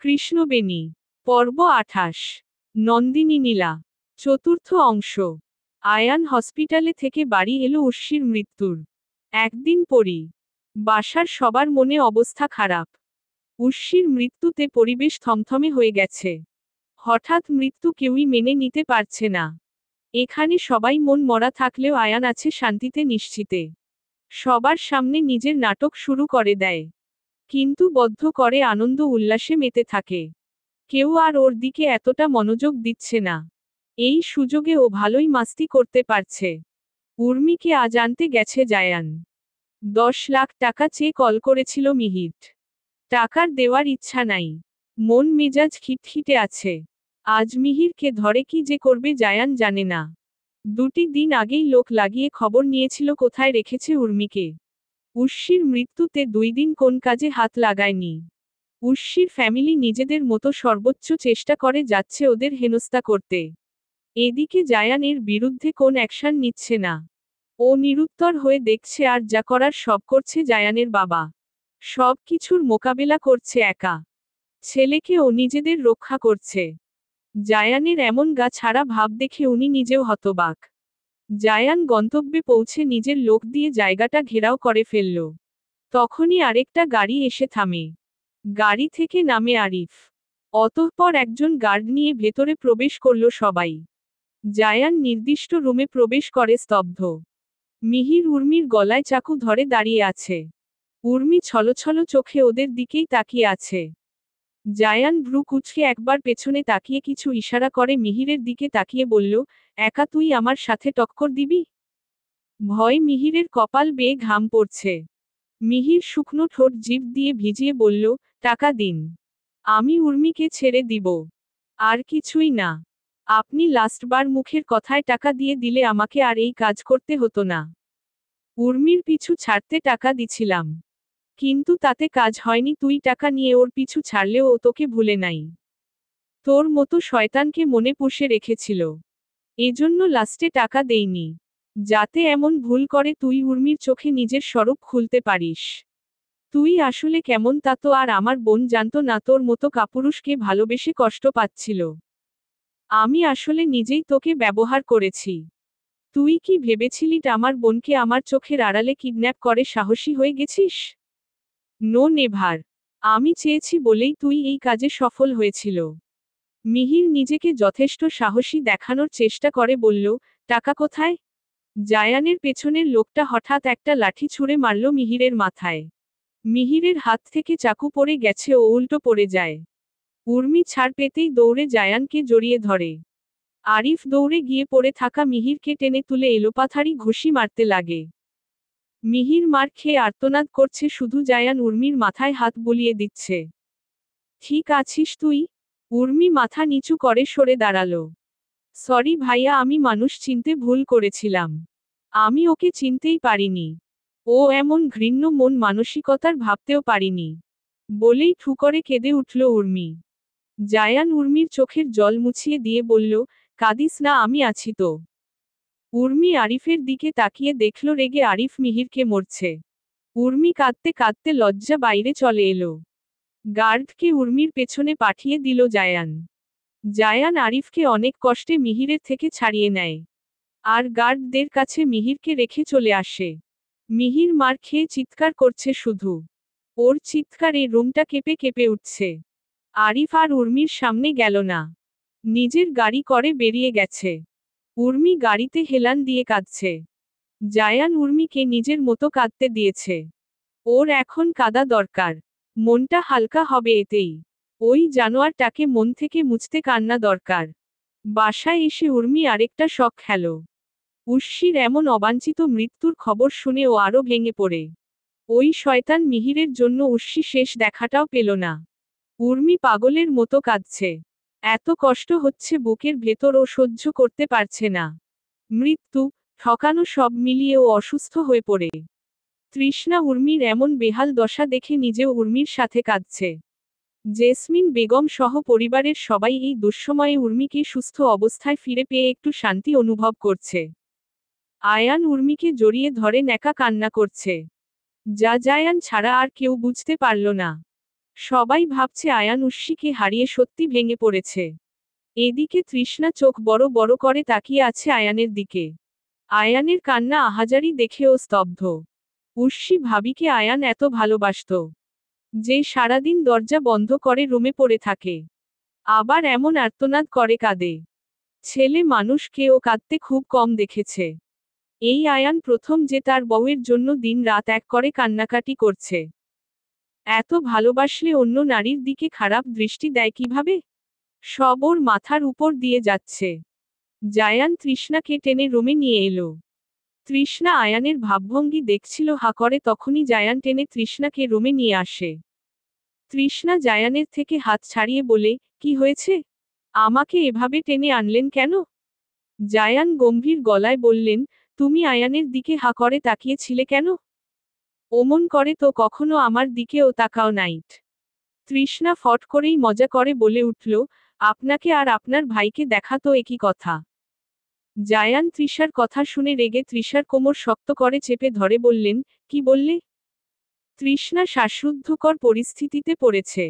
কৃষ্ণবেণী। পর্ব 28। নন্দিনী নীলা। চতুর্থ অংশ। আয়ান হসপিটালে থেকে বাড়ি এলো উর্ষির মৃত্যুর একদিন পরই। বাসার সবার মনে অবস্থা খারাপ। উর্ষির মৃত্যুতে পরিবেশ থমথমে হয়ে গেছে। হঠাৎ মৃত্যু কেউই মেনে নিতে পারছে না। এখানে সবাই মন মরা থাকলেও আয়ান আছে শান্তিতে নিশ্চিতে। সবার সামনে নিজের নাটক শুরু করে দেয়। কিন্তু বদ্ধ করে আনন্দ উল্লাসে মেতে থাকে। কেউ আর ওর দিকে এতটা মনোযোগ দিচ্ছে না। এই সুযোগে ও ভালোই মাস্তি করতে পারছে। উর্মিকে আজ আনতে গেছে জায়ান। 10 লাখ টাকা চেয়ে কল করেছিল মিহির। টাকার দেওয়ার ইচ্ছা নাই। মন মেজাজ খিটখিটে আছে। আজ মিহিরকে ধরে কি যে করবে জায়ান জানে না। 2টি দিন আগেই লোক লাগিয়ে খবর নিয়েছিল কোথায় রেখেছে উর্মিকে। উর্ষির মৃত্যুতে 2 দিন কোন কাজে হাত লাগায়নি। উর্ষির ফ্যামিলি নিজেদের মতো সর্বোচ্চ চেষ্টা করে যাচ্ছে ওদের হেনস্থা করতে। এদিকে জায়ান এর বিরুদ্ধে কোন অ্যাকশন নিচ্ছে না। ও নিরুত্তর হয়ে দেখছে আর যা করার সব করছে জায়ানের বাবা। সব কিছুর মোকাবেলা করছে একা। ছেলেকে ও নিজেদের রক্ষা করছে। জায়ানের এমন গা ছাড়া ভাব দেখে উনি নিজেও হতবাক। জায়ান গন্তব্যে পৌঁছে নিজের লোক দিয়ে জায়গাটা ঘেরাও করে ফেলল। তখনই আরেকটা গাড়ি এসে থামে। গাড়ি থেকে নামে আরিফ। অতঃপর একজন গার্ড নিয়ে ভেতরে প্রবেশ করল সবাই। জায়ান নির্দিষ্ট রুমে প্রবেশ করে স্তব্ধ। মিহির উর্মির গলায় চাকু ধরে দাঁড়িয়ে আছে। উর্মি ছলছল চোখে ওদের দিকেই তাকিয়ে আছে। জায়ান ভ্রু কুঁচকে একবার পেছনে তাকিয়ে কিছু ইশারা করে মিহিরের দিকে তাকিয়ে বলল, একা তুই আমার সাথে টক্কর দিবি? ভয় মিহিরের কপাল বেয়ে ঘাম পড়ছে। মিহির শুকনো ঠোঁট জিভ দিয়ে ভিজিয়ে বলল, টাকা দিন। আমি উর্মিকে ছেড়ে দিব। আর কিছুই না। আপনি লাস্টবার মুখের কথায় টাকা দিয়ে দিলে আমাকে আর এই কাজ করতে হতো না। উর্মির পিছু ছাড়তে টাকা দিছিলাম। কিন্তু তাতে কাজ হয়নি, তুই টাকা নিয়ে ওর পিছু ছাড়লেও ও তোকে ভুলে নাই। তোর মতো শয়তানকে মনে পুষে রেখেছিল। এজন্য লাস্টে টাকা দেইনি। যাতে এমন ভুল করে তুই উর্মির চোখে নিজের স্বরূপ খুলতে পারিস। তুই আসলে কেমন তা তো আর আমার বোন জানতো না, তোর মতো কাপুরুষকে ভালোবেসে কষ্ট পাচ্ছিল। আমি আসলে নিজেই তোকে ব্যবহার করেছি। তুই কি ভেবেছিলি আমার বোনকে আমার চোখের আড়ালে কিডন্যাপ করে সাহসী হয়ে গেছিস? No never. আমি চেয়েছি বলেই তুই এই কাজে সফল হয়েছিল। মিহির নিজেকে যথেষ্ট সাহসী দেখানোর চেষ্টা করে বলল, টাকা কোথায়? জায়ানের পেছনের লোকটা হঠাৎ একটা লাঠি ছুঁড়ে মারল মিহিরের মাথায়। মিহিরের হাত থেকে চাকু পড়ে গেছে ও উল্টো পড়ে যায়। উর্মি ছাড় পেতেই দৌড়ে জায়ানকে জড়িয়ে ধরে। আরিফ দৌড়ে গিয়ে পড়ে থাকা মিহিরকে টেনে তুলে এলোপাথারি ঘুষি মারতে লাগে। মিহির মার খেয়ে আর্তনাদ করছে, শুধু জায়ান উর্মির মাথায় হাত বুলিয়ে দিচ্ছে। ঠিক আছিস তুই? উর্মি মাথা নিচু করে সরে দাঁড়ালো। সরি ভাইয়া, আমি মানুষ চিনতে ভুল করেছিলাম। আমি ওকে চিনতেই পারিনি। ও এমন ঘৃণ্য মন মানসিকতার ভাবতেও পারিনি। বলেই ঠু করে কেঁদে উঠল উর্মি। জায়ান উর্মির চোখের জল মুছিয়ে দিয়ে বলল, কাঁদিস না, আমি আছি তো। উর্মি আরিফের দিকে তাকিয়ে দেখল রেগে আরিফ মিহিরকে মরছে। উর্মি কাঁদতে কাঁদতে লজ্জা বাইরে চলে এলো। গার্ডকে উর্মির পেছনে পাঠিয়ে দিল জায়ান। জায়ান আরিফকে অনেক কষ্টে মিহিরের থেকে ছাড়িয়ে নেয়। আর গার্ডদের কাছে মিহিরকে রেখে চলে আসে। মিহির মার খেয়ে চিৎকার করছে শুধু। ওর চিৎকারে রুমটা কেঁপে কেঁপে উঠছে। আরিফ আর উর্মির সামনে গেল না। নিজের গাড়ি করে বেরিয়ে গেছে। উর্মি গাড়িতে হেলান দিয়ে কাঁদছে। জায়ান উর্মিকে নিজের মতো কাঁদতে দিয়েছে। ওর এখন কাঁদা দরকার। মনটা হালকা হবে এতেই। ওই জানোয়ারটাকে মন থেকে মুছতে কান্না দরকার। বাসায় এসে উর্মি আরেকটা শখ খেল। উর্ষির এমন অবাঞ্ছিত মৃত্যুর খবর শুনে ও আরো ভেঙে পড়ে। ওই শয়তান মিহিরের জন্য উর্ষি শেষ দেখাটাও পেল না। উর্মি পাগলের মতো কাঁদছে। এত কষ্ট হচ্ছে বুকের ভেতর, ও সহ্য করতে পারছে না। মৃত্যু, ঠকানো সব মিলিয়ে ও অসুস্থ হয়ে পড়ে। তৃষ্ণা উর্মির এমন বেহাল দশা দেখে নিজেও উর্মির সাথে কাঁদছে। জেসমিন বেগম সহ পরিবারের সবাই এই দুঃসময়ে উর্মিকে সুস্থ অবস্থায় ফিরে পেয়ে একটু শান্তি অনুভব করছে। আয়ান উর্মিকে জড়িয়ে ধরে একা কান্না করছে। যা জায়ান ছাড়া আর কেউ বুঝতে পারল না। সবাই ভাবছে আয়ান উর্শিকে হারিয়ে সত্যি ভেঙে পড়েছে। এদিকে তৃষ্ণা চোখ বড় বড় করে তাকিয়ে আছে আয়ানের দিকে। আয়ানের কান্না আহাজারি দেখেও স্তব্ধ। উর্শি ভাবিকে আয়ান এত ভালোবাসত যে সারাদিন দরজা বন্ধ করে রুমে পড়ে থাকে, আবার এমন আর্তনাদ করে কাঁদে। ছেলে মানুষকেও কাঁদতে খুব কম দেখেছে। এই আয়ান প্রথম যে তার বউয়ের জন্য দিন রাত এক করে কান্নাকাটি করছে। এত ভালোবাসলে অন্য নারীর দিকে খারাপ দৃষ্টি দেয় কিভাবে? সব ওর মাথার উপর দিয়ে যাচ্ছে। জায়ান তৃষ্ণাকে টেনে রুমে নিয়ে এলো। তৃষ্ণা আয়ানের ভাবভঙ্গি দেখছিল হা করে, তখনই জায়ান টেনে তৃষ্ণাকে রুমে নিয়ে আসে। তৃষ্ণা জায়ানের থেকে হাত ছাড়িয়ে বলে, কি হয়েছে? আমাকে এভাবে টেনে আনলেন কেন? জায়ান গম্ভীর গলায় বললেন, তুমি আয়ানের দিকে হা করে তাকিয়েছিলে কেন? অমন করে তো কখনো আমার দিকেও তাকাও নাইট। তৃষ্ণা ফট করেই মজা করে বলে উঠল, আপনাকে আর আপনার ভাইকে দেখা তো একই কথা। জায়ান তৃষার কথা শুনে রেগে তৃষার কোমর শক্ত করে চেপে ধরে বললেন, কি বললে? তৃষ্ণা শ্বাসরুদ্ধকর পরিস্থিতিতে পড়েছে।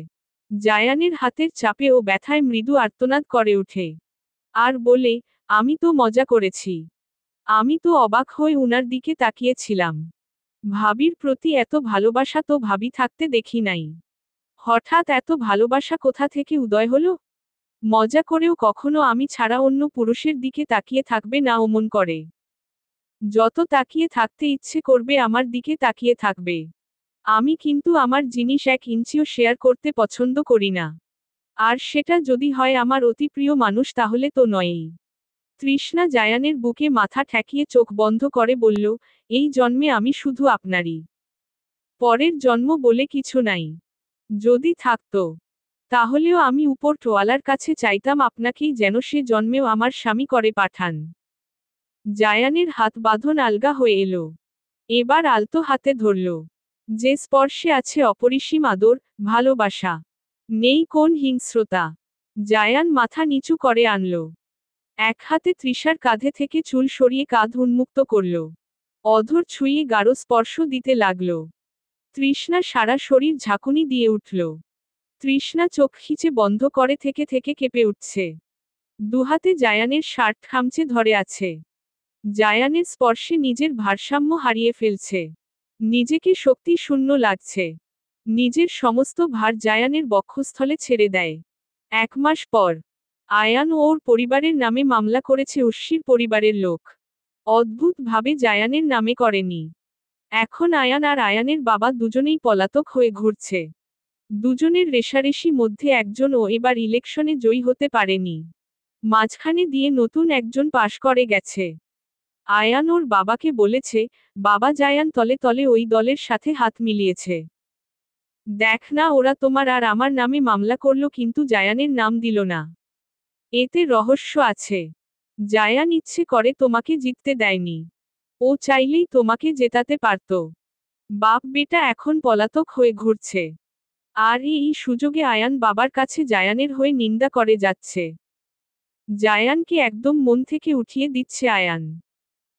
জায়ানের হাতের চাপে ও ব্যথায় মৃদু আর্তনাদ করে ওঠে। আর বলে, আমি তো মজা করেছি। আমি তো অবাক হয়ে উনার দিকে তাকিয়েছিলাম। ভাবির প্রতি এত ভালোবাসা তো ভাবি থাকতে দেখি নাই। হঠাৎ এত ভালোবাসা কোথা থেকে উদয় হলো? মজা করেও কখনো আমি ছাড়া অন্য পুরুষের দিকে তাকিয়ে থাকবে না অমন করে। যত তাকিয়ে থাকতে ইচ্ছে করবে আমার দিকে তাকিয়ে থাকবে। আমি কিন্তু আমার জিনিস 1 ইঞ্চিও শেয়ার করতে পছন্দ করি না। আর সেটা যদি হয় আমার অতি প্রিয় মানুষ তাহলে তো নয়ই। তৃষ্ণা জায়ানের বুকে মাথা ঠেকিয়ে চোখ বন্ধ করে বলল, এই জন্মে আমি শুধু আপনারই। পরের জন্ম বলে কিছু নাই। যদি থাকতো তাহলেও আমি উপর টোয়ালার কাছে চাইতাম আপনাকেই যেন সে জন্মেও আমার স্বামী করে পাঠান। জায়ানের হাত বাঁধন আলগা হয়ে এলো। এবার আলতো হাতে ধরল। যে স্পর্শে আছে অপরিসীম আদর, ভালোবাসা। নেই কোন হিংস্রতা। জায়ান মাথা নিচু করে আনল। এক হাতে তৃষার কাঁধে থেকে চুল সরিয়ে কাঁধ উন্মুক্ত করল। অধর ছুঁয়ে গাঢ় স্পর্শ দিতে লাগল। তৃষ্ণা সারা শরীর ঝাঁকুনি দিয়ে উঠল। তৃষ্ণা চোখ খিচে বন্ধ করে থেকে থেকে কেঁপে উঠছে। দুহাতে জায়ানের শার্ট খামচে ধরে আছে। জায়ানের স্পর্শে নিজের ভারসাম্য হারিয়ে ফেলছে। নিজেকে শক্তি শূন্য লাগছে। নিজের সমস্ত ভার জায়ানের বক্ষস্থলে ছেড়ে দেয়। 1 মাস পর আয়ান ও ওর পরিবারের নামে মামলা করেছে উর্শির পরিবারের লোক। অদ্ভুতভাবে জায়ানের নামে করেনি। এখন আয়ান আর আয়ানের বাবা দুজনেই পলাতক হয়ে ঘুরছে। দুজনের রেষারেষি মধ্যে একজনও এবার ইলেকশনে জয়ী হতে পারেনি। মাঝখানে দিয়ে নতুন একজন পাশ করে গেছে। আয়ান ওর বাবাকে বলেছে, বাবা জায়ান তলে তলে ওই দলের সাথে হাত মিলিয়েছে। দেখ না ওরা তোমার আর আমার নামে মামলা করলো কিন্তু জায়ানের নাম দিল না। এতে রহস্য আছে। জায়ান ইচ্ছে করে তোমাকে জিততে দেয়নি। ও চাইলেই তোমাকে জেতাতে পারত। বাপ বেটা এখন পলাতক হয়ে ঘুরছে। আর এই সুযোগে আয়ান বাবার কাছে জায়ানের হয়ে নিন্দা করে যাচ্ছে। জায়ানকে একদম মন থেকে উঠিয়ে দিচ্ছে আয়ান।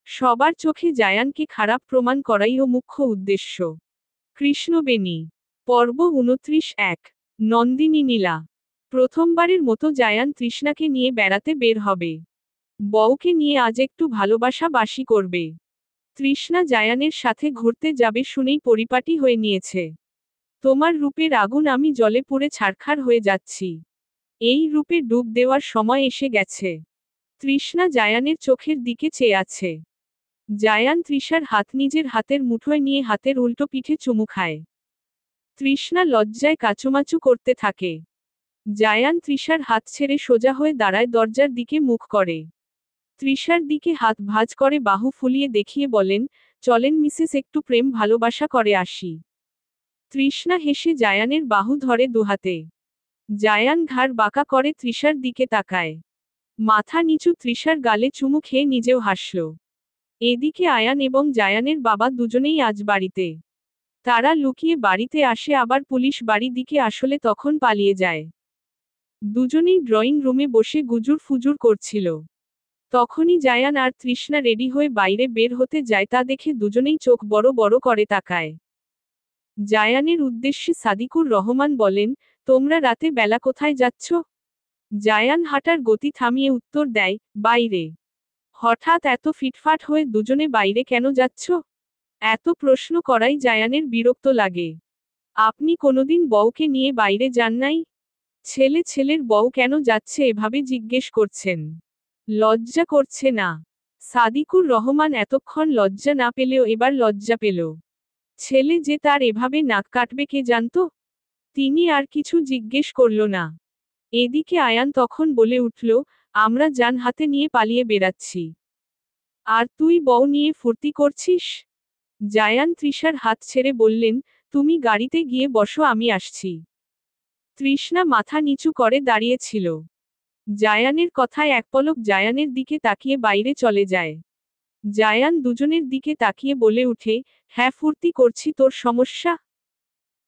সবার চোখে জায়ানকে খারাপ প্রমাণ করাই ও মুখ্য উদ্দেশ্য। কৃষ্ণবেণী পর্ব 29। নন্দিনী নীলা। প্রথমবারের মতো জায়ান তৃষ্ণাকে নিয়ে বেড়াতে বের হবে। বউকে নিয়ে আজ একটু ভালোবাসা বাসি করবে। তৃষ্ণা জায়ানের সাথে ঘুরতে যাবে শুনেই পরিপাটি হয়ে নিয়েছে। তোমার রূপের আগুন আমি জলে পুড়ে ছারখার হয়ে যাচ্ছি। এই রূপে ডুব দেওয়ার সময় এসে গেছে। তৃষ্ণা জায়ানের চোখের দিকে চেয়ে আছে। জায়ান তৃষার হাত নিজের হাতের মুঠোয় নিয়ে হাতের উল্টো পিঠে চুমু খায়। তৃষ্ণা লজ্জায় কাচুমাচু করতে থাকে। জায়ান তৃষার হাত ছেড়ে সোজা হয়ে দাঁড়ায়, দরজার দিকে মুখ করে। তৃষার দিকে হাত ভাঁজ করে বাহু ফুলিয়ে দেখিয়ে বলেন, চলেন মিসেস একটু প্রেম ভালোবাসা করে আসি। তৃষ্ণা হেসে জায়ানের বাহু ধরে দুহাতে। জায়ান ঘাড় বাঁকা করে তৃষার দিকে তাকায়। মাথা নিচু তৃষার গালে চুমু খেয়ে নিজেও হাসল। এদিকে আয়ান এবং জায়ানের বাবা দুজনেই আজ বাড়িতে। তারা লুকিয়ে বাড়িতে আসে আবার পুলিশ বাড়ি দিকে আসলে তখন পালিয়ে যায়। দুজনেই ড্রয়িং রুমে বসে গুজুর ফুজুর করছিল। তখনই জায়ান আর তৃষ্ণা রেডি হয়ে বাইরে বের হতে যায়, তা দেখে দুজনেই চোখ বড় বড় করে তাকায়। জায়ানের উদ্দেশ্যে সাদিকুর রহমান বলেন, তোমরা রাতে বেলা কোথায় যাচ্ছ? জায়ান হাঁটার গতি থামিয়ে উত্তর দেয়, বাইরে। হঠাৎ এত ফিটফাট হয়ে দুজনে বাইরে কেন যাচ্ছ? এত প্রশ্ন করাই জায়ানের বিরক্ত লাগে। আপনি কোনোদিন বউকে নিয়ে বাইরে যান নাই? ছেলের বউ কেন যাচ্ছে এভাবে জিজ্ঞেস করছেন? লজ্জা করছে না? সাদিকুর রহমান এতক্ষণ লজ্জা না পেলেও এবার লজ্জা পেল। ছেলে যে তার এভাবে নাক কাটবে কে জানতো? তিনি আর কিছু জিজ্ঞেস করল না। এদিকে আয়ান তখন বলে উঠল, আমরা যান হাতে নিয়ে পালিয়ে বেড়াচ্ছি। আর তুই বউ নিয়ে ফুর্তি করছিস? জায়ান তৃষার হাত ছেড়ে বললেন, তুমি গাড়িতে গিয়ে বসো, আমি আসছি। তৃষ্ণা মাথা নিচু করে দাঁড়িয়েছিল। জায়ানের কথায় এক পলক জায়ানের দিকে তাকিয়ে বাইরে চলে যায়। জায়ান দুজনের দিকে তাকিয়ে বলে উঠে, হ্যাঁ ফুর্তি করছি, তোর সমস্যা?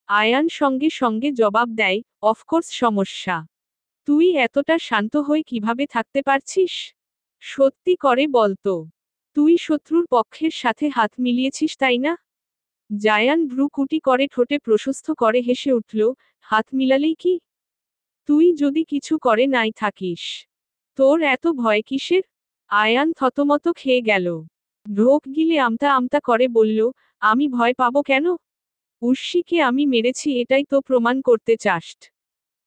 আয়ান সঙ্গে সঙ্গে জবাব দেয়, অফকোর্স সমস্যা। তুই এতটা শান্ত হয়ে কিভাবে থাকতে পারছিস? সত্যি করে বলতো, তুই শত্রুর পক্ষের সাথে হাত মিলিয়েছিস তাই না? জায়ান ভ্রুকুটি করে ঠোঁটে প্রশস্ত করে হেসে উঠল, হাত মিলালেই কি? তুই যদি কিছু করে নাই থাকিস, তোর এত ভয় কিসের? আয়ান থতমত খেয়ে গেল। ঢোক গিলে আমতা আমতা করে বলল, আমি ভয় পাবো কেন? উর্শিকে আমি মেরেছি এটাই তো প্রমাণ করতে চাস?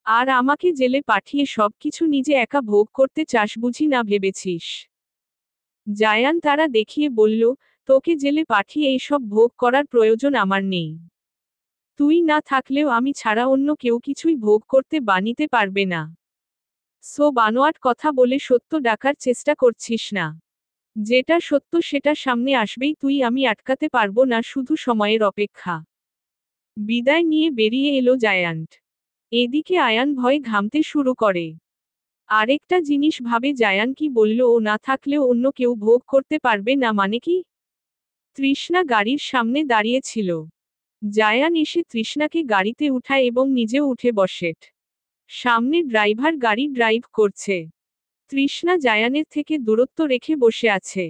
আর আমাকে জেলে পাঠিয়ে সবকিছু নিজে একা ভোগ করতে চাস বুঝি না ভেবেছিস? জায়ান তারা দেখিয়ে বলল, তোকে জেলে পাঠিয়ে এইসব ভোগ করার প্রয়োজন আমার নেই। তুই না থাকলেও আমি ছাড়া অন্য কেউ কিছুই ভোগ করতে বানিতে পারবে না। সো বানোয়াট কথা বলে সত্য ডাকার চেষ্টা করছিস না। যেটা সত্য সেটা সামনে আসবেই, তুই আমি আটকাতে পারবো না, শুধু সময়ের অপেক্ষা। বিদায় নিয়ে বেরিয়ে এলো জায়ান্ট। এদিকে আয়ান ভয়ে ঘামতে শুরু করে। আরেকটা জিনিস ভাবে জায়ান, কি বলল ও না থাকলেও অন্য কেউ ভোগ করতে পারবে না মানে কি? তৃষ্ণা গাড়ির সামনে দাঁড়িয়ে ছিল। জায়ান এসে তৃষ্ণাকে গাড়িতে উঠায় এবং নিজেও উঠে বসে। সামনে ড্রাইভার গাড়ি ড্রাইভ করছে। তৃষ্ণা জায়ানের থেকে দূরত্ব রেখে বসে আছে।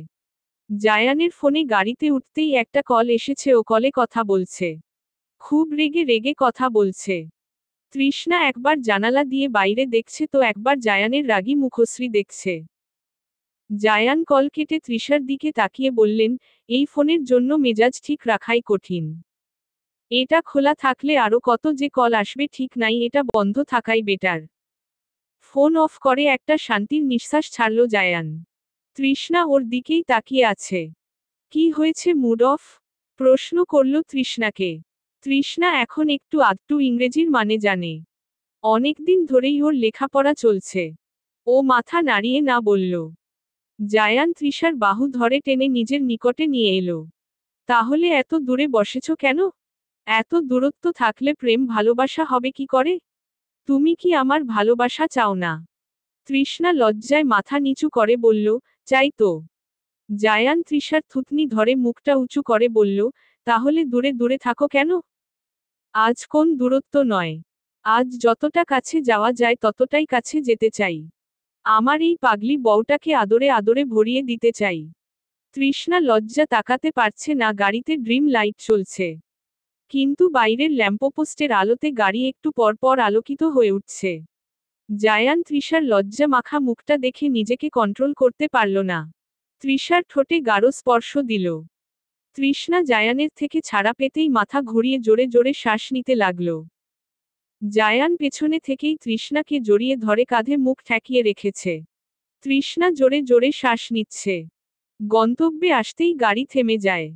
জায়ানের ফোনে গাড়িতে উঠতেই একটা কল এসেছে, ও কলে কথা বলছে। খুব রেগে রেগে কথা বলছে। তৃষ্ণা একবার জানালা দিয়ে বাইরে দেখছে তো একবার জায়ানের রাগী মুখশ্রী দেখছে। জায়ান কল কেটে তৃষার দিকে তাকিয়ে বললেন, এই ফোনের জন্য মেজাজ ঠিক রাখাই কঠিন। এটা খোলা থাকলে আরো কত যে কল আসবে ঠিক নাই, এটা বন্ধ থাকাই বেটার। ফোন অফ করে একটা শান্তির নিঃশ্বাস ছাড়ল জায়ান। তৃষ্ণা ওর দিকেই তাকিয়ে আছে। কি হয়েছে, মুড অফ? প্রশ্ন করল তৃষ্ণাকে। তৃষ্ণা এখন একটু আধটু ইংরেজির মানে জানে। অনেকদিন ধরেই ওর লেখাপড়া চলছে। ও মাথা নাড়িয়ে না বলল। জায়ান তৃষার বাহু ধরে টেনে নিজের নিকটে নিয়ে এলো। তাহলে এত দূরে বসেছ কেন? এত দূরত্ব থাকলে প্রেম ভালোবাসা হবে কি করে? তুমি কি আমার ভালোবাসা চাও না? তৃষ্ণা লজ্জায় মাথা নিচু করে বলল, চাই তো। জায়ান তৃষার থুতনি ধরে মুখটা উঁচু করে বলল, তাহলে দূরে দূরে থাকো কেন? আজ কোন দূরত্ব নয়। আজ যতটা কাছে যাওয়া যায় ততটাই কাছে যেতে চাই। আমার এই পাগলি বউটাকে আদরে আদরে ভরিয়ে দিতে চাই। তৃষ্ণা লজ্জা তাকাতে পারছে না। গাড়িতে ড্রিম লাইট চলছে। কিন্তু বাইরের ল্যাম্পপোস্টের আলোতে গাড়ি একটু পর পর আলোকিত হয়ে উঠছে। জায়ান তৃষার লজ্জা মাখা মুখটা দেখে নিজেকে কন্ট্রোল করতে পারল না। তৃষার ঠোঁটে গাঢ় স্পর্শ দিল। তৃষ্ণা জায়ানের থেকে ছাড়া পেতেই মাথা ঘুরিয়ে জোরে জোরে শ্বাস নিতে লাগল। জায়ান পেছনে থেকেই তৃষ্ণাকে জড়িয়ে ধরে কাঁধে মুখ ঠেকিয়ে রেখেছে। তৃষ্ণা জোরে জোরে শ্বাস নিচ্ছে। গন্তব্যে আসতেই গাড়ি থেমে যায়।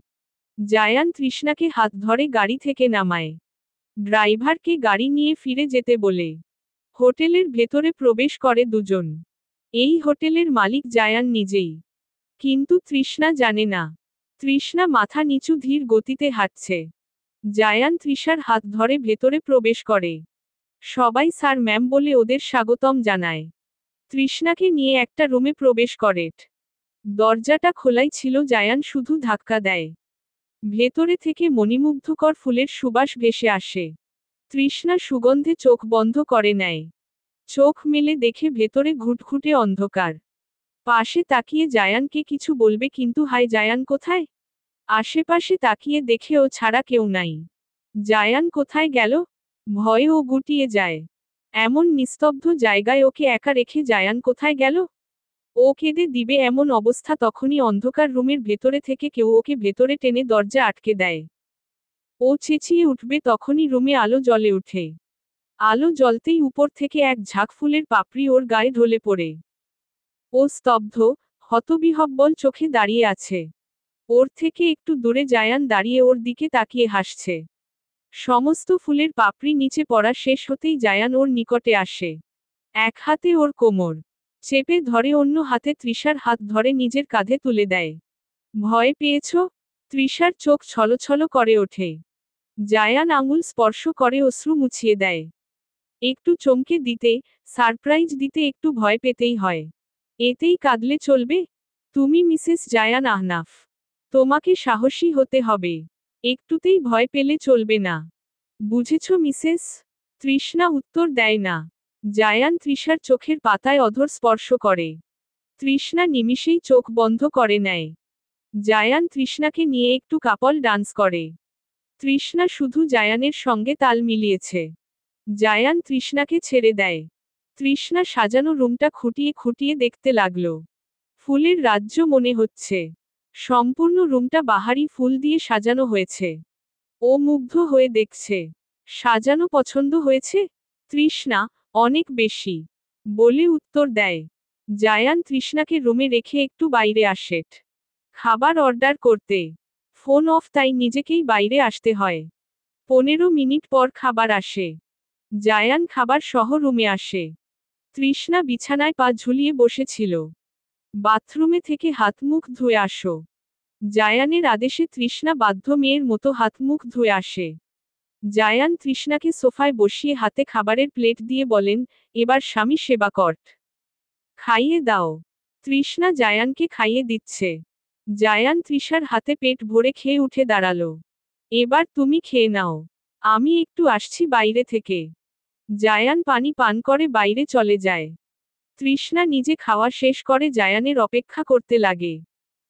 জায়ান তৃষ্ণাকে হাত ধরে গাড়ি থেকে নামায়। ড্রাইভারকে গাড়ি নিয়ে ফিরে যেতে বলে হোটেলের ভেতরে প্রবেশ করে দুজন। এই হোটেলের মালিক জায়ান নিজেই। কিন্তু তৃষ্ণা জানে না। তৃষ্ণা মাথা নিচু ধীর গতিতে হাঁটছে। জায়ান তৃষার হাত ধরে ভেতরে প্রবেশ করে। সবাই স্যার ম্যাম বলে ওদের স্বাগতম জানায়। তৃষ্ণাকে নিয়ে একটা রুমে প্রবেশ করে। দরজাটা খোলাই ছিল, জায়ান শুধু ধাক্কা দেয়। ভেতরে থেকে মণিমুগ্ধকর ফুলের সুবাস ভেসে আসে। তৃষ্ণা সুগন্ধে চোখ বন্ধ করে নেয়। চোখ মেলে দেখে ভেতরে ঘুটঘুটে অন্ধকার। পাশে তাকিয়ে জায়ানকে কিছু বলবে কিন্তু হায় জায়ান কোথায়? আশেপাশে তাকিয়ে দেখে ও ছাড়া কেউ নাই। জায়ান কোথায় গেল? ভয়ে ও গুটিয়ে যায়। এমন নিস্তব্ধ জায়গায় ওকে একা রেখে জায়ান কোথায় গেল? ও কেঁদে দিবে এমন অবস্থা তখনই অন্ধকার রুমের ভেতরে থেকে কেউ ওকে ভেতরে টেনে দরজা আটকে দেয়। ও চেঁচিয়ে উঠবে তখনই রুমে আলো জ্বলে ওঠে। আলো জ্বলতেই উপর থেকে এক ঝাঁক ফুলের পাপড়ি ওর গায়ে ঢলে পড়ে। ও স্তব্ধ, হতবিহ্বল চোখে দাঁড়িয়ে আছে। ওর থেকে একটু দূরে জায়ান দাঁড়িয়ে ওর দিকে তাকিয়ে হাসছে। সমস্ত ফুলের পাপড়ি নিচে পড়া শেষ হতেই জায়ান ওর নিকটে আসে। এক হাতে ওর কোমর চেপে ধরে, অন্য হাতে তৃষার হাত ধরে নিজের কাঁধে তুলে দেয়। ভয় পেয়েছ? তৃষার চোখ ছলছল করে ওঠে। জায়ান আঙুল স্পর্শ করে অশ্রু মুছিয়ে দেয়। একটু চমকে দিতে, সারপ্রাইজ দিতে একটু ভয় পেতেই হয়। এতেই কাঁদলে চলবে? তুমি মিসেস জায়ান আহনাফ। তোমাকে সাহসী হতে হবে। একটুতেই ভয় পেলে চলবে না। বুঝেছ মিসেস? তৃষ্ণা উত্তর দেয় না। জায়ান তৃষার চোখের পাতায় অধর স্পর্শ করে। তৃষ্ণা নিমিষেই চোখ বন্ধ করে নেয়। জায়ান তৃষ্ণাকে নিয়ে একটু কাপল ডান্স করে। তৃষ্ণা শুধু জায়ানের সঙ্গে তাল মিলিয়েছে। জায়ান তৃষ্ণাকে ছেড়ে দেয়। তৃষ্ণা সাজানো রুমটা খুঁটিয়ে খুঁটিয়ে দেখতে লাগল। ফুলের রাজ্য মনে হচ্ছে। সম্পূর্ণ রুমটা বাহারি ফুল দিয়ে সাজানো হয়েছে। ও মুগ্ধ হয়ে দেখছে। সাজানো পছন্দ হয়েছে? তৃষ্ণা, অনেক বেশি, বলে উত্তর দেয়। জায়ান তৃষ্ণাকে রুমে রেখে একটু বাইরে আসে। খাবার অর্ডার করতে। ফোন অফ, তাই নিজেকেই বাইরে আসতে হয়। 15 মিনিট পর খাবার আসে। জায়ান খাবার সহ রুমে আসে। তৃষ্ণা বিছানায় পা ঝুলিয়ে বসেছিল। বাথরুমে থেকে হাত মুখ ধুয়ে আসো। জায়ানের আদেশে তৃষ্ণা বাধ্য মেয়ের মতো হাত মুখ ধুয়ে আসে। জায়ান তৃষ্ণাকে সোফায় বসিয়ে হাতে খাবারের প্লেট দিয়ে বলেন, এবার স্বামী সেবা কর। খাইয়ে দাও। তৃষ্ণা জায়ানকে খাইয়ে দিচ্ছে। জায়ান তৃষার হাতে পেট ভরে খেয়ে উঠে দাঁড়ালো। এবার তুমি খেয়ে নাও। আমি একটু আসছি বাইরে থেকে। জায়ান পানি পান করে বাইরে চলে যায়। তৃষ্ণা নিজে খাওয়া শেষ করে জায়ানের অপেক্ষা করতে লাগে।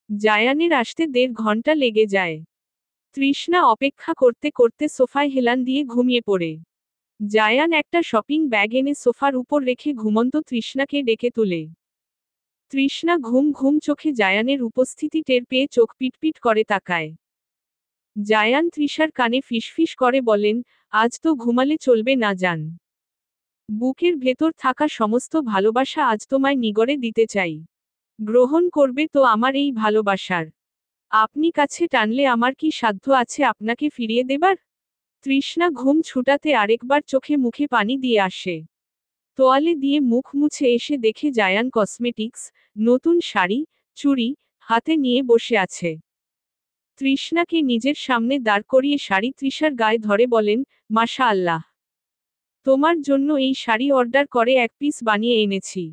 জায়ানের আসতে 1.5 ঘন্টা লেগে যায়। তৃষ্ণা অপেক্ষা করতে করতে সোফায় হেলান দিয়ে ঘুমিয়ে পড়ে। জায়ান একটা শপিং ব্যাগ এনে সোফার উপর রেখে ঘুমন্ত তৃষ্ণাকে ডেকে তুলে। তৃষ্ণা ঘুম ঘুম চোখে জায়ানের উপস্থিতি টের পেয়ে চোখ পিটপিট করে তাকায়। জায়ান তৃষার কানে ফিসফিস করে বলেন, আজ তো ঘুমালে চলবে না জান। বুকের ভেতর থাকা সমস্ত ভালোবাসা আজ তোমায় নিগড়ে দিতে চাই। গ্রহণ করবে তো আমার এই ভালোবাসার? আপনি কাছে টানলে আমার কি সাধ্য আছে আপনাকে ফিরিয়ে দেবার? তৃষ্ণা ঘুম ছুটাতে আরেকবার চোখে মুখে পানি দিয়ে আসে। তোয়ালে দিয়ে মুখ মুছে এসে দেখে জায়ান কসমেটিক্স, নতুন শাড়ি, চুড়ি হাতে নিয়ে বসে আছে। তৃষ্ণাকে নিজের সামনে দাঁড় করিয়ে শাড়ি তৃষার গায়ে ধরে বলেন, মাশা আল্লাহ। তোমার জন্য এই শাড়ি অর্ডার করে 1 পিস বানিয়ে এনেছি।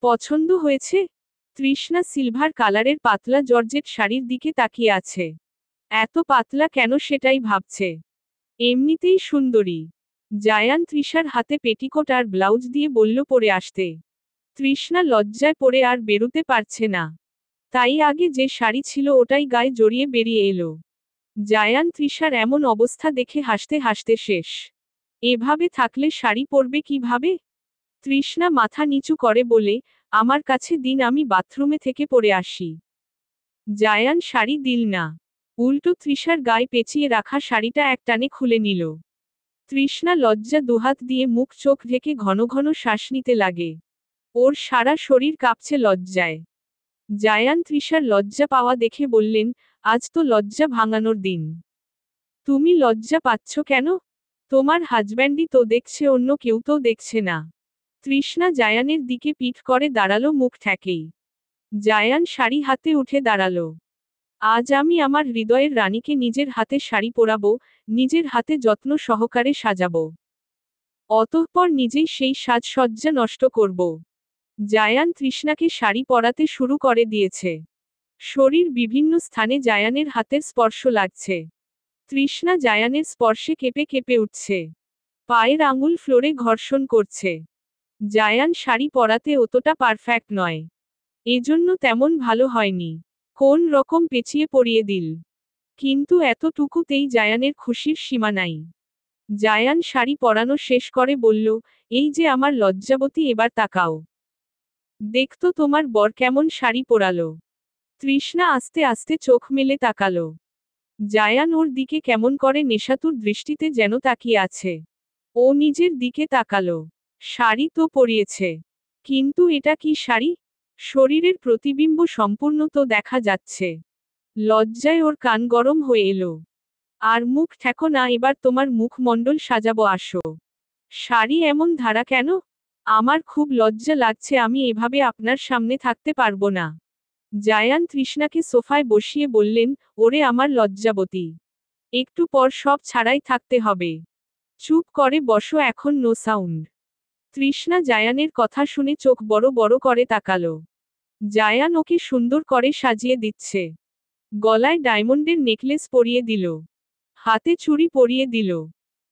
পছন্দ হয়েছে? তৃষ্ণা সিলভার কালারের পাতলা জর্জেট শাড়ির দিকে তাকিয়ে আছে। এত পাতলা কেন সেটাই ভাবছে। এমনিতেই সুন্দরী। জায়ান তৃষার হাতে পেটিকোট আর ব্লাউজ দিয়ে বলল পরে আসতে। তৃষ্ণা লজ্জায় পড়ে আর বেরুতে পারছে না। তাই আগে যে শাড়ি ছিল ওটাই গায়ে জড়িয়ে বেরিয়ে এলো। জায়ান তৃষার এমন অবস্থা দেখে হাসতে হাসতে শেষ। এভাবে থাকলে শাড়ি পরবে কিভাবে? তৃষ্ণা মাথা নিচু করে বলে, আমার কাছে দিন, আমি বাথরুমে থেকে পরে আসি। জায়ান শাড়ি দিল না। উল্টো তৃষার গায়ে পেঁচিয়ে রাখা শাড়িটা একটানে খুলে নিল। তৃষ্ণা লজ্জা দুহাত দিয়ে মুখ চোখ ঢেকে ঘন ঘন শ্বাস নিতে লাগে। ওর সারা শরীর কাঁপছে লজ্জায়। জায়ান তৃষার লজ্জা পাওয়া দেখে বললেন, আজ তো লজ্জা ভাঙানোর দিন। তুমি লজ্জা পাচ্ছ কেন? তোমার হাজব্যান্ডই তো দেখছে, অন্য কেউ তো দেখছে না। তৃষ্ণা জায়ানের দিকে পিঠ করে দাঁড়ালো মুখ ঠেকেই। জায়ান শাড়ি হাতে উঠে দাঁড়ালো। আজ আমি আমার হৃদয়ের রানীকে নিজের হাতে শাড়ি পরাবো, নিজের হাতে যত্ন সহকারে সাজাবো। অতঃপর নিজেই সেই সাজসজ্জা নষ্ট করব। জায়ান তৃষ্ণাকে শাড়ি পরাতে শুরু করে দিয়েছে। শরীর বিভিন্ন স্থানে জায়ানের হাতের স্পর্শ লাগছে। তৃষ্ণা জায়ানের স্পর্শে কেঁপে কেঁপে উঠছে। পায়ের আঙুল ফ্লোরে ঘর্ষণ করছে। জায়ান শাড়ি পরাতে অতটা পারফেক্ট নয়। এজন্য তেমন ভালো হয়নি। কোন রকম পেঁচিয়ে পরিয়ে দিল। কিন্তু এতটুকুতেই জায়ানের খুশির সীমা নাই। জায়ান শাড়ি পরানো শেষ করে বলল, এই যে আমার লজ্জাবতী, এবার তাকাও। দেখতো তোমার বর কেমন শাড়ি পরালো। তৃষ্ণা আস্তে আস্তে চোখ মেলে তাকালো। জায়ান ওর দিকে কেমন করে নেশাতুর দৃষ্টিতে যেন তাকিয়ে আছে। ও নিজের দিকে তাকালো। শাড়ি তো পরিয়েছে, কিন্তু এটা কি শাড়ি? শরীরের প্রতিবিম্ব সম্পূর্ণ তো দেখা যাচ্ছে। লজ্জায় ওর কান গরম হয়ে এলো। আর মুখ ঠেকো না, এবার তোমার মুখমণ্ডল সাজাবো, আসো। শাড়ি এমন ধারা কেন? আমার খুব লজ্জা লাগছে, আমি এভাবে আপনার সামনে থাকতে পারবো না। জায়ান তৃষ্ণাকে সোফায় বসিয়ে বললেন, ওরে আমার লজ্জাবতী, একটু পর সব ছাড়াই থাকতে হবে। চুপ করে বসো এখন, নো সাউন্ড। তৃষ্ণা জায়ানের কথা শুনে চোখ বড় বড় করে তাকালো। জায়ান ওকে সুন্দর করে সাজিয়ে দিচ্ছে। গলায় ডায়মন্ডের নেকলেস পরিয়ে দিল, হাতে চুড়ি পরিয়ে দিল,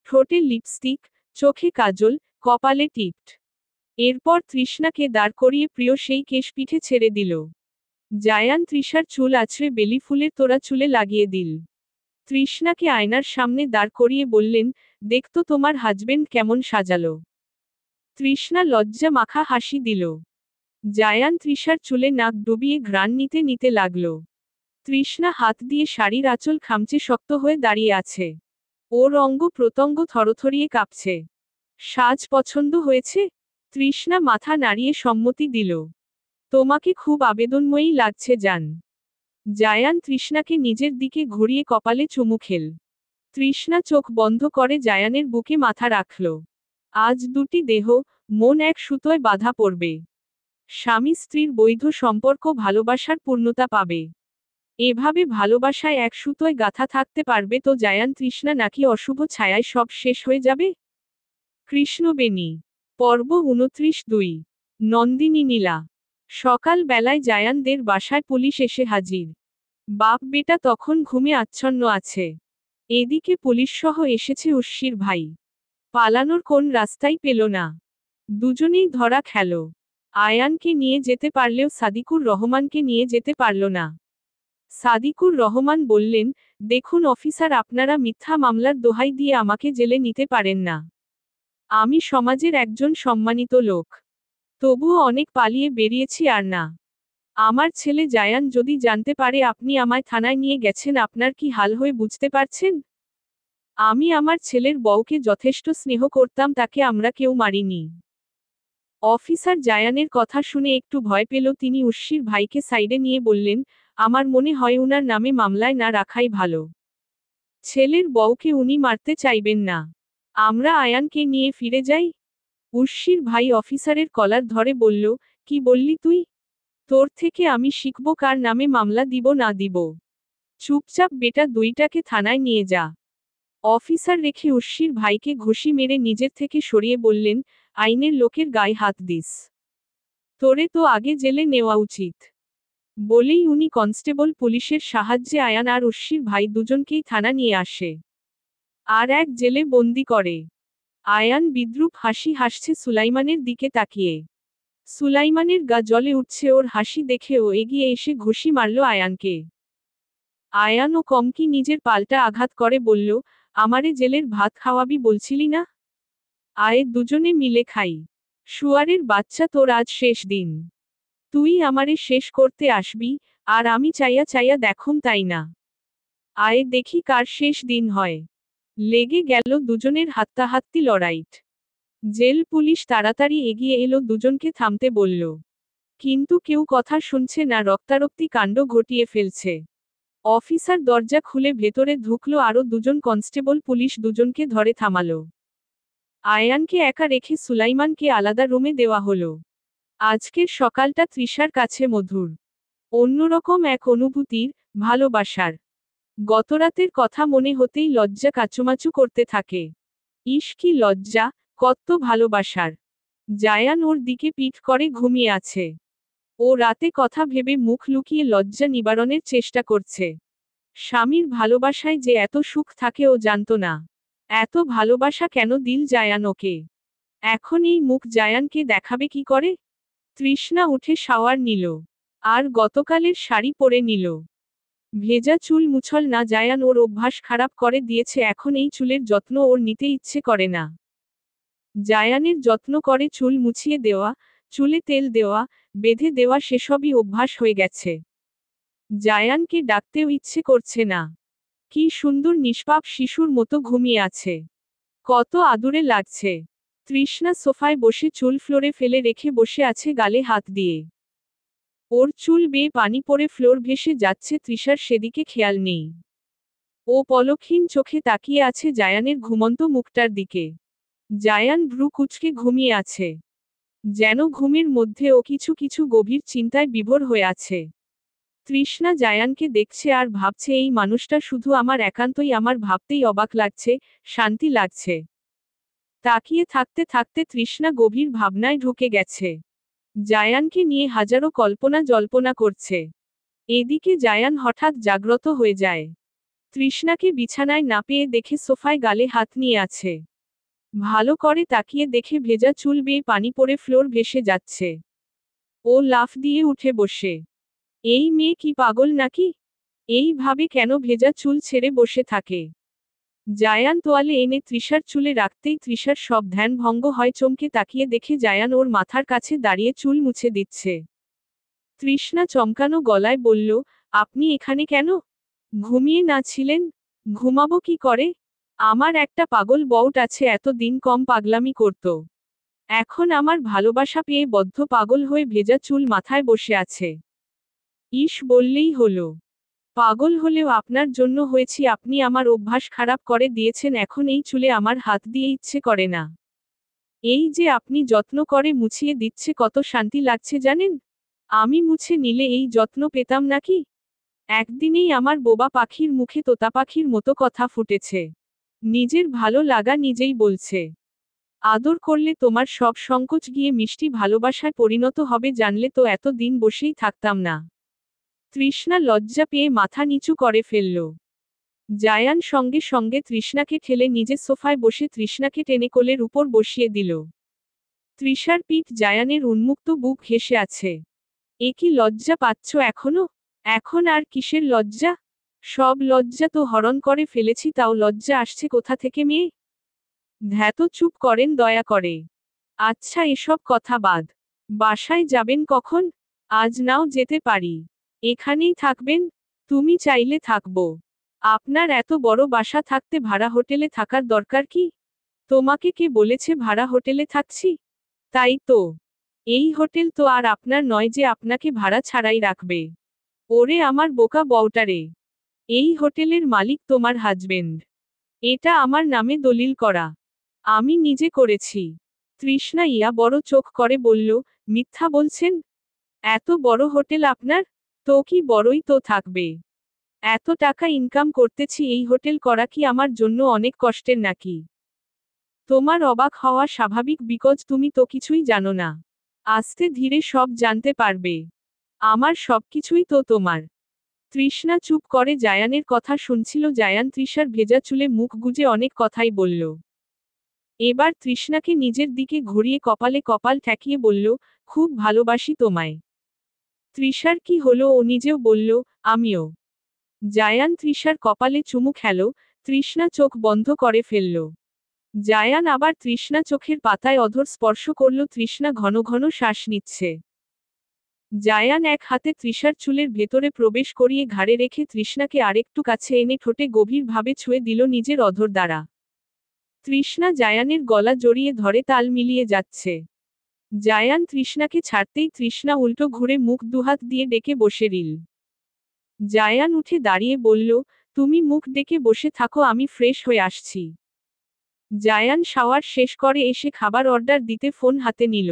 ঠোঁটে লিপস্টিক, চোখে কাজল, কপালে টিপ্ট। এরপর তৃষ্ণাকে দাঁড় করিয়ে প্রিয় সেই কেশ পিঠে ছেড়ে দিল। জায়ান তৃষার চুল আছড়ে বেলি ফুলের তোড়া চুলে লাগিয়ে দিল। তৃষ্ণাকে আয়নার সামনে দাঁড় করিয়ে বললেন, দেখতো তোমার হাজবেন্ড কেমন সাজালো। তৃষ্ণা লজ্জা মাখা হাসি দিল। জায়ান তৃষার চুলে নাক ডুবিয়ে ঘ্রাণ নিতে নিতে লাগল। তৃষ্ণা হাত দিয়ে শাড়ির আঁচল খামচে শক্ত হয়ে দাঁড়িয়ে আছে। ওর অঙ্গ প্রত্যঙ্গ থরথরিয়ে কাঁপছে। সাজ পছন্দ হয়েছে? তৃষ্ণা মাথা নাড়িয়ে সম্মতি দিল। তোমাকে খুব আবেদনময়ী লাগছে জান। জায়ান তৃষ্ণাকে নিজের দিকে ঘুরিয়ে কপালে চুমু খেল। তৃষ্ণা চোখ বন্ধ করে জায়ানের বুকে মাথা রাখল। আজ দুটি দেহ, মন এক সুতোয় বাঁধা পড়বে। স্বামী স্ত্রীর বৈধ সম্পর্ক ভালোবাসার পূর্ণতা পাবে। এভাবে ভালোবাসায় এক সুতোয় গাঁথা থাকতে পারবে তো জায়ান তৃষ্ণা, নাকি অশুভ ছায়ায় সব শেষ হয়ে যাবে? কৃষ্ণবেণী, পর্ব 29। নন্দিনী নীলা। সকাল বেলায় জায়ানদের বাসায় পুলিশ এসে হাজির। বাপ বেটা তখন ঘুমে আচ্ছন্ন আছে। এদিকে পুলিশসহ এসেছে উর্শির ভাই। পালানোর কোন রাস্তাই পেল না। দুজনেই ধরা খেল। আয়ানকে নিয়ে যেতে পারলেও সাদিকুর রহমানকে নিয়ে যেতে পারল না। সাদিকুর রহমান বললেন, দেখুন অফিসার, আপনারা মিথ্যা মামলার দোহাই দিয়ে আমাকে জেলে নিতে পারেন না। আমি সমাজের একজন সম্মানিত লোক। তবুও অনেক পালিয়ে বেরিয়েছি, আর না। আমার ছেলে জায়ান যদি জানতে পারে আপনি আমায় থানায় নিয়ে গেছেন, আপনার কি হাল হয়ে বুঝতে পারছেন? আমি আমার ছেলের বউকে যথেষ্ট স্নেহ করতাম, তাকে আমরা কেউ মারিনি। অফিসার জায়ানের কথা শুনে একটু ভয় পেল। তিনি উর্শির ভাইকে সাইডে নিয়ে বললেন, আমার মনে হয় উনার নামে মামলায় না রাখাই ভালো। ছেলের বউকে উনি মারতে চাইবেন না। আমরা আয়ানকে নিয়ে ফিরে যাই। উর্শির ভাই অফিসারের কলার ধরে বলল, কি বললি তুই? তোর থেকে আমি শিখব কার নামে মামলা দিব না দিব। চুপচাপ বেটা দুইটাকে থানায় নিয়ে যা। অফিসার রেখে উর্শির ভাইকে ঘুষি মেরে নিজের থেকে সরিয়ে বললেন, আইনের লোকের গায়ে হাত দিস। তোরে তো আগে জেলে নেওয়া উচিত। বলেই উনি কনস্টেবল পুলিশের সাহায্যে আয়ান আর উর্শির ভাই দুজনকেই থানা নিয়ে আসে। আর এক জেলে বন্দি করে। আয়ান বিদ্রূপ হাসি হাসছে সুলাইমানের দিকে তাকিয়ে। সুলাইমানের গা জ্বলে উঠছে ওর হাসি দেখে। ও এগিয়ে এসে ঘুষি মারল আয়ানকে। আয়ানও কম কি নিজের পাল্টা আঘাত করে বলল, আমারে জেলের ভাত খাওয়াবি বলছিলি না? আয়ে দুজনে মিলে খাই। শুয়ারের বাচ্চা, তোর আজ শেষ দিন। তুই আমারে শেষ করতে আসবি, আর আমি চাইয়া চাইয়া দেখুম তাই না? আয়ে দেখি কার শেষ দিন হয়। লেগে গেল দুজনের হাত্তাহাত্তি লড়াইট। জেল পুলিশ তাড়াতাড়ি এগিয়ে এলো, দুজনকে থামতে বলল। কিন্তু কেউ কথা শুনছে না, রক্তারক্তি কাণ্ড ঘটিয়ে ফেলছে। অফিসার দরজা খুলে ভেতরে ঢুকলো, আরও দুজন কনস্টেবল পুলিশ দুজনকে ধরে থামালো। আয়ানকে একা রেখে সুলাইমানকে আলাদা রুমে দেওয়া হলো। আজকের সকালটা তৃষার কাছে মধুর। অন্যরকম এক অনুভূতির, ভালোবাসার। গতরাতের কথা মনে হতেই লজ্জা কাচুমাচু করতে থাকে। ইস কি লজ্জা, কত ভালোবাসার। জায়ান ওর দিকে পিঠ করে ঘুমিয়ে আছে। ও রাতে কথা ভেবে মুখ লুকিয়ে লজ্জা নিবারণের চেষ্টা করছে। স্বামীর ভালোবাসায় যে এত সুখ থাকে ও জানত না। এত ভালোবাসা কেন দিল জায়ান ওকে? এখন এই মুখ জায়ানকে দেখাবে কি করে? তৃষ্ণা উঠে শাওয়ার নিল। আর গতকালের শাড়ি পরে নিল। ভেজা চুল মুছল না, জায়ান ওর অভ্যাস খারাপ করে দিয়েছে, এখন এই চুলের যত্ন ওর নিতে ইচ্ছে করে না। জায়ানের যত্ন করে চুল মুছিয়ে দেওয়া, চুলে তেল দেওয়া, বেঁধে দেওয়া, সেসবই অভ্যাস হয়ে গেছে। জায়ানকে ডাকতেও ইচ্ছে করছে না। কি সুন্দর নিষ্পাপ শিশুর মতো ঘুমিয়ে আছে। কত আদুরে লাগছে। তৃষ্ণা সোফায় বসে চুল ফ্লোরে ফেলে রেখে বসে আছে গালে হাত দিয়ে। ওর চুল বেয়ে পানি পড়ে ফ্লোর ভেসে যাচ্ছে, তৃষার সেদিকে খেয়াল নেই। ও পলকহীন চোখে তাকিয়ে আছে জায়ানের ঘুমন্ত মুখটার দিকে। জায়ান ভ্রু কুঁচকে ঘুমিয়ে আছে। যেন ঘুমের মধ্যে ও কিছু কিছু গভীর চিন্তায় বিভোর হয়ে আছে। তৃষ্ণা জায়ানকে দেখছে আর ভাবছে, এই মানুষটা শুধু আমার একান্তই আমার, ভাবতেই অবাক লাগছে, শান্তি লাগছে। তাকিয়ে থাকতে থাকতে তৃষ্ণা গভীর ভাবনায় ঢুকে গেছে। জায়ানকে নিয়ে হাজারো কল্পনা জল্পনা করছে। এদিকে জায়ান হঠাৎ জাগ্রত হয়ে যায়। তৃষ্ণাকে বিছানায় না পেয়ে দেখে সোফায় গালে হাত নিয়ে আছে। ভালো করে তাকিয়ে দেখে ভেজা চুল বেয়ে পানি পড়ে ফ্লোর ভেসে যাচ্ছে। ও লাফ দিয়ে উঠে বসে। এই মেয়ে কি পাগল নাকি? এইভাবে কেন ভেজা চুল ছেড়ে বসে থাকে? জায়ান তোয়ালে এনে তৃষার চুলে রাখতেই তৃষার সব ধ্যান ভঙ্গ হয়, চমকে তাকিয়ে দেখে জায়ান ওর মাথার কাছে দাঁড়িয়ে চুল মুছে দিচ্ছে। তৃষ্ণা চমকানো গলায় বলল, আপনি এখানে কেন? ঘুমিয়ে না ছিলেন? ঘুমাবো কি করে? আমার একটা পাগল বউট আছে, এতদিন কম পাগলামি করত। এখন আমার ভালোবাসা পেয়ে বদ্ধ পাগল হয়ে ভেজা চুল মাথায় বসে আছে। ইস, বললেই হলো। পাগল হলেও আপনার জন্য হয়েছি, আপনি আমার অভ্যাস খারাপ করে দিয়েছেন, এখন এই চুলে আমার হাত দিয়ে ইচ্ছে করে না। এই যে আপনি যত্ন করে মুছিয়ে দিচ্ছে, কত শান্তি লাগছে জানেন? আমি মুছে নিলে এই যত্ন পেতাম নাকি? একদিনেই আমার বোবা পাখির মুখে তোতা পাখির মতো কথা ফুটেছে। নিজের ভালো লাগা নিজেই বলছে। আদর করলে তোমার সব সংকোচ গিয়ে মিষ্টি ভালোবাসায় পরিণত হবে, জানলে তো এত দিন বসেই থাকতাম না। তৃষ্ণা লজ্জা পেয়ে মাথা নিচু করে ফেলল। জায়ান সঙ্গে সঙ্গে তৃষ্ণাকে ঠেলে নিজে সোফায় বসে তৃষ্ণাকে টেনে কোলের উপর বসিয়ে দিল। তৃষার পিঠ জায়ানের উন্মুক্ত বুক ঘেঁষে আছে। এ কি লজ্জা পাচ্ছ এখনো? এখন আর কিসের লজ্জা? সব লজ্জা তো হরণ করে ফেলেছি, তাও লজ্জা আসছে কোথা থেকে মেয়ে? ধ্যাত, চুপ করেন দয়া করে। আচ্ছা, এসব কথা বাদ। বাসায় যাবেন কখন? আজ নাও যেতে পারি। এখানেই থাকবেন? তুমি চাইলে থাকবো। আপনার এত বড় বাসা থাকতে ভাড়া হোটেলে থাকার দরকার কি? তোমাকে কে বলেছে ভাড়া হোটেলে থাকছি? তাই তো। এই হোটেল তো আর আপনার নয় যে আপনাকে ভাড়া ছাড়াই রাখবে। ওরে আমার বোকা বউটারে! এই হোটেলের মালিক তোমার হাজবেন্ড। এটা আমার নামে দলিল করা। আমি নিজে করেছি। তৃষ্ণা ইয়া বড় চোখ করে বলল, মিথ্যা বলছেন? এত বড় হোটেল আপনার? তো কি বড়ই তো থাকবে। এত টাকা ইনকাম করতেছি, এই হোটেল করা কি আমার জন্য অনেক কষ্টের নাকি? তোমার অবাক হওয়া স্বাভাবিক, বিকজ তুমি তো কিছুই জানো না। আস্তে ধীরে সব জানতে পারবে। আমার সবকিছুই তো তোমার। তৃষ্ণা চুপ করে জায়ানের কথা শুনছিল। জায়ান তৃষার ভেজা চুলে মুখ গুজে অনেক কথাই বলল। এবার তৃষ্ণাকে নিজের দিকে ঘুরিয়ে কপালে কপাল ঠেকিয়ে বলল, খুব ভালোবাসি তোমায়। তৃষার কি হলো, ও নিজেও বলল, আমিও। জায়ান তৃষার কপালে চুমু খেল। তৃষ্ণা চোখ বন্ধ করে ফেলল। জায়ান আবার তৃষ্ণা চোখের পাতায় অধর স্পর্শ করল। তৃষ্ণা ঘন ঘন শ্বাস নিচ্ছে। জায়ান এক হাতে তৃষার চুলের ভেতরে প্রবেশ করিয়ে ঘাড়ে রেখে তৃষ্ণাকে আরেকটু কাছে এনে ঠোঁটে গভীরভাবে ছুঁয়ে দিল নিজের অধর দ্বারা। তৃষ্ণা জায়ানের গলা জড়িয়ে ধরে তাল মিলিয়ে যাচ্ছে। জায়ান তৃষ্ণাকে ছাড়তেই তৃষ্ণা উল্টো ঘুরে মুখ দুহাত দিয়ে ডেকে বসে রিল। জায়ান উঠে দাঁড়িয়ে বলল, তুমি মুখ ডেকে বসে থাকো, আমি ফ্রেশ হয়ে আসছি। জায়ান শাওয়ার শেষ করে এসে খাবার অর্ডার দিতে ফোন হাতে নিল।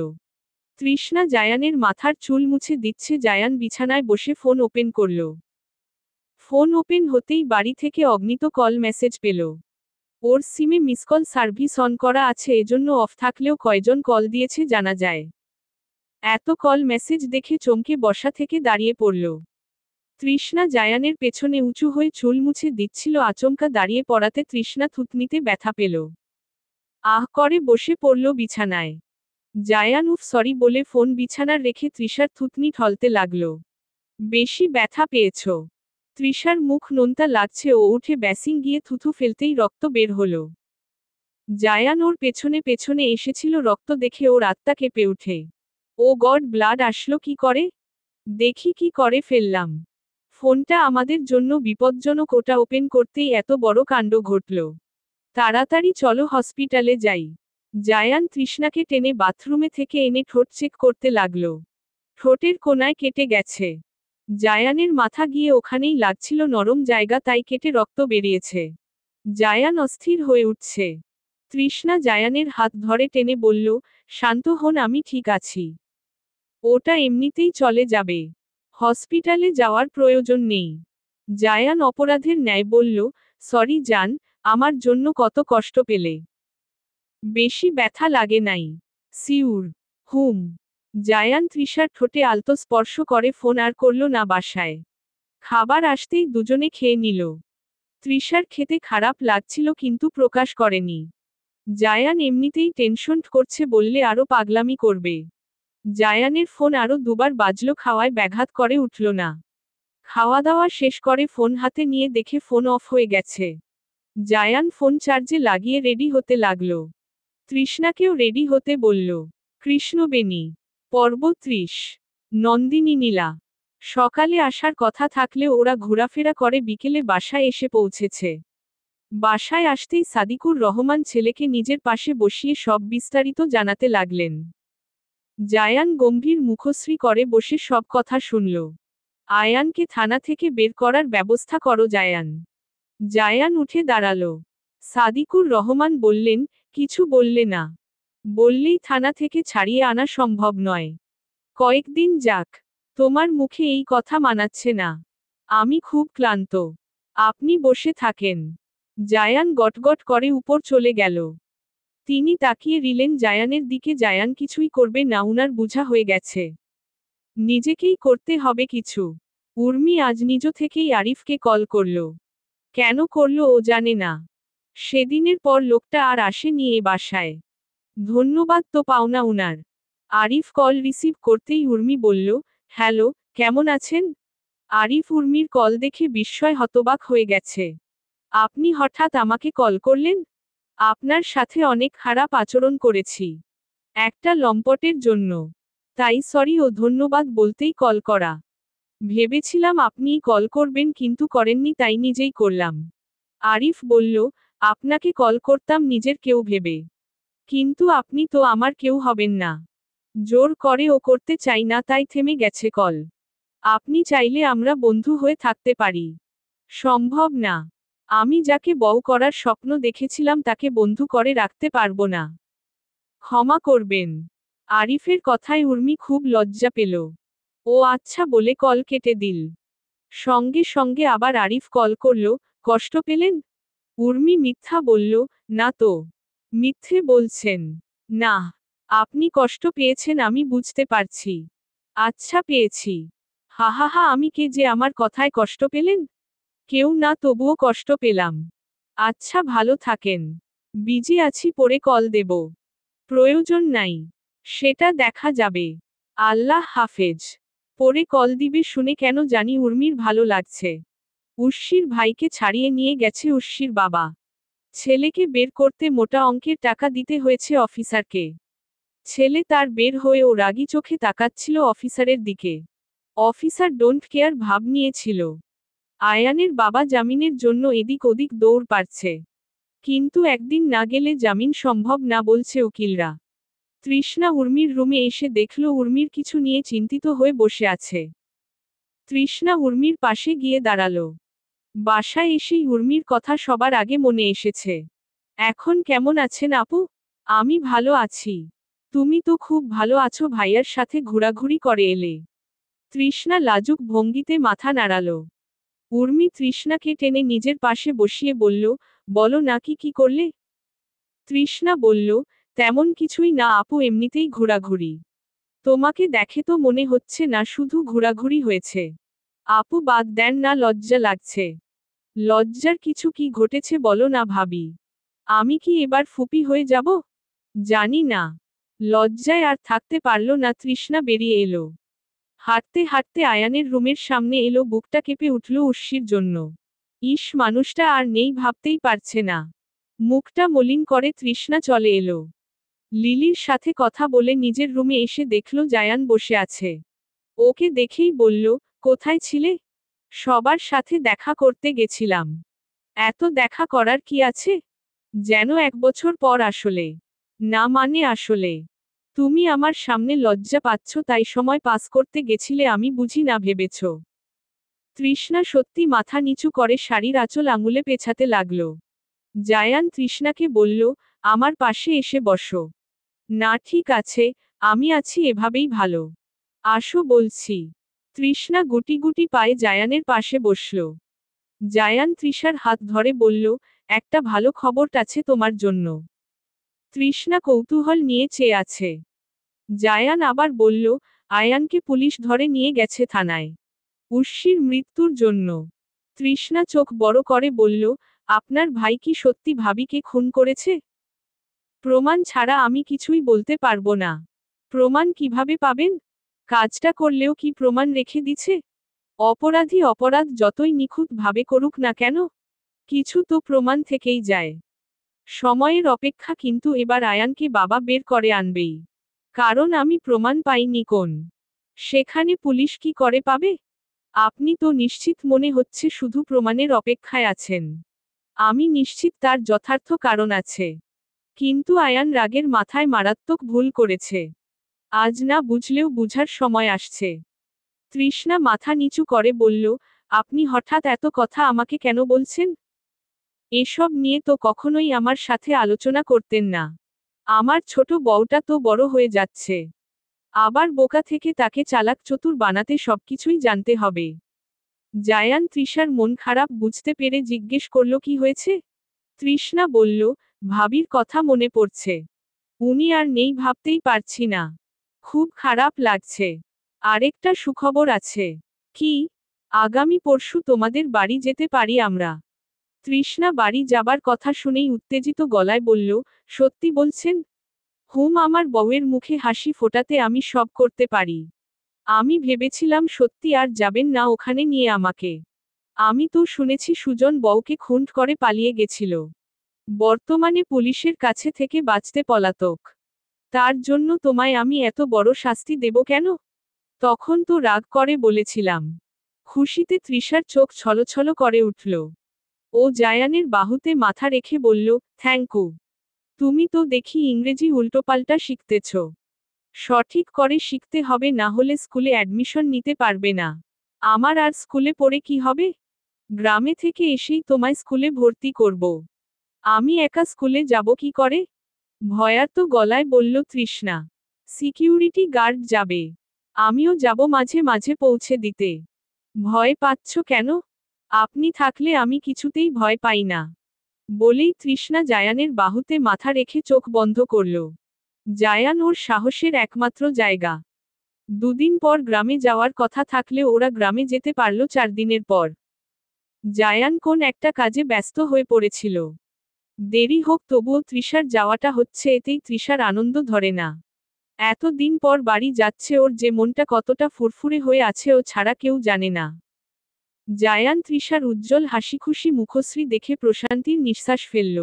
তৃষ্ণা জায়ানের মাথার চুল মুছে দিচ্ছে। জায়ান বিছানায় বসে ফোন ওপেন করল। ফোন ওপেন হতেই বাড়ি থেকে অগণিত কল মেসেজ পেল। ওর সিমে মিসকল সার্ভিস অন করা আছে, এজন্য অফ থাকলেও কয়জন কল দিয়েছে জানা যায়। এত কল মেসেজ দেখে চমকে বসা থেকে দাঁড়িয়ে পড়ল। তৃষ্ণা জায়ানের পেছনে উঁচু হয়ে চুল মুছে দিচ্ছিল। আচমকা দাঁড়িয়ে পড়াতে তৃষ্ণা থুতনিতে ব্যথা পেল। আহ করে বসে পড়ল বিছানায়। জায়ান উফ সরি বলে ফোন বিছানার রেখে তৃষার থুতনি ঠলতে লাগল। বেশি ব্যথা পেয়েছ? তৃষার মুখ নোনতা লাগছে, ও উঠে বেসিং গিয়ে থুথু ফেলতেই রক্ত বের হলো। জায়ান ওর পেছনে পেছনে এসেছিল, রক্ত দেখে ওর আত্মা কেঁপে উঠে। ও গড, ব্লাড আসলো কি করে? দেখি কি করে ফেললাম। ফোনটা আমাদের জন্য বিপজ্জনক, ওটা ওপেন করতেই এত বড় কাণ্ড ঘটল। তাড়াতাড়ি চলো হসপিটালে যাই। জায়ান তৃষ্ণাকে টেনে বাথরুমে থেকে এনে ঠোঁট চেক করতে লাগলো। ঠোঁটের কোনায় কেটে গেছে। জায়ানের মাথা গিয়ে ওখানেই লাগছিল নরম জায়গা, তাই কেটে রক্ত বেরিয়েছে। জায়ান অস্থির হয়ে উঠছে। তৃষ্ণা জায়ানের হাত ধরে টেনে বলল, শান্ত হন, আমি ঠিক আছি। ওটা এমনিতেই চলে যাবে। হসপিটালে যাওয়ার প্রয়োজন নেই। জায়ান অপরাধের ন্যায় বলল, সরি জান, আমার জন্য কত কষ্ট পেলে। বেশি ব্যথা লাগে নাই? সিউর। হুম। জায়ান তৃষার ঠোঁটে আলতো স্পর্শ করে ফোন আর করল না বাসায়। খাবার আসতেই দুজনে খেয়ে নিল। তৃষার খেতে খারাপ লাগছিল কিন্তু প্রকাশ করেনি। জায়ান এমনিতেই টেনশন করছে বললে আরো পাগলামি করবে। জায়ানের ফোন আরো দুবার বাজলো, খাওয়ায় ব্যাঘাত করে উঠল না। খাওয়া দাওয়া শেষ করে ফোন হাতে নিয়ে দেখে ফোন অফ হয়ে গেছে। জায়ান ফোন চার্জে লাগিয়ে রেডি হতে লাগলো। তৃষ্ণাকেও রেডি হতে বলল। কৃষ্ণবেণী। পর্ব 30। নন্দিনী নীলা। সকালে আসার কথা থাকলেও ওরা ঘোরাফেরা করে বিকেলে বাসায় এসে পৌঁছেছে। বাসায় আসতেই সাদিকুর রহমান ছেলেকে নিজের পাশে বসিয়ে সব বিস্তারিত জানাতে লাগলেন। জায়ান গম্ভীর মুখশ্রী করে বসে সব কথা শুনল। আয়ানকে থানা থেকে বের করার ব্যবস্থা করো জায়ান। জায়ান উঠে দাঁড়ালো। সাদিকুর রহমান বললেন, কিছু বললে না? বললেই থানা থেকে ছাড়িয়ে আনা সম্ভব নয়। কয়েকদিন যাক। তোমার মুখে এই কথা মানাচ্ছে না। আমি খুব ক্লান্ত। আপনি বসে থাকেন। জায়ান গটগট করে উপর চলে গেল। তিনি তাকিয়ে রইলেন জায়ানের দিকে। জায়ান কিছুই করবে না, উনার বুঝা হয়ে গেছে। নিজেকেই করতে হবে কিছু। উর্মি আজ নিজ থেকেই আরিফকে কল করল। কেন করল ও জানে না। সেদিনের পর লোকটা আর আসেনি এ বাসায়। ধন্যবাদ তো পাওনা উনার। আরিফ কল রিসিভ করতেই উর্মি বলল, হ্যালো, কেমন আছেন? আরিফ উর্মির কল দেখে বিস্ময় হতবাক হয়ে গেছে। আপনি হঠাৎ আমাকে কল করলেন? আপনার সাথে অনেক খারাপ আচরণ করেছি। একটা লম্পটের জন্য। তাই সরি ও ধন্যবাদ বলতেই কল করা। ভেবেছিলাম আপনিই কল করবেন কিন্তু করেননি, তাই নিজেই করলাম। আরিফ বলল, আপনাকে কল করতাম নিজের কেউ ভেবে। কিন্তু আপনি তো আমার কেউ হবেন না। জোর করে ও করতে চাই না, তাই থেমে গেছে কল। আপনি চাইলে আমরা বন্ধু হয়ে থাকতে পারি। সম্ভব না। আমি যাকে বউ করার স্বপ্ন দেখেছিলাম তাকে বন্ধু করে রাখতে পারবো না। ক্ষমা করবেন। আরিফের কথায় উর্মি খুব লজ্জা পেল। ও আচ্ছা বলে কল কেটে দিল। সঙ্গে সঙ্গে আবার আরিফ কল করল, কষ্ট পেলেন? উর্মি মিথ্যা বলল, না তো। মিথ্যে বলছেন? না। আপনি কষ্ট পেয়েছেন আমি বুঝতে পারছি। আচ্ছা পেয়েছি। হাহাহা, আমি কে যে আমার কথায় কষ্ট পেলেন? কেউ না, তবুও কষ্ট পেলাম। আচ্ছা ভালো থাকেন। বিজি আছি, পরে কল দেব। প্রয়োজন নাই। সেটা দেখা যাবে। আল্লাহ হাফেজ। পরে কল দিবে শুনে কেন জানি উর্মির ভালো লাগছে। উর্শির ভাইকে ছাড়িয়ে নিয়ে গেছে উর্শির বাবা। ছেলেকে বের করতে মোটা অঙ্কের টাকা দিতে হয়েছে অফিসারকে। ছেলে তার বের হয়ে ও রাগী চোখে তাকাচ্ছিল অফিসারের দিকে। অফিসার ডোন্ট কেয়ার ভাব নিয়েছিল। আয়ানের বাবা জামিনের জন্য এদিক ওদিক দৌড় পাচ্ছে। কিন্তু একদিন না গেলে জামিন সম্ভব না বলছে উকিলরা। তৃষ্ণা উর্মির রুমে এসে দেখল উর্মির কিছু নিয়ে চিন্তিত হয়ে বসে আছে। তৃষ্ণা উর্মির পাশে গিয়ে দাঁড়ালো। বাসায় এসেই উর্মির কথা সবার আগে মনে এসেছে। এখন কেমন আছেন আপু? আমি ভালো আছি। তুমি তো খুব ভালো আছো, ভাইয়ার সাথে ঘোরাঘুরি করে এলে। তৃষ্ণা লাজুক ভঙ্গিতে মাথা নাড়ালো। উর্মি তৃষ্ণাকে টেনে নিজের পাশে বসিয়ে বলল, বলো নাকি কি করলে? তৃষ্ণা বলল, তেমন কিছুই না আপু, এমনিতেই ঘোরাঘুরি। তোমাকে দেখে তো মনে হচ্ছে না শুধু ঘোরাঘুরি হয়েছে। আপু বাদ দেন না, লজ্জা লাগছে। লজ্জার কিছু কি ঘটেছে বলো না ভাবি। আমি কি এবার ফুপি হয়ে যাব? জানি না। লজ্জায় আর থাকতে পারল না, তৃষ্ণা বেরিয়ে এলো। হাঁটতে হাঁটতে আয়ানের রুমের সামনে এলো, বুকটা কেঁপে উঠল উর্ষির জন্য। ইস, মানুষটা আর নেই, ভাবতেই পারছে না। মুখটা মলিন করে তৃষ্ণা চলে এলো। লিলির সাথে কথা বলে নিজের রুমে এসে দেখল জায়ান বসে আছে। ওকে দেখেই বলল, কোথায় ছিলে? সবার সাথে দেখা করতে গেছিলাম। এত দেখা করার কি আছে? যেন 1 বছর পর আসলে। না মানে আসলে। তুমি আমার সামনে লজ্জা পাচ্ছ তাই সময় পাস করতে গেছিলে, আমি বুঝি না ভেবেছ? তৃষ্ণা সত্যি মাথা নিচু করে শাড়ির আঁচল আঙুলে পেছাতে লাগল। জায়ান তৃষ্ণাকে বলল, আমার পাশে এসে বসো। না ঠিক আছে, আমি আছি, এভাবেই ভালো। আসো বলছি। তৃষ্ণা গুটি গুটি পায়ে জায়ানের পাশে বসল। জায়ান তৃষার হাত ধরে বলল, একটা ভালো খবর আছে তোমার জন্য। তৃষ্ণা কৌতূহল নিয়ে চেয়ে আছে। জায়ান আবার বলল, আয়ানকে পুলিশ ধরে নিয়ে গেছে থানায়। উর্ষির মৃত্যুর জন্য। তৃষ্ণা চোখ বড় করে বলল, আপনার ভাই কি সত্যি ভাবিকে খুন করেছে? প্রমাণ ছাড়া আমি কিছুই বলতে পারবো না। প্রমাণ কিভাবে পাবেন? কাজটা করলেও কি প্রমাণ রেখে দিছে? অপরাধী অপরাধ যতই নিখুঁত ভাবে করুক না কেন, কিছু তো প্রমাণ থেকেই যায়। সময়ের অপেক্ষা, কিন্তু এবার আয়ানকে বাবা বের করে আনবেই। কারণ আমি প্রমাণ পাইনি কোন। সেখানে পুলিশ কি করে পাবে? আপনি তো নিশ্চিত মনে হচ্ছে শুধু প্রমাণের অপেক্ষায় আছেন। আমি নিশ্চিত তার যথার্থ কারণ আছে। কিন্তু আয়ান রাগের মাথায় মারাত্মক ভুল করেছে। আজ না বুঝলেও বুঝার সময় আসছে। তৃষ্ণা মাথা নিচু করে বলল, আপনি হঠাৎ এত কথা আমাকে কেন বলছেন? এসব নিয়ে তো কখনোই আমার সাথে আলোচনা করতেন না। আমার ছোট বউটা তো বড় হয়ে যাচ্ছে। আবার বোকা থেকে তাকে চালাক চতুর বানাতে সবকিছুই জানতে হবে। জায়ান তৃষার মন খারাপ বুঝতে পেরে জিজ্ঞেস করল, কি হয়েছে? তৃষ্ণা বলল, ভাবির কথা মনে পড়ছে। উনি আর নেই, ভাবতেই পারছি না। খুব খারাপ লাগছে। আরেকটা সুখবর আছে। কি? আগামী পরশু তোমাদের বাড়ি যেতে পারি আমরা। তৃষ্ণা বাড়ি যাবার কথা শুনেই উত্তেজিত গলায় বলল, সত্যি বলছেন? হুম, আমার বউয়ের মুখে হাসি ফোটাতে আমি সব করতে পারি। আমি ভেবেছিলাম সত্যি আর যাবেন না ওখানে নিয়ে আমাকে। আমি তো শুনেছি সুজন বউকে খুন করে পালিয়ে গেছিল। বর্তমানে পুলিশের কাছে থেকে বাঁচতে পলাতক। তার জন্য তোমায় আমি এত বড় শাস্তি দেব কেন? তখন তো রাগ করে বলেছিলাম। খুশিতে তৃষার চোখ ছলছল করে উঠল। ও জায়ানের বাহুতে মাথা রেখে বলল, থ্যাংক ইউ। তুমি তো দেখি ইংরেজি উল্টোপাল্টা শিখতেছ। সঠিক করে শিখতে হবে, না হলে স্কুলে অ্যাডমিশন নিতে পারবে না। আমার আর স্কুলে পড়ে কি হবে? গ্রামে থেকে এসেই তোমায় স্কুলে ভর্তি করব। আমি একা স্কুলে যাব কি করে? ভয়ার্ত গলায় বলল তৃষ্ণা। সিকিউরিটি গার্ড যাবে। আমিও যাব মাঝে মাঝে পৌঁছে দিতে। ভয় পাচ্ছ কেন? আপনি থাকলে আমি কিছুতেই ভয় পাই না। বলেই তৃষ্ণা জায়ানের বাহুতে মাথা রেখে চোখ বন্ধ করল। জায়ান ওর সাহসের একমাত্র জায়গা। দুদিন পর গ্রামে যাওয়ার কথা থাকলে ওরা গ্রামে যেতে পারল 4 দিনের পর। জায়ান কোন একটা কাজে ব্যস্ত হয়ে পড়েছিল। দেরি হোক তবুও তৃষার যাওয়াটা হচ্ছে, এতেই তৃষার আনন্দ ধরে না। এত দিন পর বাড়ি যাচ্ছে, ওর যে মনটা কতটা ফুরফুরে হয়ে আছে ও ছাড়া কেউ জানে না। জায়ান তৃষার উজ্জ্বল হাসিখুশি মুখশ্রী দেখে প্রশান্তির নিঃশ্বাস ফেলল।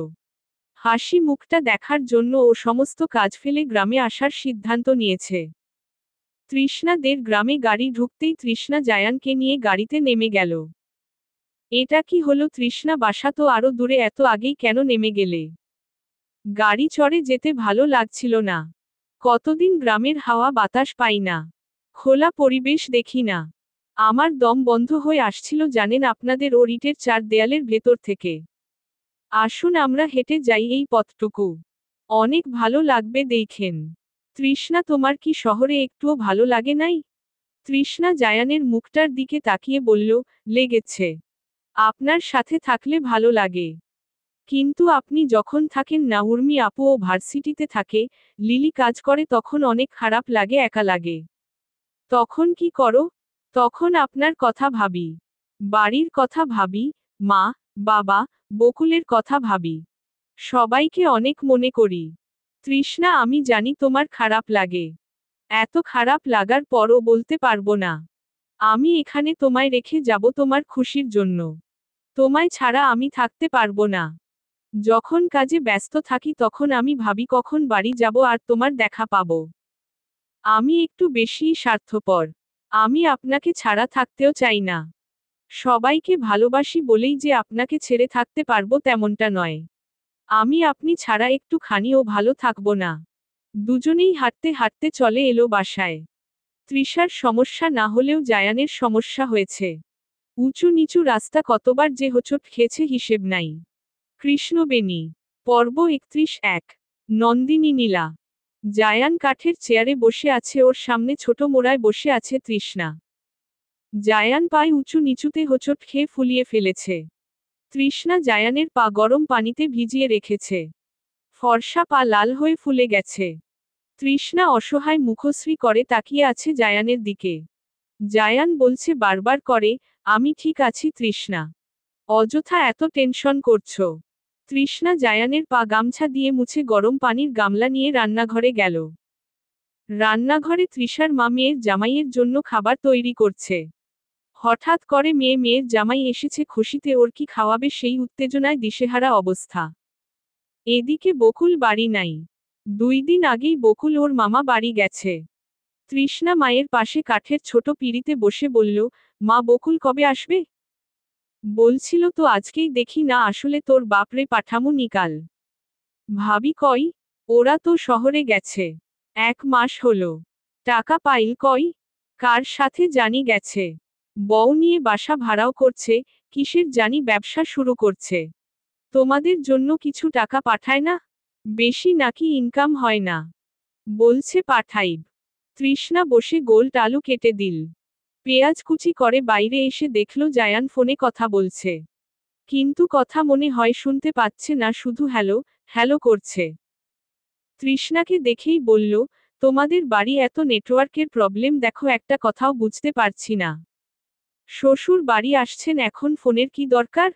হাসি মুখটা দেখার জন্য ও সমস্ত কাজ ফেলে গ্রামে আসার সিদ্ধান্ত নিয়েছে। তৃষ্ণাদের গ্রামে গাড়ি ঢুকতেই তৃষ্ণা জায়ানকে নিয়ে গাড়িতে নেমে গেল। এটা কি হলো তৃষ্ণা, বাসা তো আরো দূরে, এত আগেই কেন নেমে গেলে? গাড়ি চড়ে যেতে ভালো লাগছিল না। কতদিন গ্রামের হাওয়া বাতাস পাই না। খোলা পরিবেশ দেখি না। আমার দম বন্ধ হয়ে আসছিল জানেন, আপনাদের ও ইটের 4 দেয়ালের ভেতর থেকে। আসুন আমরা হেঁটে যাই এই পথটুকু। অনেক ভালো লাগবে দেখেন। তৃষ্ণা, তোমার কি শহরে একটুও ভালো লাগে নাই? তৃষ্ণা জায়ানের মুখটার দিকে তাকিয়ে বলল, লেগেছে। আপনার সাথে থাকলে ভালো লাগে। কিন্তু আপনি যখন থাকেন না, উর্মি আপু ও ভার্সিটিতে থাকে, লিলি কাজ করে, তখন অনেক খারাপ লাগে, একা লাগে। তখন কি করো? তখন আপনার কথা ভাবি। বাড়ির কথা ভাবি, মা, বাবা, বকুলের কথা ভাবি। সবাইকে অনেক মনে করি। তৃষ্ণা, আমি জানি তোমার খারাপ লাগে। এত খারাপ লাগার পরও বলতে পারবো না। আমি এখানে তোমায় রেখে যাব তোমার খুশির জন্য। তোমায় ছাড়া আমি থাকতে পারবো না। যখন কাজে ব্যস্ত থাকি তখন আমি ভাবি কখন বাড়ি যাব আর তোমার দেখা পাবো। আমি একটু বেশিই স্বার্থপর। আমি আপনাকে ছাড়া থাকতেও চাই না। সবাইকে ভালোবাসি বলেই যে আপনাকে ছেড়ে থাকতে পারবো তেমনটা নয়। আমি আপনি ছাড়া একটুখানিও ভালো থাকবো না। দুজনেই হাঁটতে হাঁটতে চলে এলো বাসায়। তৃষার সমস্যা না হলেও জায়ানের সমস্যা হয়েছে। উঁচু নিচু রাস্তা কতবার যে হোঁচট খেয়েছে হিসেব নাই। কৃষ্ণবেণী। পর্ব 31। নন্দিনী নীলা। জায়ান কাঠের চেয়ারে বসে আছে, ওর সামনে ছোট মোড়ায় বসে আছে তৃষ্ণা। জায়ান পায়ে উঁচু নিচুতে হোঁচট খেয়ে ফুলিয়ে ফেলেছে। তৃষ্ণা জায়ানের পা গরম পানিতে ভিজিয়ে রেখেছে। ফর্সা পা লাল হয়ে ফুলে গেছে। তৃষ্ণা অসহায় মুখশ্রী করে তাকিয়ে আছে জায়ানের দিকে। জায়ান বলছে বারবার করে, আমি ঠিক আছি তৃষ্ণা। অযথা এত টেনশন করছো। তৃষ্ণা জায়ানের পা গামছা দিয়ে মুছে গরম পানির গামলা নিয়ে রান্নাঘরে গেল। রান্নাঘরে তৃষার মা মেয়ের জামাইয়ের জন্য খাবার তৈরি করছে। হঠাৎ করে মেয়ের জামাই এসেছে খুশিতে, ওর কি খাওয়াবে সেই উত্তেজনায় দিশেহারা অবস্থা। এদিকে বকুল বাড়ি নাই। 2 দিন আগেই বকুল ওর মামা বাড়ি গেছে। তৃষ্ণা মায়ের পাশে কাঠের ছোট পিঁড়িতে বসে বলল, মা বকুল কবে আসবে? বলছিল তো আজকেই, দেখি না আসলে তোর বাপরে পাঠামু নিকাল। ভাবি কই? ওরা তো শহরে গেছে। 1 মাস হলো। টাকা পাইল কই? কার সাথে জানি গেছে। বউ নিয়ে বাসা ভাড়াও করছে, কিসের জানি ব্যবসা শুরু করছে। তোমাদের জন্য কিছু টাকা পাঠায় না? বেশি নাকি ইনকাম হয় না? বলছে পাঠাইব। তৃষ্ণা বসে গোল আলু কেটে দিল। পেঁয়াজ কুচি করে বাইরে এসে দেখল জায়ান ফোনে কথা বলছে। কিন্তু কথা মনে হয় শুনতে পাচ্ছে না, শুধু হ্যালো হ্যালো করছে। তৃষ্ণাকে দেখেই বলল, তোমাদের বাড়ি এত নেটওয়ার্কের প্রবলেম দেখো, একটা কথাও বুঝতে পারছি না। শ্বশুর বাড়ি আসছেন এখন, ফোনের কি দরকার?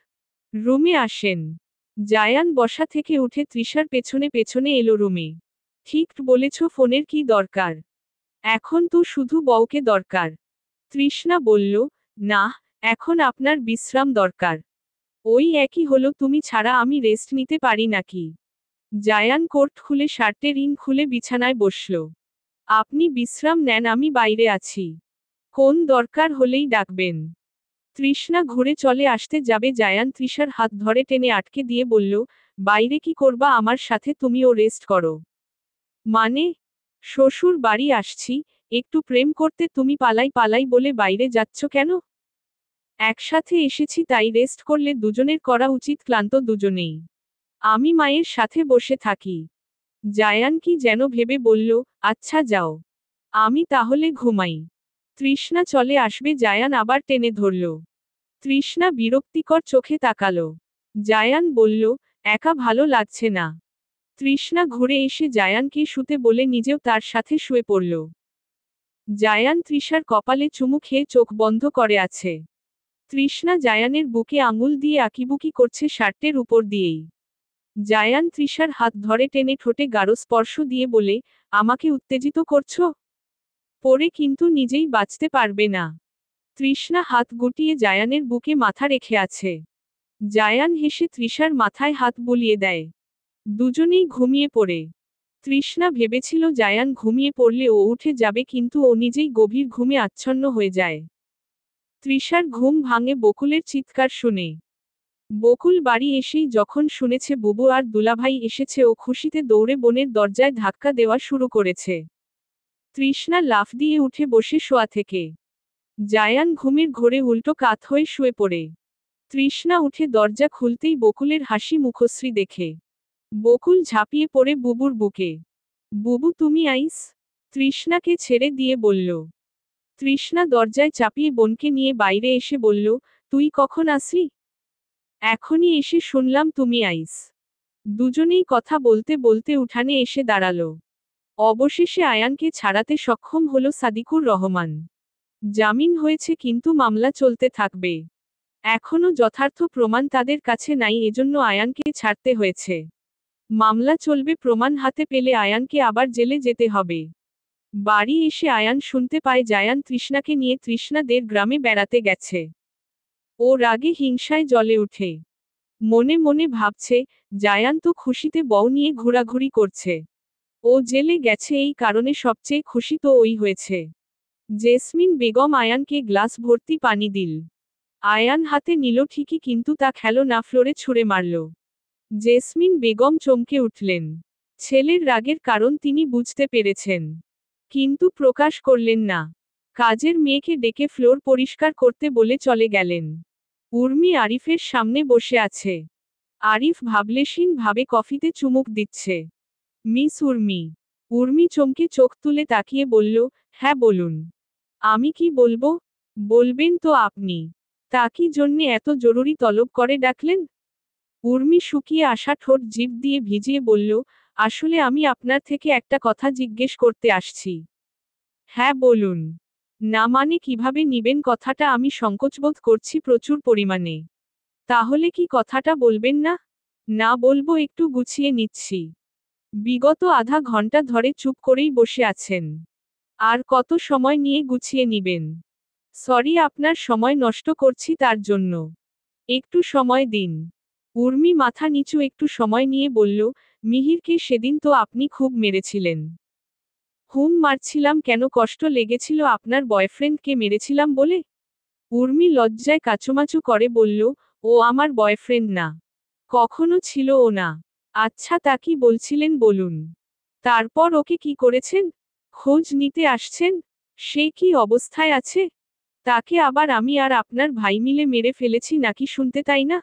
রুমে আসেন। জায়ান বসা থেকে উঠে তৃষার পেছনে পেছনে এলো রুমে। ঠিক বলেছ, ফোনের কি দরকার? এখন তো শুধু বউকে দরকার। তৃষ্ণা বলল, না, এখন আপনার বিশ্রাম দরকার। ওই একই হলো, তুমি ছাড়া আমি রেস্ট নিতে পারি নাকি? জায়ান কোট খুলে শার্টের ইন খুলে বিছানায় বসল। আপনি বিশ্রাম নেন, আমি বাইরে আছি। কোন দরকার হলেই ডাকবেন। তৃষ্ণা ঘুরে চলে আসতে যাবে, জায়ান তৃষার হাত ধরে টেনে আটকে দিয়ে বলল, বাইরে কি করবা আমার সাথে, তুমিও রেস্ট করো। মানে? শ্বশুর বাড়ি আসছি, একটু প্রেম করতে তুমি পালাই পালাই বলে বাইরে যাচ্ছ কেন? একসাথে এসেছি তাই রেস্ট করলে দুজনের করা উচিত, ক্লান্ত দুজনেই। আমি মায়ের সাথে বসে থাকি। জায়ান কি যেন ভেবে বলল, আচ্ছা যাও। আমি তাহলে ঘুমাই। তৃষ্ণা চলে আসবে, জায়ান আবার টেনে ধরল। তৃষ্ণা বিরক্তিকর চোখে তাকালো। জায়ান বলল, একা ভালো লাগছে না। তৃষ্ণা ঘুরে এসে জায়ানকে শুতে বলে নিজেও তার সাথে শুয়ে পড়ল। জায়ান তৃষার কপালে চুমু খেয়ে চোখ বন্ধ করে আছে। তৃষ্ণা জায়ানের বুকে আঙুল দিয়ে আঁকিবুকি করছে শার্টের উপর দিয়েই। জায়ান তৃষার হাত ধরে টেনে ঠোঁটে গাঢ় স্পর্শ দিয়ে বলে, আমাকে উত্তেজিত করছো? পরে কিন্তু নিজেই বাঁচতে পারবে না। তৃষ্ণা হাত গুটিয়ে জায়ানের বুকে মাথা রেখে আছে। জায়ান হেসে তৃষার মাথায় হাত বুলিয়ে দেয়। দুজনেই ঘুমিয়ে পড়ে। তৃষ্ণা ভেবেছিল জায়ান ঘুমিয়ে পড়লে ও উঠে যাবে, কিন্তু ও নিজেই গভীর ঘুমে আচ্ছন্ন হয়ে যায়। তৃষার ঘুম ভাঙে বকুলের চিৎকার শুনে। বকুল বাড়ি এসেই যখন শুনেছে বুবু আর দুলাভাই এসেছে, ও খুশিতে দৌড়ে বোনের দরজায় ধাক্কা দেওয়া শুরু করেছে। তৃষ্ণা লাফ দিয়ে উঠে বসে শোয়া থেকে। জায়ান ঘুমের ঘোরে উল্টো কাত হয়ে শুয়ে পড়ে। তৃষ্ণা উঠে দরজা খুলতেই বকুলের হাসি মুখশ্রী দেখে। বকুল ঝাঁপিয়ে পড়ে বুবুর বুকে। বুবু তুমি আইস? তৃষ্ণাকে ছেড়ে দিয়ে বলল। তৃষ্ণা দরজায় চাপিয়ে বোনকে নিয়ে বাইরে এসে বলল, তুই কখন আসলি? এখনই এসে শুনলাম তুমি আইস। দুজনেই কথা বলতে বলতে উঠানে এসে দাঁড়ালো। অবশেষে আয়ানকে ছাড়াতে সক্ষম হলো সাদিকুর রহমান। জামিন হয়েছে, কিন্তু মামলা চলতে থাকবে। এখনো যথার্থ প্রমাণ তাদের কাছে নাই, এজন্য আয়ানকে ছাড়তে হয়েছে। মামলা চলবে, প্রমাণ হাতে পেলে আয়ানকে আবার জেলে যেতে হবে। বাড়ি এসে আয়ান শুনতে পায় জায়ান তৃষ্ণাকে নিয়ে তৃষ্ণাদের গ্রামে বেড়াতে গেছে। ও রাগে হিংসায় জ্বলে ওঠে। মনে মনে ভাবছে, জায়ান তো খুশিতে বউ নিয়ে ঘোরাঘুরি করছে। ও জেলে গেছে এই কারণে সবচেয়ে খুশি তো ওই হয়েছে। জেসমিন বেগম আয়ানকে গ্লাস ভর্তি পানি দিল। আয়ান হাতে নিল ঠিকই, কিন্তু তা খেলো না, ফ্লোরে ছুঁড়ে মারল। জেসমিন বেগম চমকে উঠলেন। ছেলের রাগের কারণ তিনি বুঝতে পেরেছেন, কিন্তু প্রকাশ করলেন না। কাজের মেয়েকে ডেকে ফ্লোর পরিষ্কার করতে বলে চলে গেলেন। উর্মি আরিফের সামনে বসে আছে। আরিফ ভাবলেশীন ভাবে কফিতে চুমুক দিচ্ছে। মিস উর্মি। উর্মি চমকে চোখ তুলে তাকিয়ে বলল, হ্যাঁ বলুন। আমি কি বলবো? বলবেন তো আপনি। তা কি জন্যে এত জরুরি তলব করে ডাকলেন? উর্মি শুকিয়ে আসা ঠোঁট জিভ দিয়ে ভিজিয়ে বলল, আসলে আমি আপনার থেকে একটা কথা জিজ্ঞেস করতে আসছি। হ্যাঁ বলুন। না মানে কিভাবে নিবেন কথাটা আমি সংকোচবোধ করছি প্রচুর পরিমাণে। তাহলে কি কথাটা বলবেন না? না বলবো, একটু গুছিয়ে নিচ্ছি। বিগত আধা ঘন্টা ধরে চুপ করেই বসে আছেন। আর কত সময় নিয়ে গুছিয়ে নিবেন? সরি আপনার সময় নষ্ট করছি তার জন্য। একটু সময় দিন। উর্মি মাথা নিচু একটু সময় নিয়ে বলল, মিহিরকে সেদিন তো আপনি খুব মেরেছিলেন। হুম, মারছিলাম কেন? কষ্ট লেগেছিল আপনার বয়ফ্রেন্ডকে মেরেছিলাম বলে? উর্মি লজ্জায় কাচুমাচু করে বলল, ও আমার বয়ফ্রেন্ড না। কখনো ছিল ও না। আচ্ছা তা কি বলছিলেন বলুন। তারপর ওকে কি করেছেন? খোঁজ নিতে আসছেন? সে কি অবস্থায় আছে? তাকে আবার আমি আর আপনার ভাই মিলে মেরে ফেলেছি নাকি শুনতে তাই না?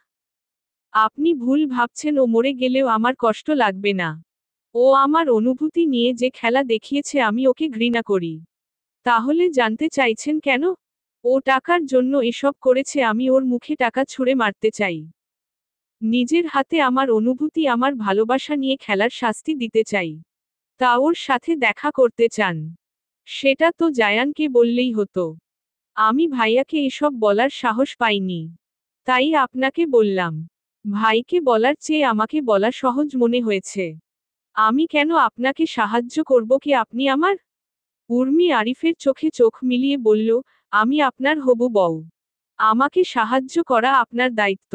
আপনি ভুল ভাবছেন, ও মরে গেলেও আমার কষ্ট লাগবে না। ও আমার অনুভূতি নিয়ে যে খেলা দেখিয়েছে আমি ওকে ঘৃণা করি। তাহলে জানতে চাইছেন কেন? ও টাকার জন্য এসব করেছে, আমি ওর মুখে টাকা ছুঁড়ে মারতে চাই। নিজের হাতে আমার অনুভূতি আমার ভালোবাসা নিয়ে খেলার শাস্তি দিতে চাই। তা ওর সাথে দেখা করতে চান? সেটা তো জায়ানকে বললেই হতো। আমি ভাইয়াকে এসব বলার সাহস পাইনি। তাই আপনাকে বললাম। ভাইকে বলার চেয়ে আমাকে বলা সহজ মনে হয়েছে। আমি কেন আপনাকে সাহায্য করব? কি আপনি আমার? উর্মি আরিফের চোখে চোখ মিলিয়ে বলল, আমি আপনার হবু বউ। আমাকে সাহায্য করা আপনার দায়িত্ব।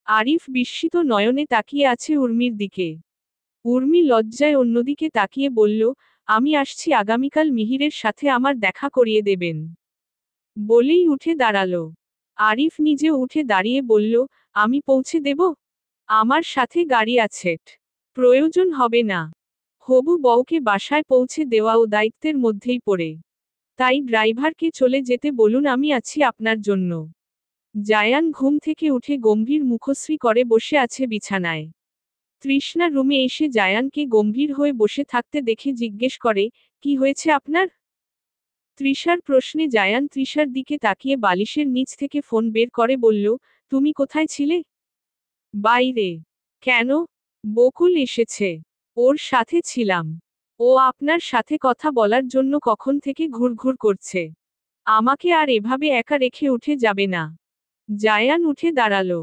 আরিফ বিস্মিত নয়নে তাকিয়ে আছে উর্মির দিকে। উর্মি লজ্জায় অন্যদিকে তাকিয়ে বলল, আমি আসছি আগামীকাল মিহিরের সাথে আমার দেখা করিয়ে দেবেন। বলেই উঠে দাঁড়ালো। আরিফ নিজে উঠে দাঁড়িয়ে বলল, আমি পৌঁছে দেব? আমার সাথে গাড়ি আছে। প্রয়োজন হবে না। হবু বউকে বাসায় পৌঁছে দেওয়াও দায়িত্বের মধ্যেই পড়ে। তাই ড্রাইভারকে চলে যেতে বলুন, আমি আছি আপনার জন্য। জায়ান ঘুম থেকে উঠে গম্ভীর মুখশ্রী করে বসে আছে বিছানায়। তৃষ্ণা রুমে এসে জায়ানকে গম্ভীর হয়ে বসে থাকতে দেখে জিজ্ঞেস করে, কি হয়েছে আপনার? তৃষার প্রশ্নে জায়ান তৃষার দিকে তাকিয়ে বালিশের নিচ থেকে ফোন বের করে বলল, তুমি কোথায় ছিলে? বাইরে। কেন? বকুল এসেছে। ওর সাথে ছিলাম। ও আপনার সাথে কথা বলার জন্য কখন থেকে ঘুরঘুর করছে। আমাকে আর এভাবে একা রেখে উঠে যাবে না। জায়ান উঠে দাঁড়ালো।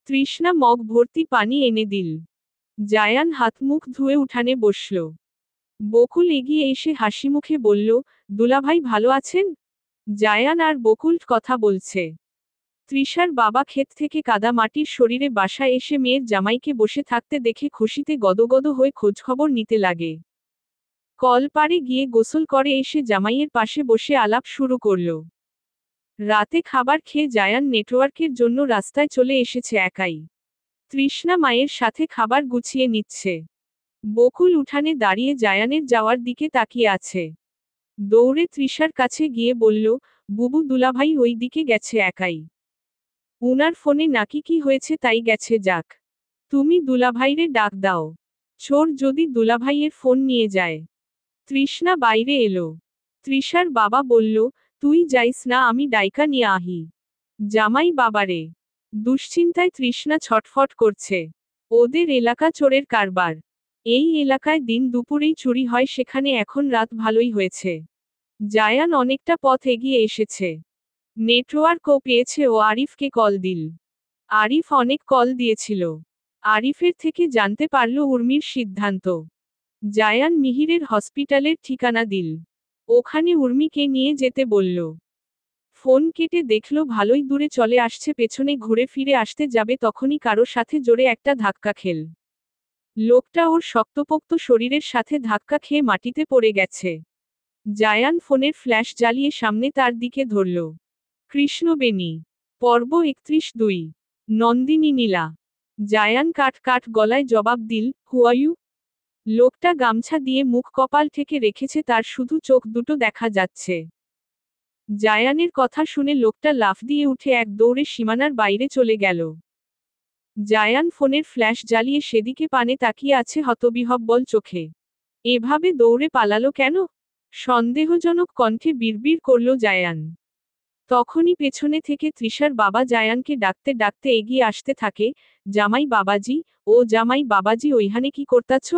তৃষ্ণা মগ ভর্তি পানি এনে দিল। জায়ান হাত মুখ ধুয়ে উঠানে বসল। বকুল এগিয়ে এসে হাসিমুখে বলল, দুলাভাই ভালো আছেন? জায়ান আর বকুল কথা বলছে। তৃষার বাবা ক্ষেত থেকে কাদা মাটির শরীরে বাসায় এসে মেয়ের জামাইকে বসে থাকতে দেখে খুশিতে গদগদ হয়ে খোঁজখবর নিতে লাগে। কল পাড়ে গিয়ে গোসল করে এসে জামাইয়ের পাশে বসে আলাপ শুরু করল। রাতে খাবার খেয়ে জায়ান নেটওয়ার্কের জন্য রাস্তায় চলে এসেছে একাই। তৃষ্ণা মায়ের সাথে খাবার গুছিয়ে নিচ্ছে। বকুল উঠানে দাঁড়িয়ে জায়ানের যাওয়ার দিকে তাকিয়ে আছে। দৌড়ে তৃষার কাছে গিয়ে বলল, বুবু দুলাভাই ওই দিকে গেছে একাই। উনার ফোনে নাকি কি হয়েছে তাই গেছে যাক। তুমি দুলাভাইরে ডাক দাও। চোর যদি দুলাভাইয়ের ফোন নিয়ে যায়। তৃষ্ণা বাইরে এলো। তৃষার বাবা বলল, তুই যাইস না, আমি ডাইকা নিয়ে আহি। জামাই বাবারে। দুশ্চিন্তায় তৃষ্ণা ছটফট করছে। ওদের এলাকা চোরের কারবার। এই এলাকায় দিন দুপুরেই চুরি হয়, সেখানে এখন রাত ভালোই হয়েছে। জায়ান অনেকটা পথ এগিয়ে এসেছে। নেটওয়ার্কও পেয়েছে। ও আরিফকে কল দিল। আরিফ অনেক কল দিয়েছিল। আরিফের থেকে জানতে পারল উর্মির সিদ্ধান্ত। জায়ান মিহিরের হসপিটালের ঠিকানা দিল। ওখানে উর্মিকে নিয়ে যেতে বলল। ফোন কেটে দেখল ভালোই দূরে চলে আসছে, পেছনে ঘুরে ফিরে আসতে যাবে তখনই কারো সাথে জোরে একটা ধাক্কা খেল। লোকটা ওর শক্তপোক্ত শরীরের সাথে ধাক্কা খেয়ে মাটিতে পড়ে গেছে। জায়ান ফোনের ফ্ল্যাশ জ্বালিয়ে সামনে তার দিকে ধরল। কৃষ্ণবেণী। পর্ব 31-2। নন্দিনী নীলা। জায়ান কাট কাট গলায় জবাব দিল, হু আর ইউ? লোকটা গামছা দিয়ে মুখ কপাল থেকে রেখেছে, তার শুধু চোখ দুটো দেখা যাচ্ছে। জায়ানের কথা শুনে লোকটা লাফ দিয়ে উঠে এক দৌড়ে সীমানার বাইরে চলে গেল। জায়ান ফোনের ফ্ল্যাশ জ্বালিয়ে সেদিকে পানে তাকিয়ে আছে হতবিহ্বল চোখে। এভাবে দৌড়ে পালালো কেন? সন্দেহজনক কণ্ঠে বিড়বিড় করল জায়ান। তখনই পেছনে থেকে তৃষার বাবা জায়ানকে ডাকতে ডাকতে এগিয়ে আসতে থাকে, জামাই বাবাজি, ও জামাই বাবাজি, ওইখানে কি করতাছ?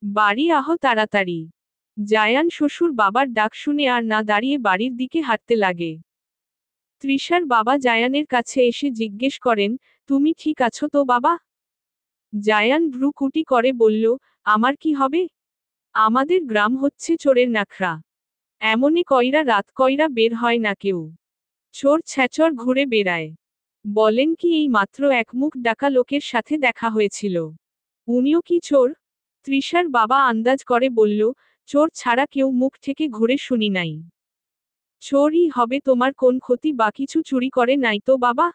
বাড়ি আহ তাড়াতাড়ি। জায়ান শ্বশুর বাবার ডাক শুনে আর না দাঁড়িয়ে বাড়ির দিকে হাঁটতে লাগে। তৃষার বাবা জায়ানের কাছে এসে জিজ্ঞেস করেন, তুমি ঠিক আছো তো বাবা? জায়ান ভ্রুকুটি করে বলল, আমার কি হবে? আমাদের গ্রাম হচ্ছে চোরের নাখরা। এমনে কইরা রাত কইরা বের হয় না কেউ। চোর ছ্যাচর ঘুরে বেড়ায়। বলেন কি, এই মাত্র এক মুখ ডাকা লোকের সাথে দেখা হয়েছিল। উনিও কি চোর? তৃষার বাবা আন্দাজ করে বলল, চোর ছাড়া কেউ মুখ থেকে ঘুরে শুনি নাই। চোরই হবে, তোমার কোন ক্ষতি বা কিছু চুরি করে নাই তো বাবা?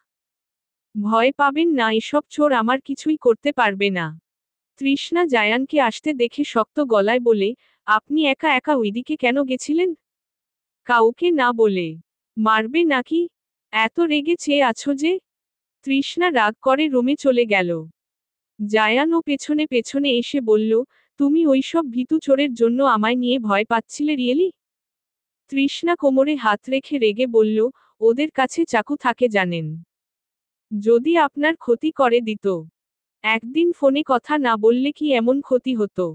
ভয় পাবেন না, এসব চোর আমার কিছুই করতে পারবে না। তৃষ্ণা জায়ানকে আসতে দেখে শক্ত গলায় বলে, আপনি একা একা ওইদিকে কেন গেছিলেন? কাউকে না বলে। মারবে নাকি? এত রেগে চেয়ে আছো যে? তৃষ্ণা রাগ করে রুমে চলে গেল। জায়ান ও পেছনে পেছনে এসে বলল, তুমি ওইসব ভীতু চোরের জন্য আমায় নিয়ে ভয় পাচ্ছিলে রিয়েলি? তৃষ্ণা কোমরে হাত রেখে রেগে বলল, ওদের কাছে চাকু থাকে জানেন? যদি আপনার ক্ষতি করে দিত। একদিন ফোনে কথা না বললে কি এমন ক্ষতি হতো?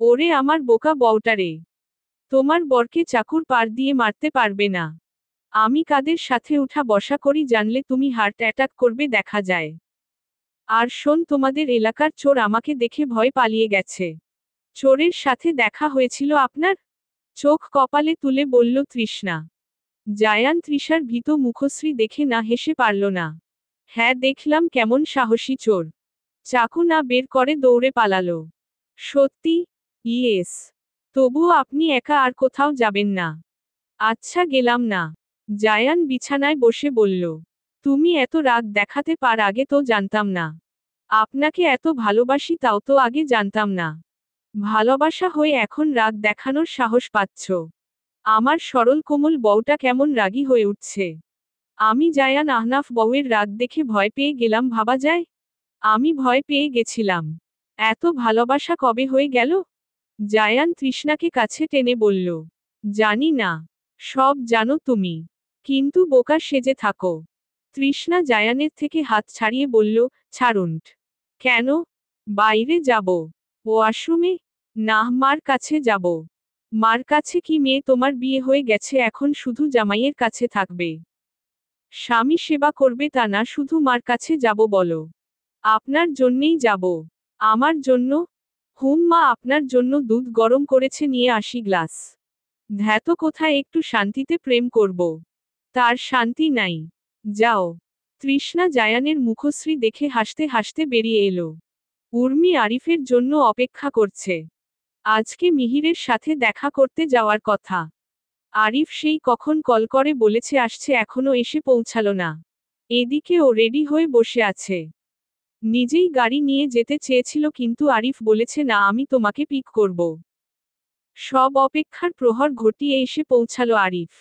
ওরে আমার বোকা বউটারে। তোমার বরকে চাকুর পার দিয়ে মারতে পারবে না। আমি কাদের সাথে উঠা বসা করি জানলে তুমি হার্ট অ্যাটাক করবে দেখা যায়। আর শোন, তোমাদের এলাকার চোর আমাকে দেখে ভয় পালিয়ে গেছে। চোরের সাথে দেখা হয়েছিল আপনার? চোখ কপালে তুলে বলল তৃষ্ণা। জায়ান তৃষার ভীত মুখশ্রী দেখে না হেসে পারল না। হ্যাঁ দেখলাম, কেমন সাহসী চোর। চাকু না বের করে দৌড়ে পালালো। সত্যি? ইয়েস। তবুও আপনি একা আর কোথাও যাবেন না? আচ্ছা গেলাম না। জায়ান বিছানায় বসে বলল, তুমি এত রাগ দেখাতে পার আগে তো জানতাম না। আপনাকে এত ভালোবাসি তাও তো আগে জানতাম না। ভালোবাসা হয়ে এখন রাগ দেখানোর সাহস পাচ্ছ? আমার সরল কোমল বউটা কেমন রাগী হয়ে উঠছে। আমি জায়ান আহনাফ বউয়ের রাগ দেখে ভয় পেয়ে গেলাম ভাবা যায়? আমি ভয় পেয়ে গেছিলাম। এত ভালোবাসা কবে হয়ে গেল? জায়ান তৃষ্ণাকে কাছে টেনে বলল, জানি না। সব জানো তুমি। কিন্তু বোকা সেজে থাকো। তৃষ্ণা জায়ানের থেকে হাত ছাড়িয়ে বলল, ছাড়ুন। কেন? বাইরে যাব। ওয়াশরুমে? না, মার কাছে যাব। মার কাছে কি মেয়ে, তোমার বিয়ে হয়ে গেছে, এখন শুধু জামাইয়ের কাছে থাকবে। স্বামী সেবা করবে তা না, শুধু মার কাছে যাব বলো। আপনার জন্যেই যাব। আমার জন্য? হুম মা, আপনার জন্য দুধ গরম করেছে, নিয়ে আসি গ্লাস। ধ্যাত কোথায় একটু শান্তিতে প্রেম করব। তার শান্তি নাই। যাও। তৃষ্ণা জায়ানের মুখশ্রী দেখে হাসতে হাসতে বেরিয়ে এলো। উর্মি আরিফের জন্য অপেক্ষা করছে। আজকে মিহিরের সাথে দেখা করতে যাওয়ার কথা। আরিফ সেই কখন কল করে বলেছে আসছে, এখনো এসে পৌঁছালো না। এদিকে ও রেডি হয়ে বসে আছে। নিজেই গাড়ি নিয়ে যেতে চেয়েছিল, কিন্তু আরিফ বলেছে না, আমি তোমাকে পিক করব। সব অপেক্ষার প্রহর ঘটিয়ে এসে পৌঁছালো আরিফ।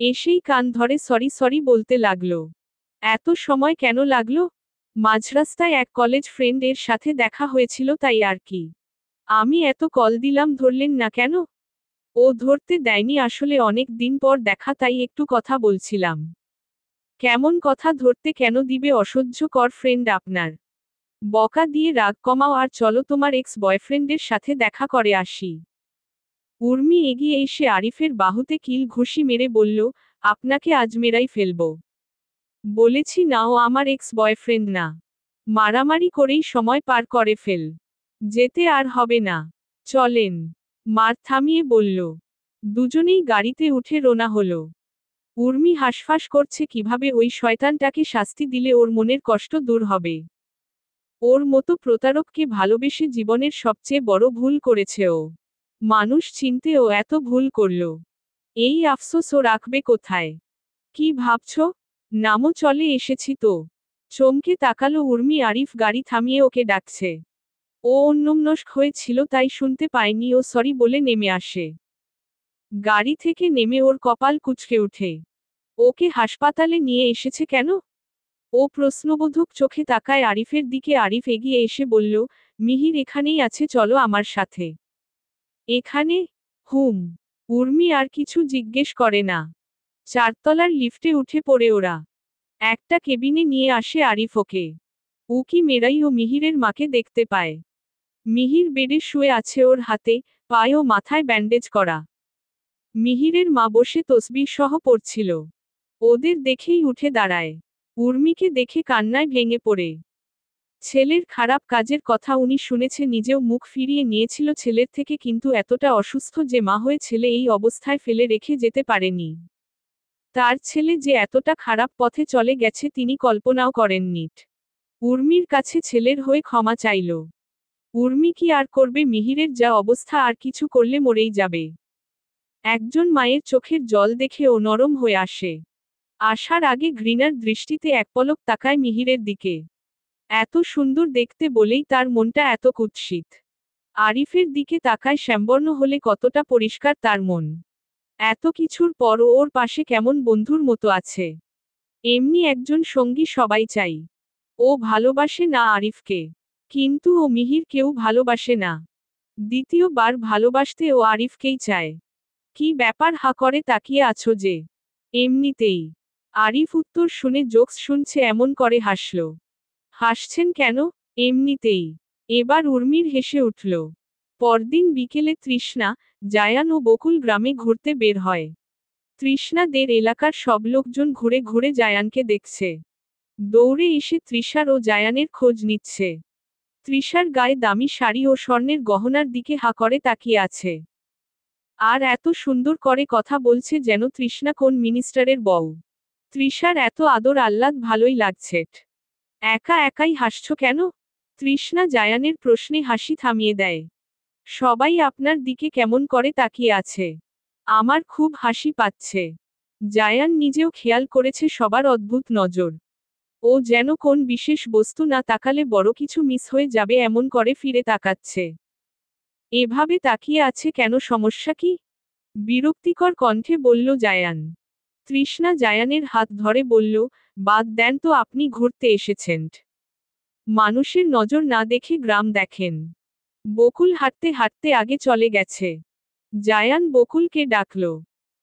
এসেই কান ধরে সরি সরি বলতে লাগলো। এত সময় কেন লাগলো? মাঝরাস্তায় এক কলেজ ফ্রেন্ড এর সাথে দেখা হয়েছিল তাই আর কি। আমি এত কল দিলাম, ধরলেন না কেন? ও ধরতে দেয়নি, আসলে অনেক দিন পর দেখা, তাই একটু কথা বলছিলাম। কেমন কথা ধরতে কেন দিবে, অসহ্যকর ফ্রেন্ড আপনার। বকা দিয়ে রাগ কমাও আর চলো তোমার এক্স বয়ফ্রেন্ডের সাথে দেখা করে আসি। উর্মি এগিয়ে এসে আরিফের বাহুতে কিল ঘুষি মেরে বলল, আপনাকে আজ মেরাই ফেলব। বলেছি না, ও আমার এক্স বয়ফ্রেন্ড না। মারামারি করেই সময় পার করে ফেল। যেতে আর হবে না। চলেন। মার থামিয়ে বলল। দুজনেই গাড়িতে উঠে রওনা হলো। উর্মি হাঁসফাঁস করছে কিভাবে ওই শয়তানটাকে শাস্তি দিলে ওর মনের কষ্ট দূর হবে। ওর মতো প্রতারককে ভালোবেসে জীবনের সবচেয়ে বড় ভুল করেছে ও। মানুষ চিনতে ও এত ভুল করল। এই আফসোস ও রাখবে কোথায়? কি ভাবছো? নামও চলে এসেছি তো। চমকে তাকালো উর্মি, আরিফ গাড়ি থামিয়ে ওকে ডাকছে। ও অন্যমনস্ক হয়েছিল তাই শুনতে পায়নি ও সরি বলে নেমে আসে। গাড়ি থেকে নেমে ওর কপাল কুঁচকে ওঠে। ওকে হাসপাতালে নিয়ে এসেছে কেন? ও প্রশ্নবোধক চোখে তাকায় আরিফের দিকে। আরিফ এগিয়ে এসে বলল, মিহির এখানেই আছে, চলো আমার সাথে। এখানে? হুম। উর্মি আর কিছু জিজ্ঞেস করে না। চারতলার লিফটে উঠে পড়ে ওরা। একটা কেবিনে নিয়ে আসে আরিফ ওকে। উকি মেরাই ও মিহিরের মাকে দেখতে পায়। মিহির বেডে শুয়ে আছে, ওর হাতে, পায়ে ও মাথায় ব্যান্ডেজ করা। মিহিরের মা বসে তসবিহ সহ পড়ছিল। ওদের দেখেই উঠে দাঁড়ায়। উর্মিকে দেখে কান্নায় ভেঙে পড়ে। ছেলের খারাপ কাজের কথা উনি শুনেছে, নিজেও মুখ ফিরিয়ে নিয়েছিল ছেলের থেকে, কিন্তু এতটা অসুস্থ যে মা হয়ে ছেলে এই অবস্থায় ফেলে রেখে যেতে পারেনি। তার ছেলে যে এতটা খারাপ পথে চলে গেছে তিনি কল্পনাও করেননি। উর্মির কাছে ছেলের হয়ে ক্ষমা চাইল। উর্মি কি আর করবে? মিহিরের যা অবস্থা, আর কিছু করলে মরেই যাবে। একজন মায়ের চোখের জল দেখে ও নরম হয়ে আসে। আসার আগে ঘৃণার দৃষ্টিতে এক পলক তাকায় মিহিরের দিকে। এত সুন্দর দেখতে বলেই তার মনটা এত কুৎসিত। আরিফের দিকে তাকায় শ্যামবর্ণ হলে কতটা পরিষ্কার তার মন। এত কিছুর পরও ওর পাশে কেমন বন্ধুর মতো আছে। এমনি একজন সঙ্গী সবাই চাই। ও ভালোবাসে না আরিফকে, কিন্তু ও মিহির কেউ ভালোবাসে না। দ্বিতীয়বার ভালোবাসতে ও আরিফকেই চায়। কি ব্যাপার, হা করে তাকিয়ে আছো যে? এমনিতেই। আরিফ উত্তর শুনে জোকস শুনছে এমন করে হাসল। হাসছেন কেন? এমনিতেই। এবার উর্মির হেসে উঠল। পরদিন বিকেলে তৃষ্ণা, জায়ান ও বকুল গ্রামে ঘুরতে বের হয়। তৃষ্ণাদের এলাকার সব লোকজন ঘুরে ঘুরে জায়ানকে দেখছে। দৌড়ে এসে তৃষার ও জায়ানের খোঁজ নিচ্ছে। তৃষার গায়ে দামি শাড়ি ও স্বর্ণের গহনার দিকে হা করে তাকিয়ে আছে। আর এত সুন্দর করে কথা বলছে যেন তৃষ্ণা কোন মিনিস্টারের বউ। তৃষার এত আদর আহ্লাদ, ভালোই লাগছে। একা একাই হাসছো কেন? তৃষ্ণা জায়ানের প্রশ্নে হাসি থামিয়ে দেয়। সবাই আপনার দিকে কেমন করে তাকিয়ে আছে। আমার খুব হাসি পাচ্ছে। জায়ান নিজেও খেয়াল করেছে সবার অদ্ভুত নজর। ও যেন কোন বিশেষ বস্তু না তাকালে বড় কিছু মিস হয়ে যাবে এমন করে ফিরে তাকাচ্ছে। এভাবে তাকিয়ে আছে কেন, সমস্যা কি? বিরক্তিকর কণ্ঠে বলল জায়ান। তৃষ্ণা জায়ানের হাত ধরে বলল, বাদ দেন তো, আপনি ঘুরতে এসেছেন। মানুষের নজর না দেখে গ্রাম দেখেন। বকুল হাঁটতে হাঁটতে আগে চলে গেছে। জায়ান বকুলকে ডাকল।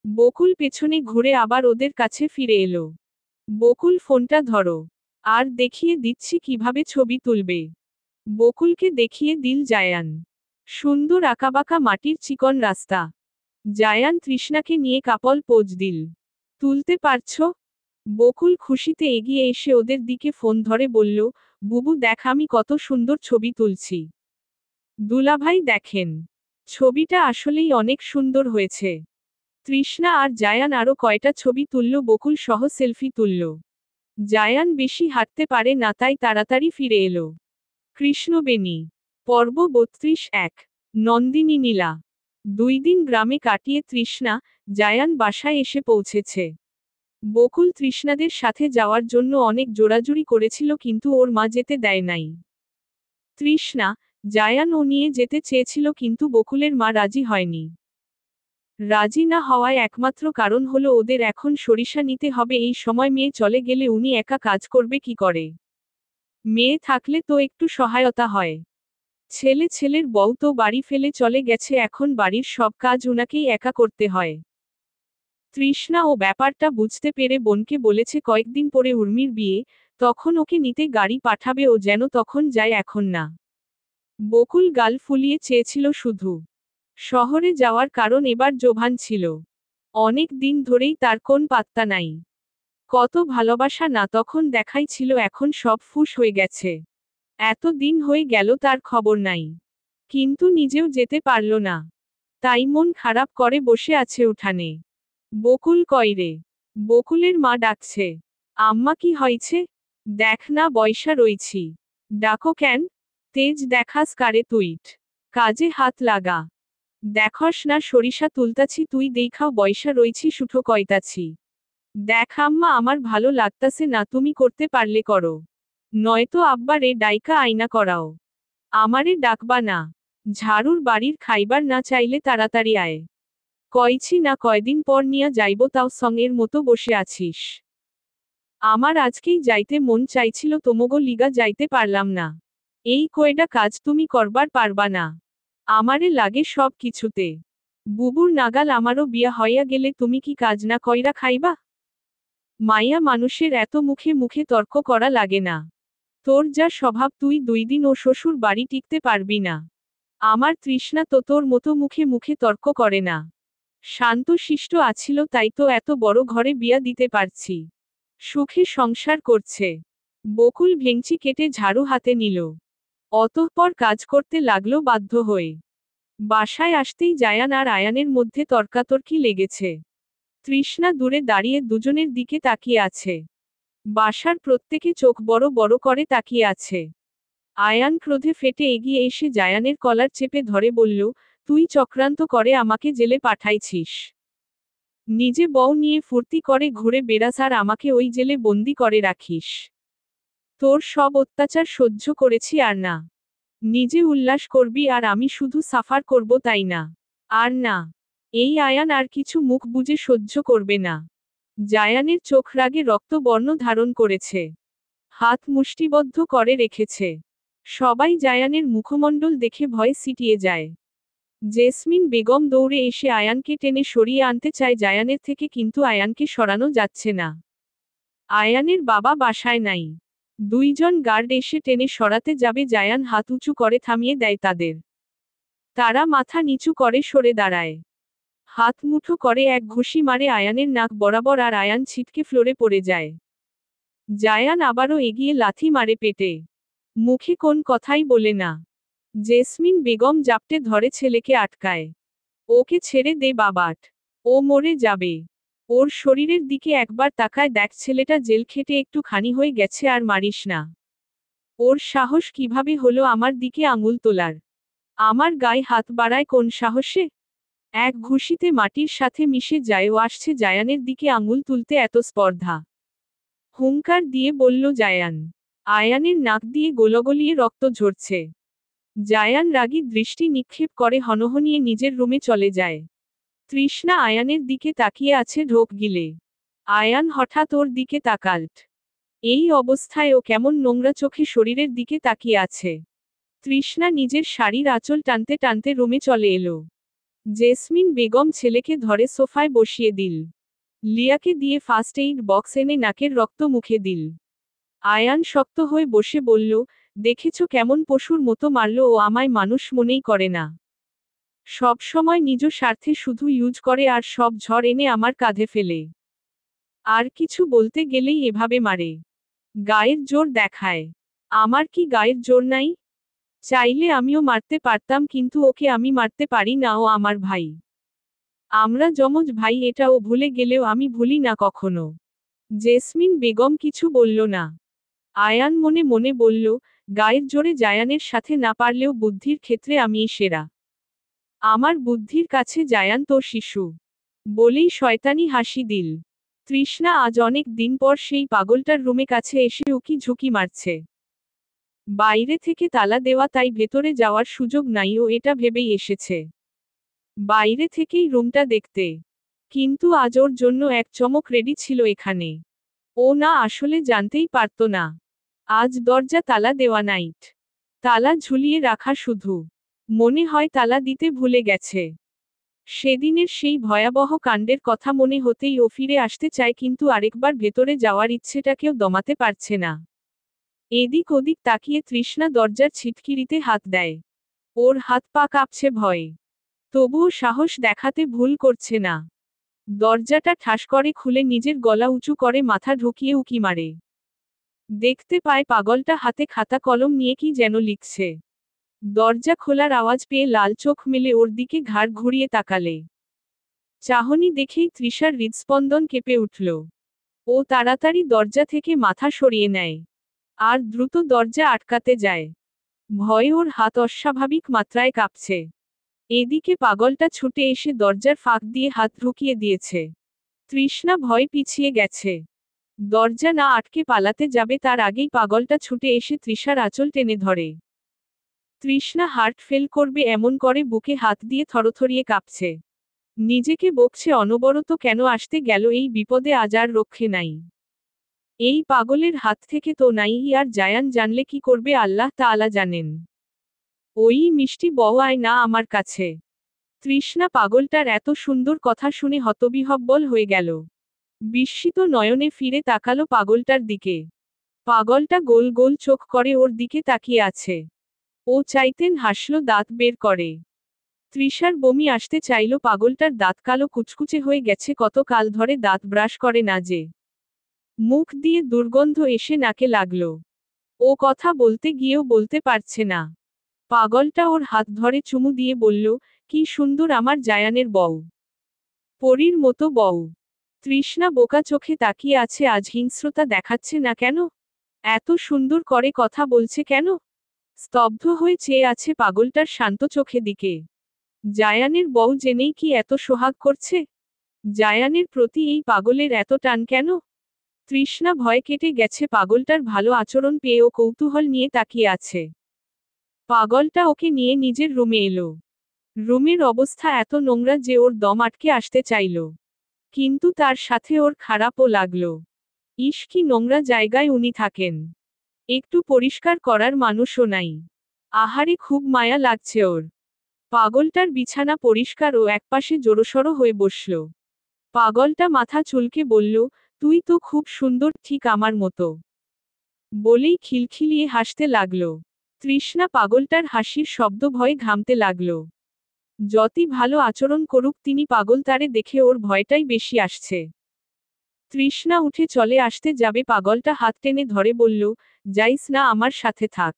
বকুল পেছনে ঘুরে আবার ওদের কাছে ফিরে এলো। বকুল, ফোনটা ধরো। আর দেখিয়ে দিচ্ছি কিভাবে ছবি তুলবে। বকুলকে দেখিয়ে দিল জায়ান। সুন্দর আঁকাবাঁকা মাটির চিকন রাস্তা। জায়ান তৃষ্ণাকে নিয়ে কাপল পোজ দিল। তুলতে পারছো? বকুল খুশিতে এগিয়ে এসে ওদের দিকে ফোন ধরে বলল, বুবু দেখ আমি কত সুন্দর ছবি তুলছি। দুলাভাই দেখেন। ছবিটা আসলেই অনেক সুন্দর হয়েছে। তৃষ্ণা আর জায়ান আরো কয়টা ছবি তুলল, বকুল সহ সেলফি তুলল। জায়ান বেশি হাঁটতে পারে না তাই তাড়াতাড়ি ফিরে এলো। কৃষ্ণবেণী। পর্ব 32। নন্দিনী নীলা। 2 দিন গ্রামে কাটিয়ে তৃষ্ণা, জায়ান বাসায় এসে পৌঁছেছে। বকুল তৃষ্ণাদের সাথে যাওয়ার জন্য অনেক জোরাজুরি করেছিল কিন্তু ওর মা যেতে দেয় নাই। তৃষ্ণা, জায়ান ও নিয়ে যেতে চেয়েছিল কিন্তু বকুলের মা রাজি হয়নি। রাজি না হওয়ায় একমাত্র কারণ হলো ওদের এখন সরিষা নিতে হবে, এই সময় মেয়ে চলে গেলে উনি একা কাজ করবে কি করে। মেয়ে থাকলে তো একটু সহায়তা হয়। ছেলের বউ তো বাড়ি ফেলে চলে গেছে, এখন বাড়ির সব কাজ উনাকেই একা করতে হয়। তৃষ্ণা ও ব্যাপারটা বুঝতে পেরে বোনকে বলেছে কয়েকদিন পরে উর্মির বিয়ে, তখন ওকে নিতে গাড়ি পাঠাবে, ও যেন তখন যায়, এখন না। বকুল গাল ফুলিয়ে চেয়েছিল শুধু। শহরে যাওয়ার কারণ এবার জোভান ছিল। অনেক দিন ধরেই তার কোন পাত্তা নাই। কত ভালোবাসা না তখন দেখাই ছিল, এখন সব ফুস হয়ে গেছে। এত দিন হয়ে গেল তার খবর নাই। কিন্তু নিজেও যেতে পারল না। তাই মন খারাপ করে বসে আছে উঠানে। বকুল কইরে। বকুলের মা ডাকছে। আম্মা কি হয়েছে? দেখ না বয়সা রইছি। ডাকো কেন? তেজ দেখাস কারে তুইট। কাজে হাত লাগা। দেখস না সরিষা তুলতাছি তুই দেখাও বয়সা রইছি সুঠো কয়তাছি। দেখ আম্মা আমার ভালো লাগতাছে না তুমি করতে পারলে করো। নয়তো আব্বা রে ডাইকা আইনা করাও। আমারে ডাকবা না। ঝাড়ুর বাড়ির খাইবার না চাইলে তাড়াতাড়ি আয়। কইছি না কয়দিন পর নিয়া যাইব তাও সঙ্গের মতো বসে আছিস। আমার আজকেই যাইতে মন চাইছিল তোমগো লিগা যাইতে পারলাম না। এই কয়টা কাজ তুমি করবার পারবা না। আমারে লাগে সব কিছুতে। বুবুর নাগাল আমারও বিয়া হইয়া গেলে তুমি কি কাজ না কইরা খাইবা? মাইয়া মানুষের এত মুখে মুখে তর্ক করা লাগে না। তোর যা স্বভাব তুই 2 দিন ও শ্বশুর বাড়ি টিকতে পারবি না। আমার তৃষ্ণা তো তোর মতো মুখে মুখে তর্ক করে না। শান্ত শিষ্ট আছিল তাই তো এত বড় ঘরে বিয়া দিতে পারছি। সুখে সংসার করছে। বকুল ভেংচি কেটে ঝাড়ু হাতে নিল। অতঃপর কাজ করতে লাগলো বাধ্য হয়ে। বাসায় আসতেই জায়ান আর আয়ানের মধ্যে তর্কাতর্কি লেগেছে। তৃষ্ণা দূরে দাঁড়িয়ে দুজনের দিকে তাকিয়ে আছে। বাসার প্রত্যেকে চোখ বড় বড় করে তাকিয়ে আছে। আয়ান ক্রোধে ফেটে এগিয়ে এসে জায়ানের কলার চেপে ধরে বলল, তুই চক্রান্ত করে আমাকে জেলে পাঠাইছিস। নিজে বউ নিয়ে ফুর্তি করে ঘুরে বেড়াস আর আমাকে ওই জেলে বন্দি করে রাখিস। তোর সব অত্যাচার সহ্য করেছি আর না। নিজে উল্লাস করবি আর আমি শুধু সাফার করব তাই না। আর না। এই আয়ান আর কিছু মুখ বুজে সহ্য করবে না। জায়ানের চোখ রাগে রক্তবর্ণ ধারণ করেছে। হাত মুষ্টিবদ্ধ করে রেখেছে। সবাই জায়ানের মুখমণ্ডল দেখে ভয়ে সিটিয়ে যায়। জেসমিন বেগম দৌড়ে এসে আয়ানকে টেনে সরিয়ে আনতে চায় জায়ানের থেকে কিন্তু আয়ানকে সরানো যাচ্ছে না। আয়ানের বাবা বাসায় নাই। 2 জন গার্ড এসে টেনে সরাতে যাবে জায়ান হাত উঁচু করে থামিয়ে দেয় তাদের। তারা মাথা নিচু করে সরে দাঁড়ায়। হাত মুঠো করে এক ঘুষি মারে আয়ানের নাক বরাবর আর আয়ান ছিটকে ফ্লোরে পড়ে যায়। জায়ান আবারও এগিয়ে লাথি মারে পেটে। মুখে কোন কথাই বলে না। জেসমিন বেগম জাপটে ধরে ছেলেকে আটকায়। ওকে ছেড়ে দে বাবাট। ও মরে যাবে। ওর শরীরের দিকে একবার তাকায় দেখ ছেলেটা জেল খেটে একটু খানি হয়ে গেছে আর মারিস না। ওর সাহস কিভাবে হলো আমার দিকে আঙুল তোলার? আমার গায়ে হাত বাড়ায় কোন সাহসে? এক ঘুষিতে মাটির সাথে মিশে যায় ও আসছে জায়ানের দিকে আঙুল তুলতে এত স্পর্ধা। হুঙ্কার দিয়ে বলল জায়ান। আয়ানের নাক দিয়ে গোলগলিয়ে রক্ত ঝরছে। জায়ান রাগী দৃষ্টি নিক্ষেপ করে হনহনিয়ে নিজের রুমে চলে যায়। তৃষ্ণা আয়ানের দিকে তাকিয়ে আছে ঢোক গিলে। আয়ান হঠাৎ ওর দিকে তাকাল্ট। এই অবস্থায় ও কেমন নোংরা চোখে শরীরের দিকে তাকিয়ে আছে। তৃষ্ণা নিজের শাড়ির আঁচল টানতে টানতে রুমে চলে এলো। জেসমিন বেগম ছেলেকে ধরে সোফায় বসিয়ে দিল। লিয়াকে দিয়ে ফার্স্ট এইড বক্স এনে নাকের রক্ত মুখে দিল। আয়ান শক্ত হয়ে বসে বলল, দেখেছ কেমন পশুর মতো মারল ও আমায় মানুষ মনেই করে না। সব সময় নিজ স্বার্থে শুধু ইউজ করে আর সব ঝড় এনে আমার কাঁধে ফেলে। আর কিছু বলতে গেলেই এভাবে মারে। গায়ের জোর দেখায়। আমার কি গায়ের জোর নাই? চাইলে আমিও মারতে পারতাম কিন্তু ওকে আমি মারতে পারি না ও আমার ভাই। আমরা যমজ ভাই এটা ও ভুলে গেলেও আমি ভুলি না কখনো। জেসমিন বেগম কিছু বলল না। আয়ান মনে মনে বলল, গায়ের জোরে জায়ানের সাথে না পারলেও বুদ্ধির ক্ষেত্রে আমিই সেরা। আমার বুদ্ধির কাছে জায়ান তো শিশু। বলেই শয়তানি হাসি দিল। তৃষ্ণা আজ অনেক দিন পর সেই পাগলটার রুমে কাছে এসে উকি ঝুঁকি মারছে। বাইরে থেকে তালা দেওয়া তাই ভেতরে যাওয়ার সুযোগ নাই ও এটা ভেবেই এসেছে বাইরে থেকেই রুমটা দেখতে। কিন্তু আজ ওর জন্য এক চমক রেডি ছিল এখানে। ও না আসলে জানতেই পারত না। আজ দরজা তালা দেওয়া নাইট। তালা ঝুলিয়ে রাখা শুধু। মনে হয় তালা দিতে ভুলে গেছে। সেদিনের সেই ভয়াবহ কাণ্ডের কথা মনে হতেই ও ফিরে আসতে চায় কিন্তু আরেকবার ভেতরে যাওয়ার ইচ্ছেটাকেও দমাতে পারছে না। এদিক ওদিক তাকিয়ে তৃষ্ণা দরজার ছিটকিরিতে হাত দেয়। ওর হাত পা কাঁপছে ভয়ে। তবুও সাহস দেখাতে ভুল করছে না। দরজাটা ঠাস করে খুলে নিজের গলা উঁচু করে মাথা ঢুকিয়ে উকি মারে। দেখতে পায় পাগলটা হাতে খাতা কলম নিয়ে কি যেন লিখছে। দরজা খোলার আওয়াজ পেয়ে লাল চোখ মেলে ওর দিকে ঘাড় ঘুরিয়ে তাকালে। চাহনি দেখেই তৃষার হৃদস্পন্দন কেঁপে উঠল। ও তাড়াতাড়ি দরজা থেকে মাথা সরিয়ে নেয়। আর দ্রুত দরজা আটকাতে যায়। ভয়ে ওর হাত অস্বাভাবিক মাত্রায় কাঁপছে। এদিকে পাগলটা ছুটে এসে দরজার ফাঁক দিয়ে হাত ঢুকিয়ে দিয়েছে। তৃষ্ণা ভয় পিছিয়ে গেছে। দরজা না আটকে পালাতে যাবে তার আগেই পাগলটা ছুটে এসে তৃষার আঁচল টেনে ধরে। তৃষ্ণা হার্ট ফেল করবে এমন করে বুকে হাত দিয়ে থরথরিয়ে কাঁপছে। নিজেকে বকছে অনবরত, কেন আসতে গেল এই বিপদে, আজ আর রক্ষে নাই। এই পাগলের হাত থেকে তো নাই, আর জায়ান জানলে কি করবে আল্লাহ তাআলা জানেন। ওই মিষ্টি বউ আয় না আমার কাছে। তৃষ্ণা পাগলটার এত সুন্দর কথা শুনে হতবিহ্বল হয়ে গেল। বিস্মিত নয়নে ফিরে তাকালো পাগলটার দিকে। পাগলটা গোল গোল চোখ করে ওর দিকে তাকিয়ে আছে। ও চাইতেন হাসল দাঁত বের করে। তৃষার বমি আসতে চাইল। পাগলটার দাঁত কালো কুচকুচে হয়ে গেছে, কত কাল ধরে দাঁত ব্রাশ করে না যে। মুখ দিয়ে দুর্গন্ধ এসে নাকে লাগলো। ও কথা বলতে গিয়েও বলতে পারছে না। পাগলটা ওর হাত ধরে চুমু দিয়ে বলল, কি সুন্দর আমার জায়ানের বউ। পরীর মতো বউ। তৃষ্ণা বোকা চোখে তাকিয়ে আছে। আজ হিংস্রতা দেখাচ্ছে না কেন? এত সুন্দর করে কথা বলছে কেন? স্তব্ধ হয়ে চেয়ে আছে পাগলটার শান্ত চোখে দিকে। জায়ানের বউ জেনেই কি এত সোহাগ করছে? জায়ানের প্রতি এই পাগলের এত টান কেন? তৃষ্ণা ভয় কেটে গেছে। পাগলটার ভালো আচরণ পেয়ে ও কৌতূহল নিয়ে তাকিয়ে আছে। পাগলটা ওকে নিয়ে নিজের রুমে এলো। রুমের অবস্থা এত নোংরা যে ওর দম আটকে আসতে চাইল। কিন্তু তার সাথে ওর খারাপও লাগলো। ইস, কি নোংরা জায়গায় উনি থাকেন। একটু পরিষ্কার করার মানুষও নাই। আহারে, খুব মায়া লাগছে ওর। পাগলটার বিছানা পরিষ্কার ও একপাশে জড়সড় হয়ে বসল। পাগলটা মাথা চুলকে বলল, তুই তো খুব সুন্দর, ঠিক আমার মতো। বলেই খিলখিলিয়ে হাসতে লাগল। তৃষ্ণা পাগলটার হাসির শব্দ ভয়ে ঘামতে লাগল। যতই ভালো আচরণ করুক তিনি, পাগল তারে দেখে ওর ভয়টাই বেশি আসছে। তৃষ্ণা উঠে চলে আসতে যাবে, পাগলটা হাত টেনে ধরে বলল, যাইস না, আমার সাথে থাক।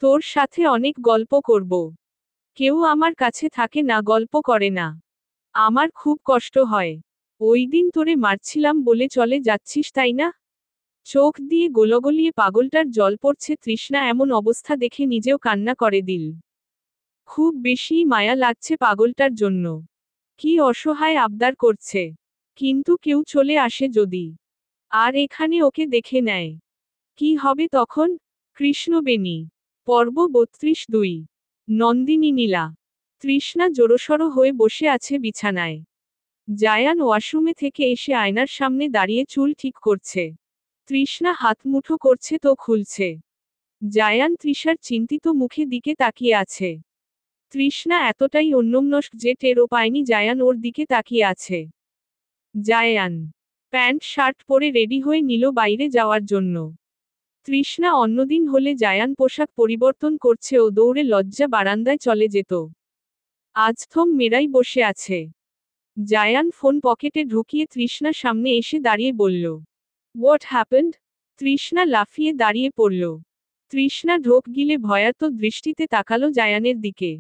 তোর সাথে অনেক গল্প করব। কেউ আমার কাছে থাকে না, গল্প করে না। আমার খুব কষ্ট হয়। ওই দিন তোরে মারছিলাম বলে চলে যাচ্ছিস তাই না? চোখ দিয়ে গোলগলিয়ে পাগলটার জল পড়ছে। তৃষ্ণা এমন অবস্থা দেখে নিজেও কান্না করে দিল। খুব বেশিই মায়া লাগছে পাগলটার জন্য। কি অসহায় আবদার করছে। কিন্তু কেউ চলে আসে যদি, আর এখানে ওকে দেখে নেয়, কি হবে তখন? কৃষ্ণবেণী। পর্ব ৩২। নন্দিনী নীলা। তৃষ্ণা জড়সড় হয়ে বসে আছে বিছানায়। জায়ান ওয়াশরুমে থেকে এসে আয়নার সামনে দাঁড়িয়ে চুল ঠিক করছে। তৃষ্ণা হাত মুঠো করছে তো খুলছে। জায়ান তৃষার চিন্তিত মুখে দিকে তাকিয়ে আছে। তৃষ্ণা এতটাই অন্যমনস্ক যে টেরও পায়নি জায়ান ওর দিকে তাকিয়ে আছে। জায়ান প্যান্ট শার্ট পরে রেডি হয়ে নিল বাইরে যাওয়ার জন্য। তৃষ্ণা অন্যদিন হলে জায়ান পোশাক পরিবর্তন করছে ও দৌড়ে লজ্জা বারান্দায় চলে যেত। আজ থম মেরাই বসে আছে। জায়ান ফোন পকেটে ঢুকিয়ে তৃষ্ণার সামনে এসে দাঁড়িয়ে বলল, হোয়াট হ্যাপেন্ড? তৃষ্ণা লাফিয়ে দাঁড়িয়ে পড়ল। তৃষ্ণা ঢোক গিলে ভয়ার্ত দৃষ্টিতে তাকালো জায়ানের দিকে।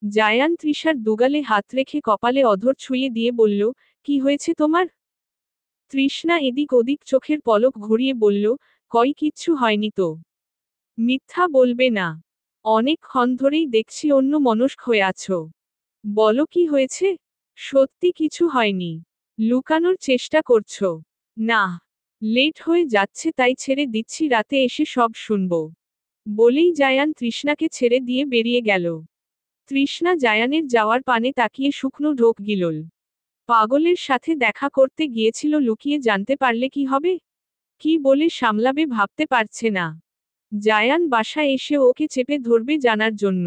জায়ান তৃষার দুগালে হাত রেখে কপালে অধর ছুঁয়ে দিয়ে বলল, কি হয়েছে তোমার? তৃষ্ণা এদিক ওদিক চোখের পলক ঘুরিয়ে বলল, কিচ্ছু হয়নি তো। মিথ্যা বলবে না। অনেকক্ষণ ধরেই দেখছি অন্য মনস্ক হয়ে আছো। বলো কি হয়েছে? সত্যি কিছু হয়নি। লুকানোর চেষ্টা করছো? না, লেট হয়ে যাচ্ছে তাই ছেড়ে দিচ্ছি, রাতে এসে সব শুনবো। বলেই জায়ান তৃষ্ণাকে ছেড়ে দিয়ে বেরিয়ে গেল। তৃষ্ণা জায়ানের যাওয়ার পানে তাকিয়ে শুকনো ঢোক গিলল। পাগলের সাথে দেখা করতে গিয়েছিল, লুকিয়ে জানতে পারলে কি হবে? কি বলে সামলাবে ভাবতে পারছে না। জায়ান বাসায় এসে ওকে চেপে ধরবে জানার জন্য।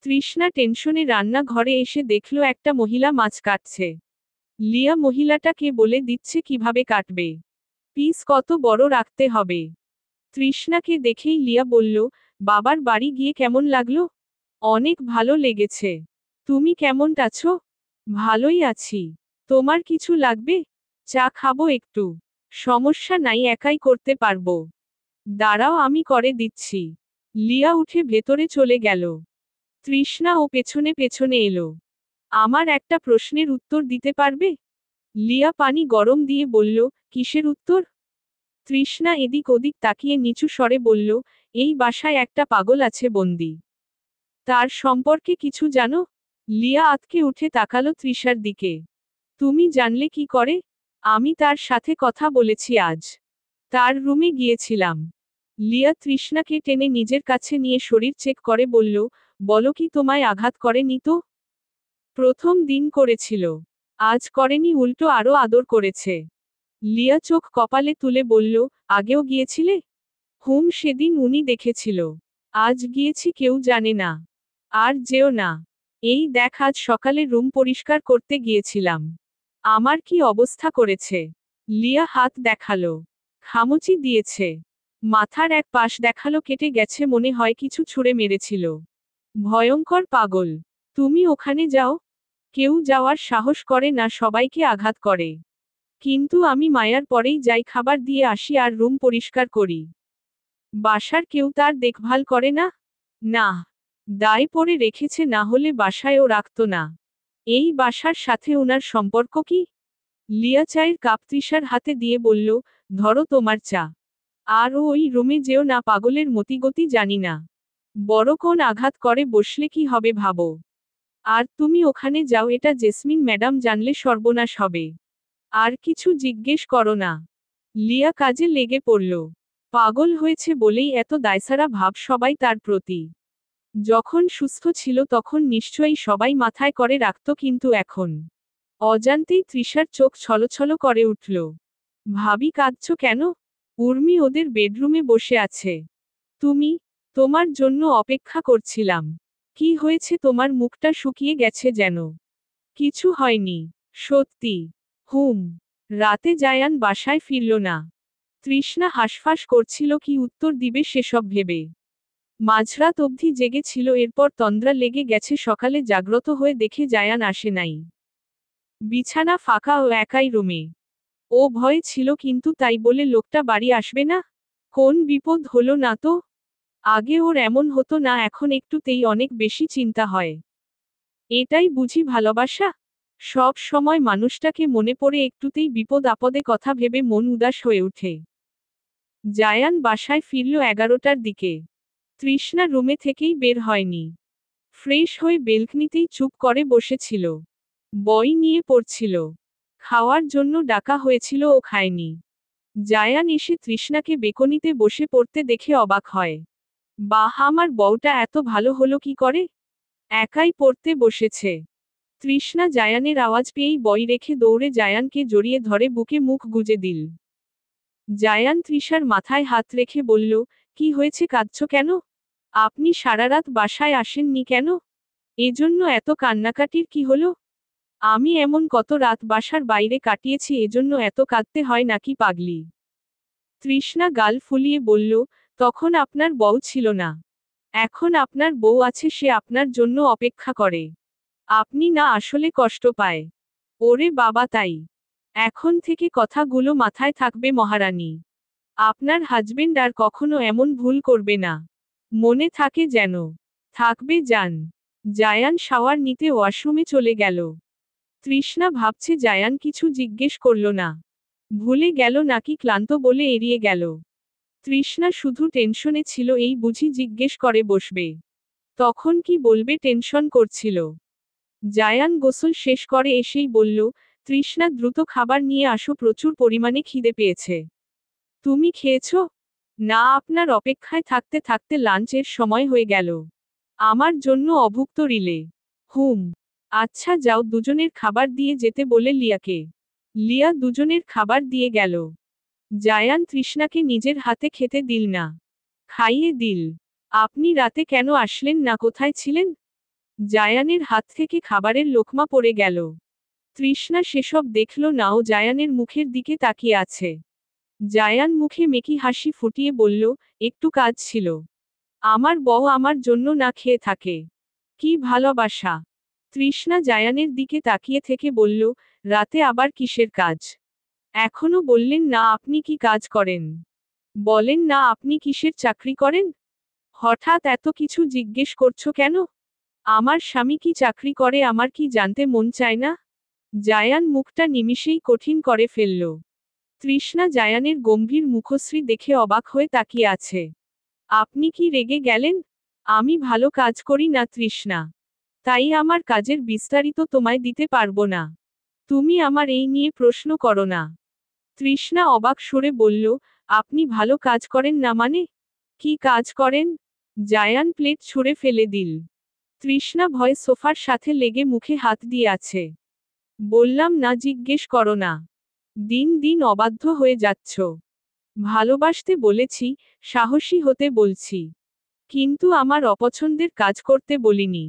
তৃষ্ণা টেনশনে রান্না ঘরে এসে দেখল একটা মহিলা মাছ কাটছে। লিয়া মহিলাটাকে বলে দিচ্ছে কিভাবে কাটবে, পিস কত বড় রাখতে হবে। তৃষ্ণাকে দেখেই লিয়া বলল, বাবার বাড়ি গিয়ে কেমন লাগলো? অনেক ভালো লেগেছে। তুমি কেমন আছো? ভালোই আছি। তোমার কিছু লাগবে? চা খাবো একটু। সমস্যা নাই, একাই করতে পারবো। দাঁড়াও, আমি করে দিচ্ছি। লিয়া উঠে ভেতরে চলে গেল। তৃষ্ণা ও পেছনে পেছনে এলো। আমার একটা প্রশ্নের উত্তর দিতে পারবে? লিয়া পানি গরম দিয়ে বলল, কিসের উত্তর? তৃষ্ণা এদিক ওদিক তাকিয়ে নিচু স্বরে বলল, এই বাসায় একটা পাগল আছে বন্দি। তার সম্পর্কে কিছু জানো? লিয়া আঁতকে উঠে তাকালো তৃষার দিকে। তুমি জানলে কি করে? আমি তার সাথে কথা বলেছি আজ। তার রুমে গিয়েছিলাম। লিয়া তৃষ্ণাকে টেনে নিজের কাছে নিয়ে শরীর চেক করে বলল, বলো কি তোমায় আঘাত করেনি তো? প্রথম দিন করেছিল। আজ করেনি, উল্টো আরো আদর করেছে। লিয়া চোখ কপালে তুলে বলল, আগেও গিয়েছিলে? সেদিন উনি দেখেছিল। আজ গিয়েছি কেউ জানে না। আর যেও না। এই দেখ, আজ সকালে রুম পরিষ্কার করতে গিয়েছিলাম। আমার কি অবস্থা করেছে। লিয়া হাত দেখালো। খামুচি দিয়েছে। মাথার এক পাশ দেখালো কেটে গেছে, মনে হয় কিছু ছুঁড়ে মেরেছিল। ভয়ঙ্কর পাগল। তুমি ওখানে যাও। কেউ যাওয়ার সাহস করে না, সবাইকে আঘাত করে। কিন্তু আমি মায়ার পরেই যাই, খাবার দিয়ে আসি আর রুম পরিষ্কার করি। বাসার কেউ তার দেখভাল করে না? না। দায় পড়ে রেখেছে, না হলে বাসায়ও রাখত না। এই বাসার সাথে ওনার সম্পর্ক কি? লিয়া চায়ের কাপ তৃষার হাতে দিয়ে বলল, ধরো তোমার চা। আর ওই রুমে যেও না, পাগলের মতিগতি জানি না। বড় কোন আঘাত করে বসলে কি হবে ভাবো। আর তুমি ওখানে যাও, এটা জেসমিন ম্যাডাম জানলে সর্বনাশ হবে। আর কিছু জিজ্ঞেস করো না। লিয়া কাজে লেগে পড়ল। পাগল হয়েছে বলেই এত দায়সারা ভাব সবাই তার প্রতি। যখন সুস্থ ছিল তখন নিশ্চয়ই সবাই মাথায় করে রাখত, কিন্তু এখন অজান্তেই তৃষার চোখ ছলছল করে উঠল। ভাবি, কাঁদছ কেন? উর্মি ওদের বেডরুমে বসে আছে। তুমি? তোমার জন্য অপেক্ষা করছিলাম। কি হয়েছে তোমার? মুখটা শুকিয়ে গেছে যেন। কিছু হয়নি। সত্যি? হুম। রাতে জায়ান বাসায় ফিরল না। তৃষ্ণা হাঁসফাঁস করছিল, কি উত্তর দিবে সেসব ভেবে। মাঝরাত অবধি জেগেছিল, এরপর তন্দ্রা লেগে গেছে। সকালে জাগ্রত হয়ে দেখে জায়ান আসে নাই। বিছানা ফাঁকা ও একাই রুমে। ও ভয়ে ছিল, কিন্তু তাই বলে লোকটা বাড়ি আসবে না? কোন বিপদ হলো না তো? আগে ওর এমন হতো না, এখন একটুতেই অনেক বেশি চিন্তা হয়। এটাই বুঝি ভালোবাসা? সব সময় মানুষটাকে মনে পড়ে, একটুতেই বিপদ আপদে কথা ভেবে মন উদাস হয়ে ওঠে। জায়ান বাসায় ফিরল 11টার দিকে। তৃষ্ণা রুমে থেকেই বের হয়নি। ফ্রেশ হয়ে বেলকনিতেই চুপ করে বসেছিল। বই নিয়ে পড়ছিল। খাওয়ার জন্য ডাকা হয়েছিল, ও খায়নি। জায়ান এসে তৃষ্ণাকে বেকনিতে বসে পড়তে দেখে অবাক হয়। বাহ, আমার বউটা এত ভালো হলো কি করে? একাই পড়তে বসেছে। তৃষ্ণা জায়ানের আওয়াজ পেয়েই বই রেখে দৌড়ে জায়ানকে জড়িয়ে ধরে বুকে মুখ গুজে দিল। জায়ান তৃষার মাথায় হাত রেখে বলল, কি হয়েছে, কাঁদছ কেন? আপনি সারারাত বাসায় আসেননি কেন? এজন্য এত কান্নাকাটির কি হলো? আমি এমন কত রাত বাসার বাইরে কাটিয়েছি, এজন্য এত কাঁদতে হয় নাকি পাগলি? তৃষ্ণা গাল ফুলিয়ে বলল, তখন আপনার বউ ছিল না। এখন আপনার বউ আছে, সে আপনার জন্য অপেক্ষা করে। আপনি না আসলে কষ্ট পায়। ওরে বাবা, তাই? এখন থেকে কথাগুলো মাথায় থাকবে মহারানী। আপনার হাজবেন্ড আর কখনো এমন ভুল করবে না। মনে থাকে যেন। থাকবে যান। জায়ান শাওয়ার নিতে ওয়াশরুমে চলে গেল। তৃষ্ণা ভাবছে জায়ান কিছু জিজ্ঞেস করল না। ভুলে গেল নাকি ক্লান্ত বলে এড়িয়ে গেল। তৃষ্ণা শুধু টেনশনে ছিল, এই বুঝি জিজ্ঞেস করে বসবে। তখন কি বলবে, টেনশন করছিল। জায়ান গোসল শেষ করে এসেই বলল, তৃষ্ণা দ্রুত খাবার নিয়ে আসো, প্রচুর পরিমাণে খিদে পেয়েছে। তুমি খেয়েছো? না, আপনার অপেক্ষায় থাকতে থাকতে লাঞ্চের সময় হয়ে গেল। আমার জন্য অভুক্ত রিলে। হুম। আচ্ছা যাও, দুজনের খাবার দিয়ে যেতে বলে লিয়াকে। লিয়া দুজনের খাবার দিয়ে গেল। জায়ান তৃষ্ণাকে নিজের হাতে খেতে দিল না। খাইয়ে দিল। আপনি রাতে কেন আসলেন না, কোথায় ছিলেন? জায়ানের হাত থেকে খাবারের লোকমা পড়ে গেল। তৃষ্ণা সেসব দেখল না, ও জায়ানের মুখের দিকে তাকিয়ে আছে। জায়ান মুখে মেকি হাসি ফুটিয়ে বলল, একটু কাজ ছিল। আমার বউ আমার জন্য না খেয়ে থাকে। কি ভালোবাসা! তৃষ্ণা জায়ানের দিকে তাকিয়ে থেকে বলল, রাতে আবার কিসের কাজ? এখনো বললেন না আপনি কি কাজ করেন। বলেন না আপনি কিসের চাকরি করেন? হঠাৎ এত কিছু জিজ্ঞেস করছো কেন? আমার স্বামী কি চাকরি করে আমার কি জানতে মন চায় না? জায়ান মুখটা নিমিষেই কঠিন করে ফেলল। তৃষ্ণা জায়ানের গম্ভীর মুখশ্রী দেখে অবাক হয়ে তাকিয়ে আছে। আপনি কি রেগে গেলেন? আমি ভালো কাজ করি না তৃষ্ণা। তাই আমার কাজের বিস্তারিত তোমায় দিতে পারবো না। তুমি আমার এই নিয়ে প্রশ্ন করো না। তৃষ্ণা অবাক সুরে বলল, আপনি ভালো কাজ করেন না মানে? কি কাজ করেন? জায়ান প্লেট ছুঁড়ে ফেলে দিল। তৃষ্ণা ভয়ে সোফার সাথে লেগে মুখে হাত দিয়ে আছে। বললাম না জিজ্ঞেস করো না। দিন দিন অবাধ্য হয়ে যাচ্ছ। ভালোবাসতে বলেছি, সাহসী হতে বলছি। কিন্তু আমার অপছন্দের কাজ করতে বলিনি।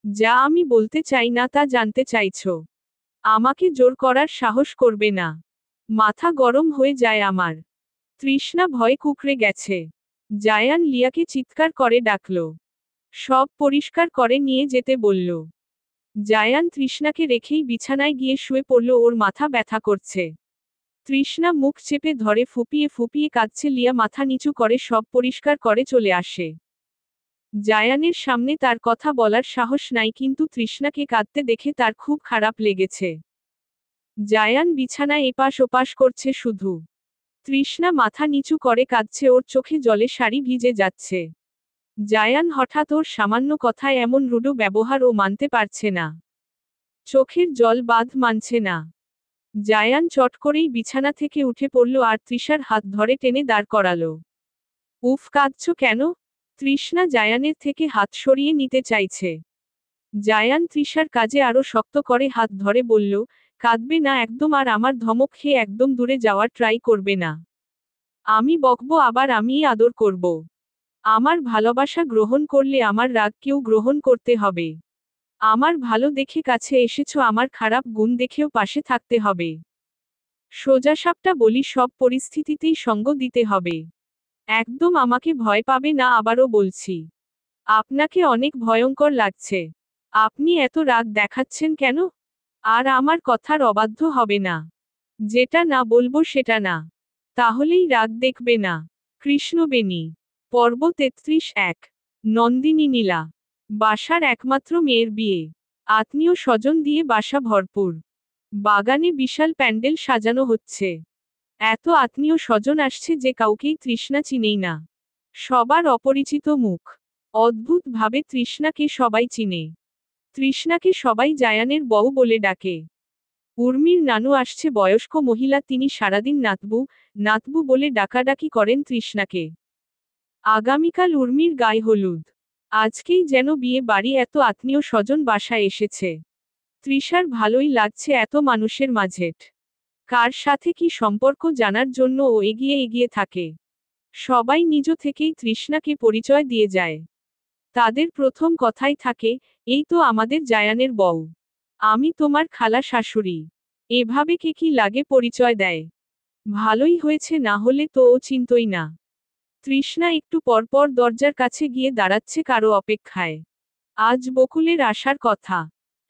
যা আমি বলতে চাই না তা জানতে চাইছো। আমাকে জোর করার সাহস করবে না। মাথা গরম হয়ে যায় আমার। তৃষ্ণা ভয়ে কুঁকড়ে গেছে। জায়ান লিয়াকে চিৎকার করে ডাকল। সব পরিষ্কার করে নিয়ে যেতে বলল। জায়ান তৃষ্ণাকে রেখেই বিছানায় গিয়ে শুয়ে পড়ল, ওর মাথা ব্যথা করছে। তৃষ্ণা মুখ চেপে ধরে ফুপিয়ে ফুপিয়ে কাঁদছে, লিয়া মাথা নিচু করে সব পরিষ্কার করে চলে আসে। জায়ানের সামনে তার কথা বলার সাহস নাই, কিন্তু তৃষ্ণাকে কাঁদতে দেখে তার খুব খারাপ লেগেছে। জায়ান বিছানায় এপাশ ওপাশ করছে শুধু। তৃষ্ণা মাথা নিচু করে কাঁদছে, ওর চোখে জলে শাড়ি ভিজে যাচ্ছে। জায়ান হঠাৎ ওর সামান্য কথায় এমন রূঢ় ব্যবহার ও মানতে পারছে না। চোখের জল বাঁধ মানছে না। জায়ান চট করেই বিছানা থেকে উঠে পড়ল আর তৃষার হাত ধরে টেনে দাঁড় করালো। উফ, কাঁদছো কেন? তৃষ্ণা জায়ানের থেকে হাত সরিয়ে নিতে চাইছে। জায়ান তৃষার কাজে আরো শক্ত করে হাত ধরে বলল, কাঁদবে না একদম, আর আমার ধমক খেয়ে একদম দূরে যাওয়ার ট্রাই করবে না। আমি বকবো আবার আমিই আদর করব। আমার ভালোবাসা গ্রহণ করলে আমার রাগকেও গ্রহণ করতে হবে। আমার ভালো দেখে কাছে এসেছো, আমার খারাপ গুণ দেখেও পাশে থাকতে হবে। সোজাসাপটা বলি, সব পরিস্থিতিতেই সঙ্গ দিতে হবে। একদম আমাকে ভয় পাবে না, আবারও বলছি। আপনাকে অনেক ভয়ঙ্কর লাগছে। আপনি এত রাগ দেখাচ্ছেন কেন? আর আমার কথার অবাধ্য হবে না। যেটা না বলবো সেটা না। তাহলেই রাগ দেখবে না। কৃষ্ণবেণী। পর্ব 33-1। নন্দিনী নীলা। বাসার একমাত্র মেয়ের বিয়ে। আত্মীয় স্বজন দিয়ে বাসা ভরপুর। বাগানে বিশাল প্যান্ডেল সাজানো হচ্ছে। এত আত্মীয় স্বজন আসছে যে কাউকেই তৃষ্ণা চিনেই না। সবার অপরিচিত মুখ। অদ্ভুত ভাবে তৃষ্ণাকে সবাই চিনে। তৃষ্ণাকে সবাই জায়ানের বউ বলে ডাকে। উর্মির নানু আসছে, বয়স্ক মহিলা, তিনি সারাদিন নাতবু নাতবু বলে ডাকাডাকি করেন তৃষ্ণাকে। আগামীকাল উর্মির গায়ে হলুদ। আজকেই যেন বিয়ে বাড়ি, এত আত্মীয় স্বজন বাসায় এসেছে। তৃষার ভালোই লাগছে এত মানুষের মাঝেট। কার সাথে কি সম্পর্ক জানার জন্য ও এগিয়ে এগিয়ে থাকে। সবাই নিজ থেকেই তৃষ্ণাকে পরিচয় দিয়ে যায়। তাদের প্রথম কথাই থাকে, এই তো আমাদের জায়ানের বউ। আমি তোমার খালা শাশুড়ি। এভাবে কে কি লাগে পরিচয় দেয়। ভালোই হয়েছে, না হলে তো ও চিনতই না। তৃষ্ণা একটু পরপর দরজার কাছে গিয়ে দাঁড়াচ্ছে কারো অপেক্ষায়। আজ বকুলের আসার কথা।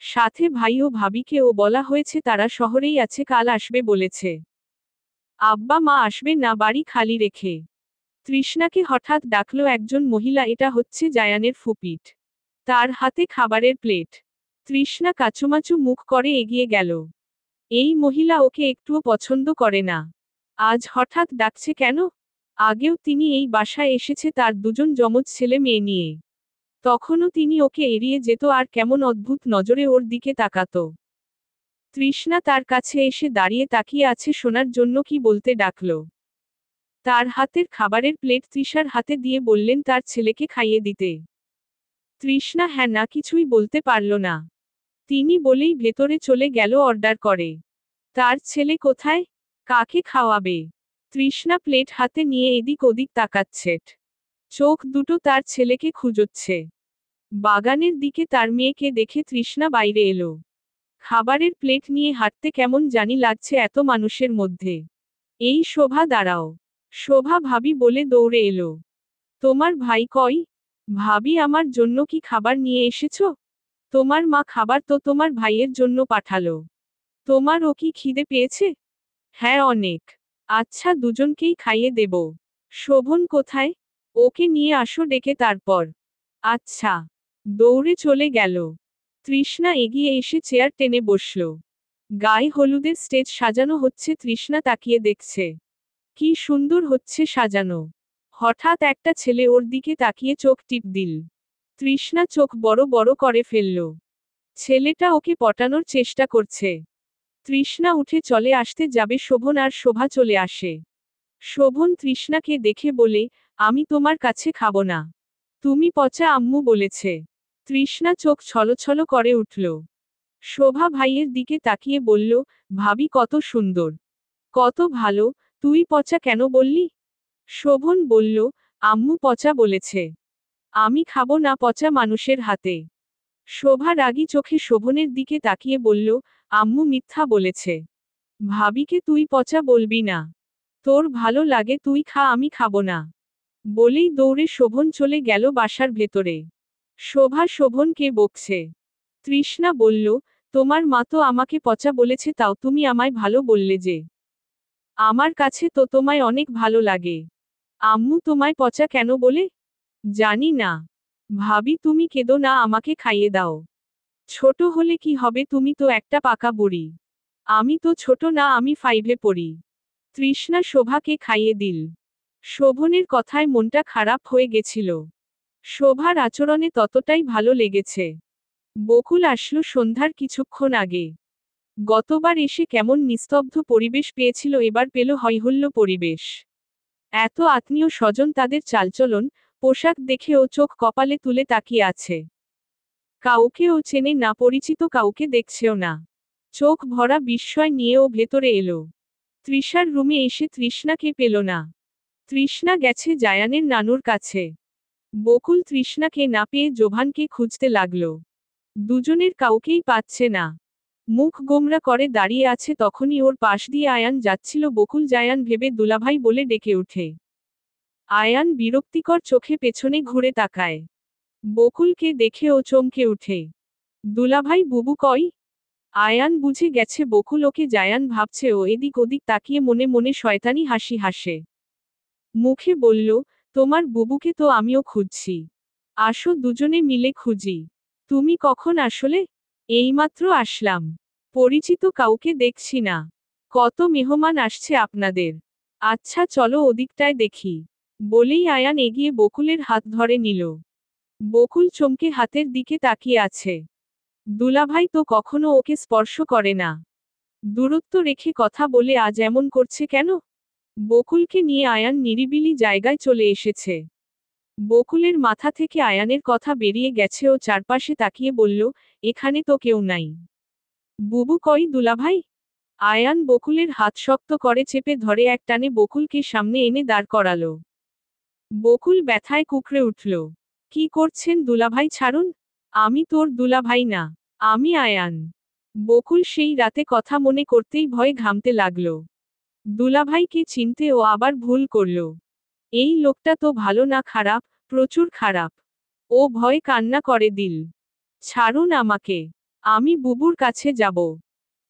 সাথে ভাই ও ভাবিকেও বলা হয়েছে, তারা শহরেই আছে, কাল আসবে বলেছে। আব্বা মা আসবে না বাড়ি খালি রেখে। তৃষ্ণাকে হঠাৎ ডাকলো একজন মহিলা, এটা হচ্ছে জায়ানের ফুপিট। তার হাতে খাবারের প্লেট। তৃষ্ণা কাচুমাচু মুখ করে এগিয়ে গেল। এই মহিলা ওকে একটুও পছন্দ করে না। আজ হঠাৎ ডাকছে কেন? আগেও তিনি এই বাসায় এসেছে তার দুজন যমজ ছেলে মেয়ে নিয়ে। তখনও তিনি ওকে এড়িয়ে যেত আর কেমন অদ্ভুত নজরে ওর দিকে তাকাতো। তৃষ্ণা তার কাছে এসে দাঁড়িয়ে তাকিয়ে আছে, শোনার জন্য কি বলতে ডাকলো। তার হাতের খাবারের প্লেট তৃষার হাতে দিয়ে বললেন তার ছেলেকে খাইয়ে দিতে। তৃষ্ণা হ্যাঁ না কিছুই বলতে পারল না। তিনি বলেই ভেতরে চলে গেল অর্ডার করে। তার ছেলে কোথায়? কাকে খাওয়াবে? তৃষ্ণা প্লেট হাতে নিয়ে এদিক ওদিক তাকাচ্ছে। চোখ দুটো তার ছেলেকে খুঁজোচ্ছে। বাগানের দিকে তার মেয়েকে দেখে তৃষ্ণা বাইরে এলো। খাবারের প্লেট নিয়ে হাঁটতে কেমন জানি লাগছে এত মানুষের মধ্যে। এই শোভা, দাঁড়াও। শোভা ভাবি বলে দৌড়ে এলো। তোমার ভাই কই? ভাবি, আমার জন্য কি খাবার নিয়ে এসেছো? তোমার মা খাবার তো তোমার ভাইয়ের জন্য পাঠালো। তোমার ও কি খিদে পেয়েছে? হ্যাঁ অনেক। আচ্ছা, দুজনকেই খাইয়ে দেব। শোভন কোথায়? ওকে নিয়ে আসো ডেকে তারপর। আচ্ছা। দৌড়ে চলে গেল। তৃষ্ণা এগিয়ে এসে চেয়ার টেনে বসল। গায়ে হলুদের স্টেজ সাজানো হচ্ছে, তৃষ্ণা তাকিয়ে দেখছে। কি সুন্দর হচ্ছে সাজানো। হঠাৎ একটা ছেলে ওর দিকে তাকিয়ে চোখ টিপ দিল। তৃষ্ণা চোখ বড় বড় করে ফেলল। ছেলেটা ওকে পটানোর চেষ্টা করছে। তৃষ্ণা উঠে চলে আসতে যাবে, শোভন আর শোভা চলে আসে। শোভন তৃষ্ণাকে দেখে বলে, আমি তোমার কাছে খাবো না। তুমি পচা, আম্মু বলেছে। তৃষ্ণা চোখ ছলছল করে উঠল। শোভা ভাইয়ের দিকে তাকিয়ে বলল, ভাবি কত সুন্দর, কত ভালো, তুই পচা কেন বললি? শোভন বলল, আম্মু পচা বলেছে। আমি খাবো না পচা মানুষের হাতে। শোভা রাগী চোখে শোভনের দিকে তাকিয়ে বলল, আম্মু মিথ্যা বলেছে। ভাবিকে তুই পচা বলবি না। তোর ভালো লাগে তুই খা, আমি খাবো না। বলেই দৌড়ে শোভন চলে গেল বাসার ভেতরে। শোভা শোভনকে বকছে। তৃষ্ণা বলল, তোমার মা তো আমাকে পচা বলেছে, তাও তুমি আমায় ভালো বললে যে। আমার কাছে তো তোমায় অনেক ভালো লাগে। আম্মু তোমায় পচা কেন বলে? জানি না। ভাবি তুমি কেঁদো না, আমাকে খাইয়ে দাও। ছোট হলে কি হবে, তুমি তো একটা পাকা বুড়ি। আমি তো ছোট না, আমি 5-এ পড়ি। তৃষ্ণা শোভাকে খাইয়ে দিল। শোভনের কথায় মনটা খারাপ হয়ে গেছিল। শোভার আচরণে ততটাই ভালো লেগেছে। বকুল আসলো সন্ধ্যার কিছুক্ষণ আগে। গতবার এসে কেমন নিস্তব্ধ পরিবেশ পেয়েছিল, এবার পেল হৈহুল্য পরিবেশ। এত আত্মীয় স্বজন, তাদের চালচলন, পোশাক দেখে ও চোখ কপালে তুলে তাকিয়ে আছে। কাউকে ও চেনে না, পরিচিত কাউকে দেখছেও না। চোখ ভরা বিস্ময় নিয়ে ও ভেতরে এলো। তৃষার রুমে এসে তৃষ্ণাকে পেল না। তৃষ্ণা গেছে জায়ানের নানুর কাছে। বকুল তৃষ্ণাকে না পেয়ে জোভানকে খুঁজতে লাগল। দুজনের কাউকেই পাচ্ছে না। মুখ গোমরা করে দাঁড়িয়ে আছে, তখনই ওর পাশ দিয়ে আয়ান যাচ্ছিল। বকুল জায়ান ভেবে দুলাভাই বলে ডেকে উঠে। আয়ান বিরক্তিকর চোখে পেছনে ঘুরে তাকায়। বকুলকে দেখে ও চমকে উঠে। দুলাভাই বুবু কই? আয়ান বুঝে গেছে বকুল ওকে জায়ান ভাবছে, ও এদিক ওদিক তাকিয়ে মনে মনে শয়তানি হাসি হাসে। মুখে বলল, তোমার বুবুকে তো আমিও খুঁজছি। আসো দুজনে মিলে খুঁজি। তুমি কখন আসলে? এইমাত্র আসলাম। পরিচিত কাউকে দেখছি না। কত মেহমান আসছে আপনাদের। আচ্ছা চলো ওদিকটায় দেখি। বলেই আয়ান এগিয়ে বকুলের হাত ধরে নিল। বকুল চমকে হাতের দিকে তাকিয়ে আছে। দুলাভাই তো কখনো ওকে স্পর্শ করে না। দূরত্ব রেখে কথা বলে আজ এমন করছে কেন? বকুলকে নিয়ে আয়ান নিরিবিলি জায়গায় চলে এসেছে। বকুলের মাথা থেকে আয়ানের কথা বেরিয়ে গেছে, ও চারপাশে তাকিয়ে বলল, এখানে তো কেউ নাই। বুবু কই দুলাভাই? আয়ান বকুলের হাত শক্ত করে চেপে ধরে এক টানে বকুলকে সামনে এনে দাঁড় করালো। বকুল ব্যথায় কুকড়ে উঠল। কি করছেন দুলাভাই, ছাড়ুন। আমি তোর দুলাভাই না, আমি আয়ান। বকুল সেই রাতে কথা মনে করতেই ভয়ে ঘামতে লাগল। দুলাভাইকে চিনতে ও আবার ভুল করল। এই লোকটা তো ভালো না, খারাপ, প্রচুর খারাপ। ও ভয়ে কান্না করে দিল। ছাড়ুন আমাকে, আমি বুবুর কাছে যাব।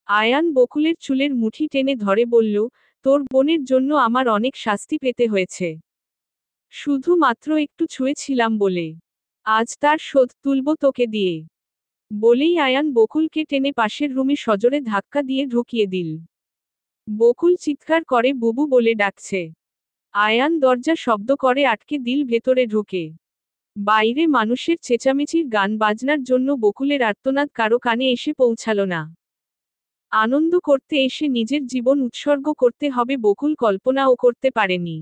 আয়ান বকুলের চুলের মুঠি টেনে ধরে বলল, তোর বোনের জন্য আমার অনেক শাস্তি পেতে হয়েছে। শুধু মাত্র একটু ছুঁয়েছিলাম বলে। আজ তার শোধ তুলব তোকে দিয়ে। বলেই আয়ান বকুলকে টেনে পাশের রুমে সজোরে ধাক্কা দিয়ে ঢুকিয়ে দিল। বকুল চিৎকার করে বুবু বলে ডাকছে। আয়ান দরজা শব্দ করে আটকে দিল ভেতরে ঢুকে। বাইরে মানুষের চেঁচামেচির গান বাজনার জন্য বকুলের আর্তনাদ কারো কানে এসে পৌঁছালো না। আনন্দ করতে এসে নিজের জীবন উৎসর্গ করতে হবে, বকুল কল্পনাও করতে পারেনি।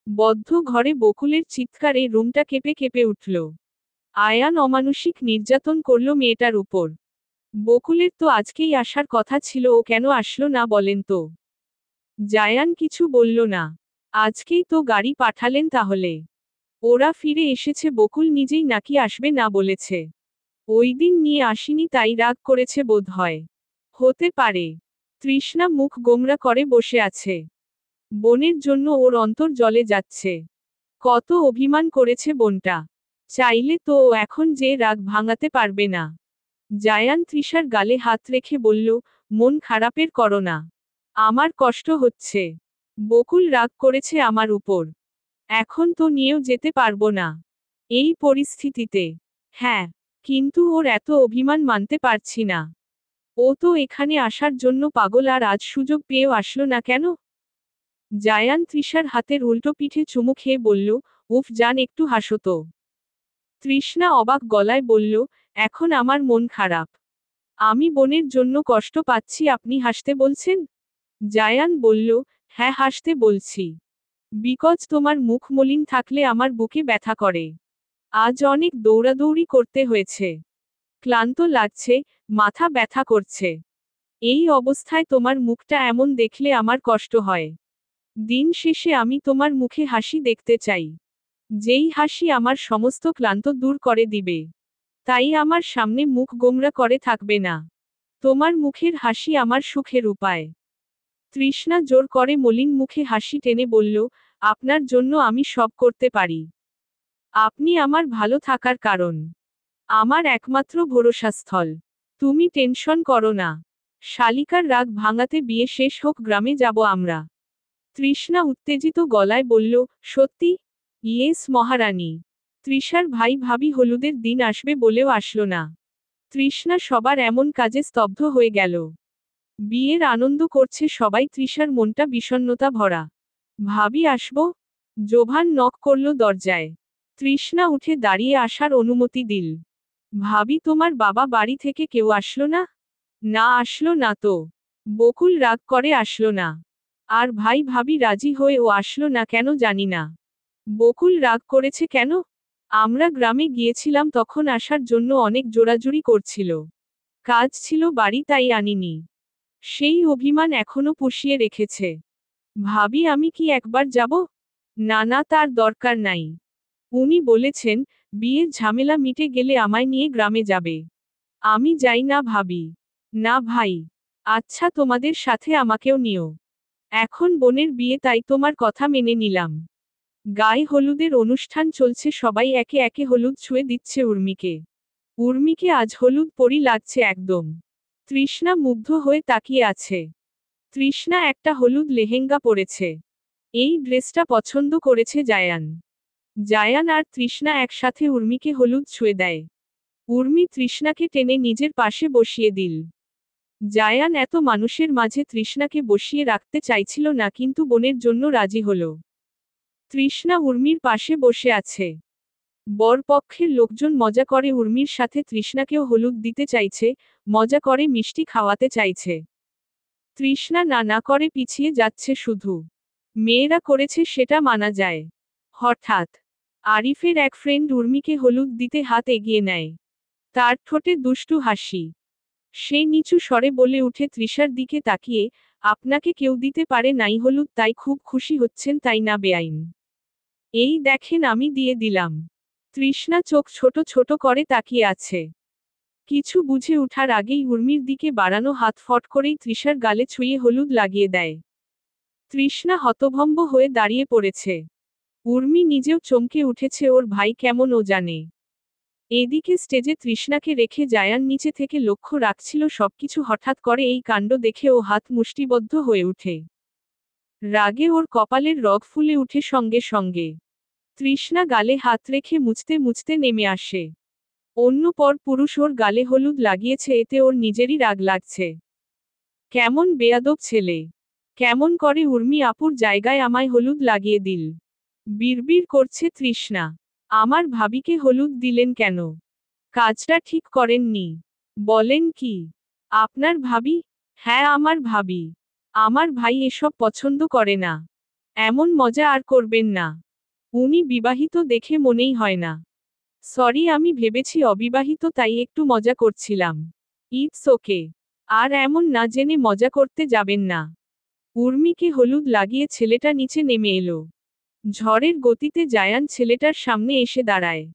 বদ্ধ ঘরে বকুলের চিৎকারে রুমটা কেঁপে কেঁপে উঠল। আয়ান অমানুষিক নির্যাতন করল মেয়েটার উপর। বকুলের তো আজকেই আসার কথা ছিল, ও কেন আসলো না বলেন তো? জায়ান কিছু বলল না। আজকেই তো গাড়ি পাঠালেন তাহলে। ওরা ফিরে এসেছে, বকুল নিজেই নাকি আসবে না বলেছে। ওই দিন নিয়ে আসিনি তাই রাগ করেছে বোধহয়। হতে পারে। তৃষ্ণা মুখ গোমরা করে বসে আছে। বোনের জন্য ওর অন্তর জ্বলে যাচ্ছে। কত অভিমান করেছে বোনটা। চাইলে তো ও এখন যে রাগ ভাঙাতে পারবে না। জায়ান তৃষার গালে হাত রেখে বলল, মন খারাপের করো না। আমার কষ্ট হচ্ছে। বকুল রাগ করেছে আমার উপর। এখন তো নিয়েও যেতে পারবো না এই পরিস্থিতিতে। হ্যাঁ, কিন্তু ওর এত অভিমান মানতে পারছি না। ও তো এখানে আসার জন্য পাগল, আর আজ সুযোগ পেয়েও আসলো না কেন? জায়ান তৃষার হাতের উল্টো পিঠে চুমু খেয়ে বলল, উফ জান, একটু হাসো তো। তৃষ্ণা অবাক গলায় বলল, এখন আমার মন খারাপ। আমি বোনের জন্য কষ্ট পাচ্ছি, আপনি হাসতে বলছেন? জায়ান বলল, হ্যাঁ হাসতে বলছি। বিকজ তোমার মুখ মলিন থাকলে আমার বুকে ব্যথা করে। আজ অনেক দৌড়াদৌড়ি করতে হয়েছে। ক্লান্ত লাগছে, মাথা ব্যথা করছে। এই অবস্থায় তোমার মুখটা এমন দেখলে আমার কষ্ট হয়। দিন শেষে আমি তোমার মুখে হাসি দেখতে চাই। যেই হাসি আমার সমস্ত ক্লান্ত দূর করে দিবে। তাই আমার সামনে মুখ গোমরা করে থাকবে না। তোমার মুখের হাসি আমার সুখের উপায়। তৃষ্ণা জোর করে মলিন মুখে হাসি টেনে বলল, আপনার জন্য আমি সব করতে পারি। আপনি আমার ভালো থাকার কারণ। আমার একমাত্র ভরসাস্থল। তুমি টেনশন করো না। শালিকার রাগ ভাঙাতে বিয়ে শেষ হোক, গ্রামে যাব আমরা। তৃষ্ণা উত্তেজিত গলায় বলল, সত্যি? ইয়েস মহারানী। তৃষার ভাই ভাবি হলুদের দিন আসবে বলেও আসলো না। তৃষ্ণা সবার এমন কাজে স্তব্ধ হয়ে গেল। বিয়ের আনন্দ করছে সবাই, তৃষার মনটা বিষণ্ণতা ভরা। ভাবি আসবো? জোভান নক করল দরজায়। তৃষ্ণা উঠে দাঁড়িয়ে আসার অনুমতি দিল। ভাবি, তোমার বাবা বাড়ি থেকে কেউ আসলো না? না, আসলো না তো। বকুল রাগ করে আসলো না। আর ভাই ভাবি রাজি হয়ে ও আসলো না কেন জানি না। বকুল রাগ করেছে কেন? আমরা গ্রামে গিয়েছিলাম, তখন আসার জন্য অনেক জোরাজুরি করছিল। কাজ ছিল বাড়ি, তাই আনিনি। সেই অভিমান এখনো পুষিয়ে রেখেছে। ভাবি, আমি কি একবার যাব? না না, তার দরকার নাই। উনি বলেছেন, বিয়ের ঝামেলা মিটে গেলে আমায় নিয়ে গ্রামে যাবে। আমি যাই না ভাবি। না ভাই। আচ্ছা, তোমাদের সাথে আমাকেও নিও। এখন বোনের বিয়ে, তাই তোমার কথা মেনে নিলাম। গায়ে হলুদের অনুষ্ঠান চলছে, সবাই একে একে হলুদ ছুঁয়ে দিচ্ছে উর্মিকে। উর্মিকে আজ হলুদ পরি লাগছে একদম। তৃষ্ণা মুগ্ধ হয়ে তাকিয়ে আছে। তৃষ্ণা একটা হলুদ লেহেঙ্গা পরেছে। এই ড্রেসটা পছন্দ করেছে জায়ান। জায়ান আর তৃষ্ণা একসাথে উর্মিকে হলুদ ছুঁয়ে দেয়। উর্মি তৃষ্ণাকে টেনে নিজের পাশে বসিয়ে দিল। জায়ান এত মানুষের মাঝে তৃষ্ণাকে বসিয়ে রাখতে চাইছিল না, কিন্তু বোনের জন্য রাজি হল। তৃষ্ণা উর্মির পাশে বসে আছে। বরপক্ষের লোকজন মজা করে উর্মির সাথে তৃষ্ণাকেও হলুদ দিতে চাইছে, মজা করে মিষ্টি খাওয়াতে চাইছে। তৃষ্ণা না না করে পিছিয়ে যাচ্ছে শুধু। মেয়েরা করেছে সেটা মানা যায়। হঠাৎ আরিফের এক ফ্রেন্ড উর্মিকে হলুদ দিতে হাত এগিয়ে নেয়। তার ঠোঁটে দুষ্টু হাসি। সে নিচু স্বরে বলে উঠে তৃষার দিকে তাকিয়ে, আপনাকে কেউ দিতে পারে নাই হলুদ, তাই খুব খুশি হচ্ছেন তাই না বেআইন? এই দেখেন, আমি দিয়ে দিলাম। তৃষ্ণা চোখ ছোট ছোট করে তাকিয়ে আছে। কিছু বুঝে ওঠার আগেই উর্মির দিকে বাড়ানো হাত ফট করেই তৃষার গালে ছুঁয়ে হলুদ লাগিয়ে দেয়। তৃষ্ণা হতভম্ব হয়ে দাঁড়িয়ে পড়েছে। উর্মি নিজেও চমকে উঠেছে, ওর ভাই কেমন ও জানে। এদিকে স্টেজে তৃষ্ণাকে রেখে জায়ান নিচে থেকে লক্ষ্য রাখছিল সবকিছু, হঠাৎ করে এই কাণ্ড দেখে ও হাত মুষ্টিবদ্ধ হয়ে ওঠে। রাগে ওর কপালের রগ ফুলে উঠে সঙ্গে সঙ্গে। তৃষ্ণা গালে হাত রেখে মুছতে মুছতে নেমে আসে। অন্য পর পুরুষ ওর গালে হলুদ লাগিয়েছে, এতে ওর নিজেরই রাগ লাগছে। কেমন বেয়াদব ছেলে! কেমন করে উর্মি আপুর জায়গায় আমায় হলুদ লাগিয়ে দিল। বিড়বিড় করছে তৃষ্ণা। আমার ভাবিকে হলুদ দিলেন কেন? কাজটা ঠিক করেননি। বলেন কি? আপনার ভাবি? হ্যাঁ, আমার ভাবি। আমার ভাই এসব পছন্দ করে না। এমন মজা আর করবেন না। উনি বিবাহিত দেখে মনেই হয় না। সরি, আমি ভেবেছি অবিবাহিত, তাই একটু মজা করছিলাম। It's okay. আর এমন না জেনে মজা করতে যাবেন না। উর্মিকে হলুদ লাগিয়ে ছেলেটা নিচে নেমে এলো। ঝড়ের গতিতে জায়ান ছেলেটার সামনে এসে দাঁড়ায়।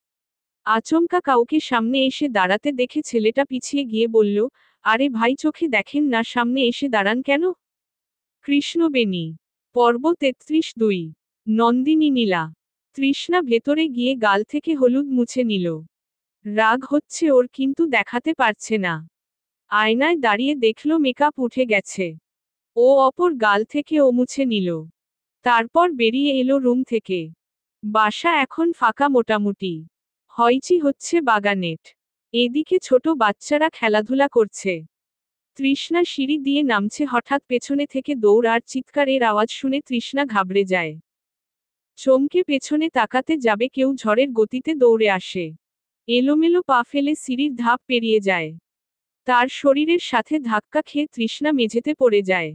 আচমকা কাউকে সামনে এসে দাঁড়াতে দেখে ছেলেটা পিছিয়ে গিয়ে বলল, আরে ভাই, চোখে দেখেন না, সামনে এসে দাঁড়ান কেন? কৃষ্ণবেণী। পর্ব 33-2। নন্দিনী নীলা। তৃষ্ণা ভেতরে গিয়ে গাল থেকে হলুদ মুছে নিল। রাগ হচ্ছে ওর, কিন্তু দেখাতে পারছে না। আয়নায় দাঁড়িয়ে দেখল মেকআপ উঠে গেছে। ও অপর গাল থেকে ও মুছে নিল। তারপর বেরিয়ে এলো রুম থেকে। বাসা এখন ফাঁকা মোটামুটি। হইচি হচ্ছে বাগানেট। এদিকে ছোট বাচ্চারা খেলাধুলা করছে। তৃষ্ণা সিঁড়ি দিয়ে নামছে, হঠাৎ পেছনে থেকে দৌড় আর চিৎকারের আওয়াজ শুনে তৃষ্ণা ঘাবড়ে যায়। চমকে পেছনে তাকাতে যাবে কেউ ঝড়ের গতিতে দৌড়ে আসে। এলোমেলো পা ফেলে সিঁড়ির ধাপ পেরিয়ে যায়। তার শরীরের সাথে ধাক্কা খেয়ে তৃষ্ণা মেঝেতে পড়ে যায়।